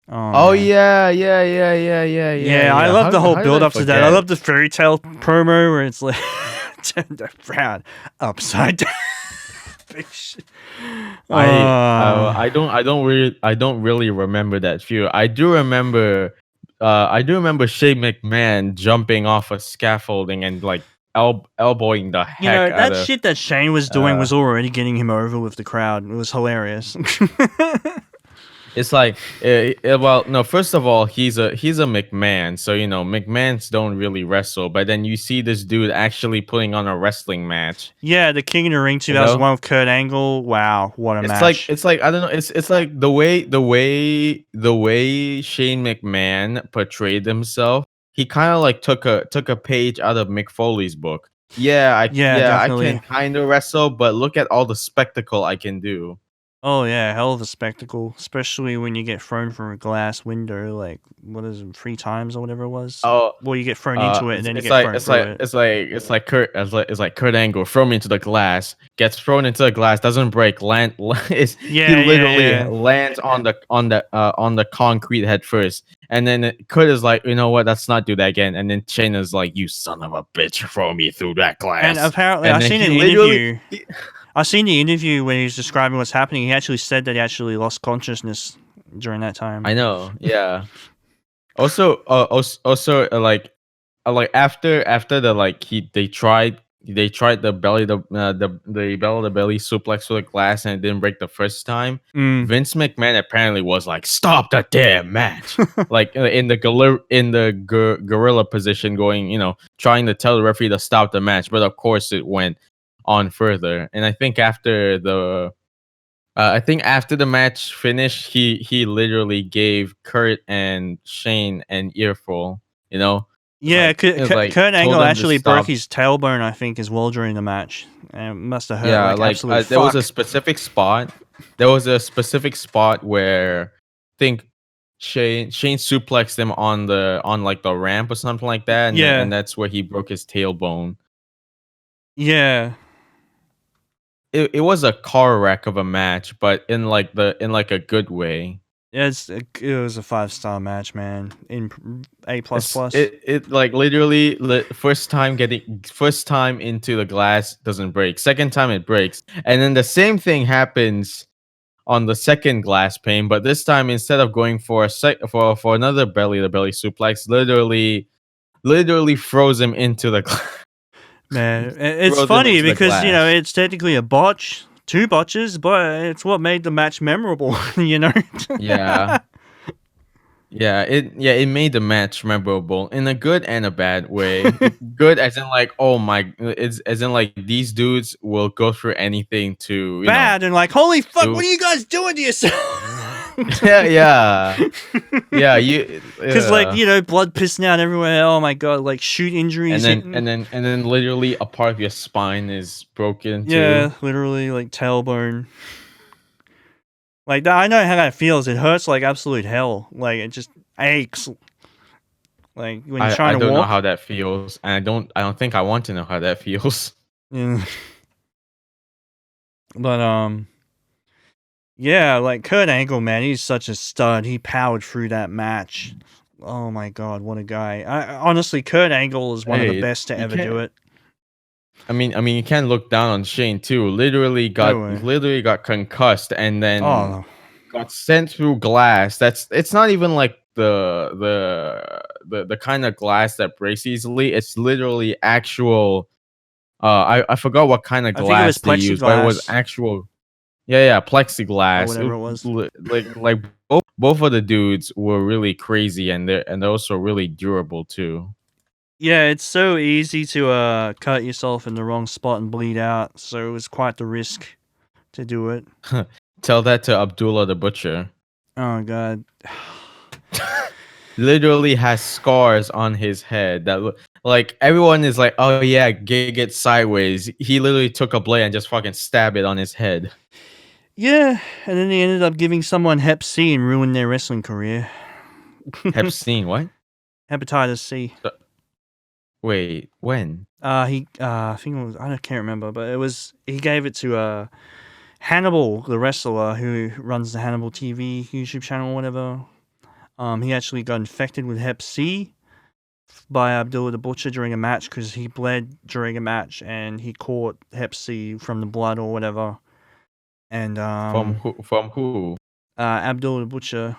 Oh, man. Yeah. I love the whole how did build I up to that. I forget? love the fairy tale promo where it's like turned around upside down. Big shit. I don't really remember that feud. I do remember Shane McMahon jumping off a scaffolding and like elbowing the heck You know, out that of shit that Shane was doing was already getting him over with the crowd. It was hilarious. It's like, well, no. First of all, he's a McMahon, so McMahons don't really wrestle. But then you see this dude actually putting on a wrestling match. Yeah, the King of the Ring 2001 with Kurt Angle. Wow, what a match! It's like I don't know. It's like the way Shane McMahon portrayed himself. He kind of like took a page out of Mick Foley's book. I definitely. can kind of wrestle, but look at all the spectacle I can do. Oh yeah, hell of a spectacle, especially when you get thrown from a glass window, like what is it, 3 times or whatever it was. Oh, well, you get thrown into it, and then you get thrown through it. It's like Kurt Angle throw me into the glass, gets thrown into the glass, doesn't break, he literally lands on the concrete head first, and then Kurt is like, you know what, let's not do that again, and then Shane is like, you son of a bitch, throw me through that glass. And apparently, I've seen an interview. I've seen the interview when he was describing what's happening. He actually said that he actually lost consciousness during that time. I know, yeah. Also, like after the like they tried the belly the belly suplex with the glass and it didn't break the first time. Vince McMahon apparently was like, stop the damn match, like in the gorilla position, going, trying to tell the referee to stop the match, but of course it went on further. And I think after the match finished, he literally gave Kurt and Shane an earful, Yeah, like, Kurt told Angle them to actually stop. broke his tailbone, I think, as well during the match. And it must have hurt absolute there was a fuck. specific spot. There was a specific spot where I think Shane suplexed him on the ramp or something like that, and that's where he broke his tailbone. Yeah. It was a car wreck of a match, but in a good way. It was a 5-star match, man. In A++. It like literally first time into the glass doesn't break. Second time it breaks, and then the same thing happens on the second glass pane. But this time, instead of going for for another belly suplex, literally throws him into the glass. Man, it's funny because it's technically a botch. 2 botches, but it's what made the match memorable, Yeah. It made the match memorable in a good and a bad way. Good as in like, oh my, it's as in like these dudes will go through anything to bad and like, holy fuck, what are you guys doing to yourself? yeah. Because blood pissing out everywhere. Oh my god, like shoot injuries, and then literally a part of your spine is broken too. Yeah, literally like tailbone. Like I know how that feels. It hurts like absolute hell. Like it just aches. Like when you're I trying to don't know walk. how that feels, and I don't think I want to know how that feels. Yeah. But yeah, like Kurt Angle, man, he's such a stud. He powered through that match. Oh my god, what a guy! Honestly, Kurt Angle is one of the Hey, best to you ever do can't. it. I mean, you can't look down on Shane too. No way. Literally got concussed, and then Oh, got sent through glass. It's not even like the kind of glass that breaks easily. It's literally actual. I forgot what kind of I think it was glass they used, but it was plexiglass actual. Yeah, or plexiglass. whatever it was. Like both of the dudes were really crazy, and they're also really durable too. Yeah, it's so easy to cut yourself in the wrong spot and bleed out. So it was quite the risk to do it. Tell that to Abdullah the Butcher. Oh god. Literally has scars on his head that look like everyone is like, oh yeah, gig it sideways. He literally took a blade and just fucking stabbed it on his head. Yeah, and then he ended up giving someone Hep C and ruined their wrestling career. Have seen what? Hepatitis C. Wait, when? I think it was, I can't remember, but he gave it to Hannibal, the wrestler who runs the Hannibal TV YouTube channel or whatever. He actually got infected with Hep C by Abdullah the Butcher during a match because he bled during a match and he caught Hep C from the blood or whatever. And From who? From who? Abdullah the Butcher.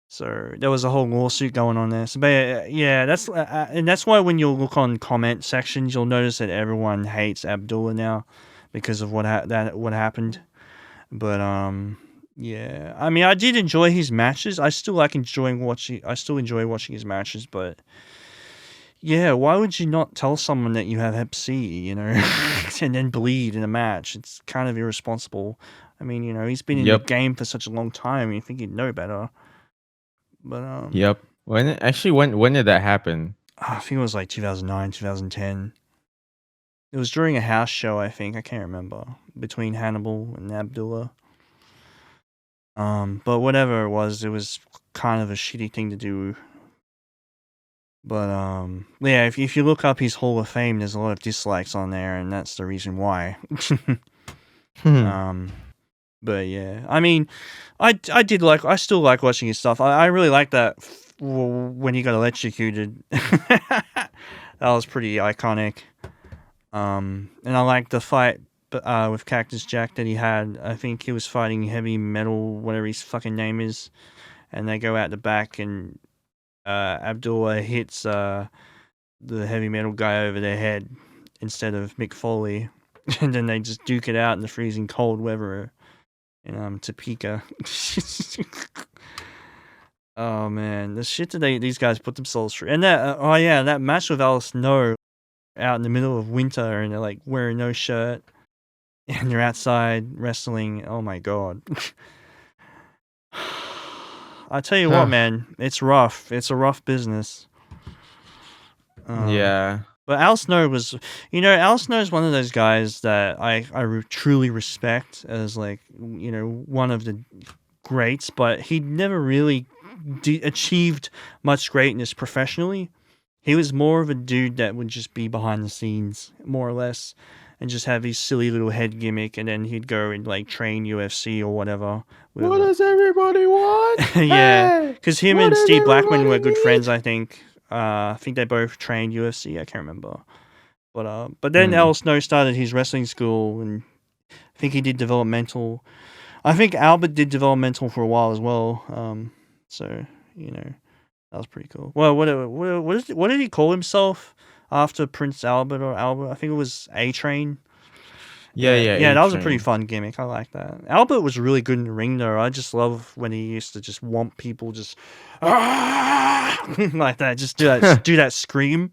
So there was a whole lawsuit going on there. So but, yeah, that's why when you look on comment sections, you'll notice that everyone hates Abdullah now because of what happened. But yeah, I mean, I did enjoy his matches. I still enjoy watching his matches. But yeah, why would you not tell someone that you have Hep C, you know, and then bleed in a match? It's kind of irresponsible. I mean, you know, he's been in the game for such a long time. You think he'd know better. But Yep. When did that happen? I think it was like 2009, 2010. It was during a house show, I think. I can't remember. Between Hannibal and Abdullah. But whatever it was kind of a shitty thing to do. But yeah, if you look up his Hall of Fame, there's a lot of dislikes on there, and that's the reason why. But yeah, I mean, I still like watching his stuff. I really like that when he got electrocuted. That was pretty iconic. And I like the fight with Cactus Jack that he had. I think he was fighting Heavy Metal, whatever his fucking name is, and they go out the back and Abdullah hits the Heavy Metal guy over their head instead of Mick Foley, and then they just duke it out in the freezing cold weather in Topeka. Oh man, the shit that these guys put themselves through, and that match with Al Snow out in the middle of winter, and they're like wearing no shirt, and they're outside wrestling. Oh my god. I tell you what, man, it's rough. It's a rough business. Yeah. But Al Snow was, Al Snow is one of those guys that I truly respect as, like, one of the greats, but he never really achieved much greatness professionally. He was more of a dude that would just be behind the scenes, more or less, and just have his silly little head gimmick, and then he'd go and, like, train UFC or whatever. What does everybody want? Yeah, because him and Steve Blackman were good friends, I think. I think they both trained UFC. I can't remember, but then Al Snow started his wrestling school, and I think he did developmental. I think Albert did developmental for a while as well. So that was pretty cool. Well, what did he call himself after Prince Albert or Albert? I think it was A Train. Yeah. That was a pretty fun gimmick. I like that. Albert was really good in the ring, though. I just love when he used to just whomp people, just like that. Just do that scream.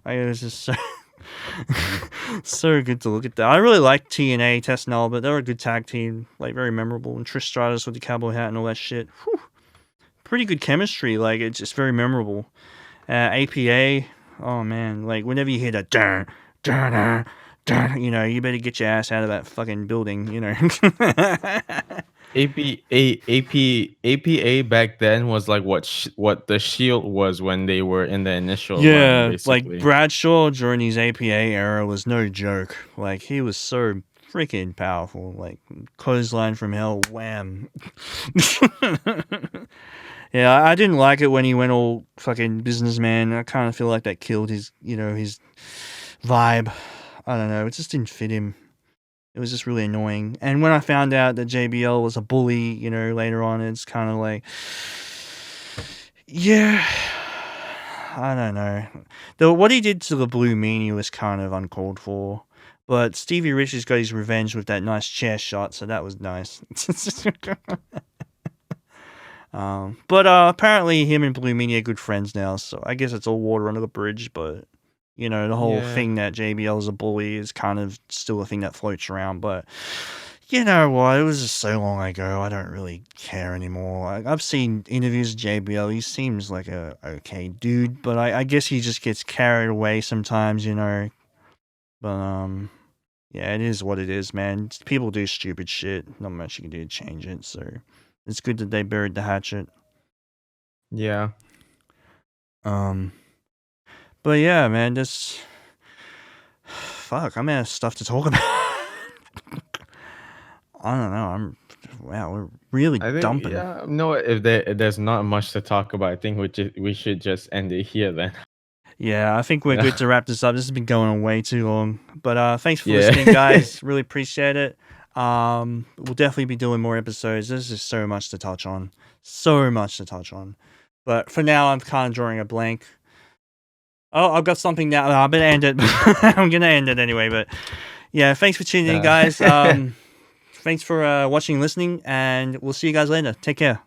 Like, it was just so so good to look at that. I really liked TNA, Test and Albert. They were a good tag team, like very memorable. And Trish Stratus with the cowboy hat and all that shit. Whew. Pretty good chemistry. Like, it's just very memorable. APA. Oh man, like whenever you hear that dun dun dun, you better get your ass out of that fucking building, APA back then was like what the Shield was when they were in the initial run, Yeah, like basically. Bradshaw during his APA era was no joke. Like he was so freaking powerful. Like clothesline from hell, wham. Yeah, I didn't like it when he went all fucking businessman. I kind of feel like that killed his, his vibe. I don't know. It just didn't fit him. It was just really annoying. And when I found out that JBL was a bully, later on, it's kind of like, yeah, I don't know. What he did to the Blue Meanie was kind of uncalled for. But Stevie Richards got his revenge with that nice chair shot, so that was nice. But apparently him and Blue Meanie are good friends now, so I guess it's all water under the bridge, but the whole thing that JBL is a bully is kind of still a thing that floats around, but you know what, it was just so long ago, I don't really care anymore. I've seen interviews of JBL, he seems like a okay dude, but I guess he just gets carried away sometimes, but yeah, it is what it is, man. People do stupid shit, not much you can do to change it, so it's good that they buried the hatchet. Yeah. But yeah, man, this fuck, I'm out of stuff to talk about. I don't know. We're really dumping. Yeah, no, if there's not much to talk about, I think we should just end it here then. Yeah, I think we're good to wrap this up. This has been going on way too long. But thanks for listening, guys. Really appreciate it. We'll definitely be doing more episodes. There's just so much to touch on. But for now, I'm kind of drawing a blank. Oh, I've got something now. I'm going to end it. I'm going to end it anyway. But yeah, thanks for tuning in, guys. Thanks for watching and listening. And we'll see you guys later. Take care.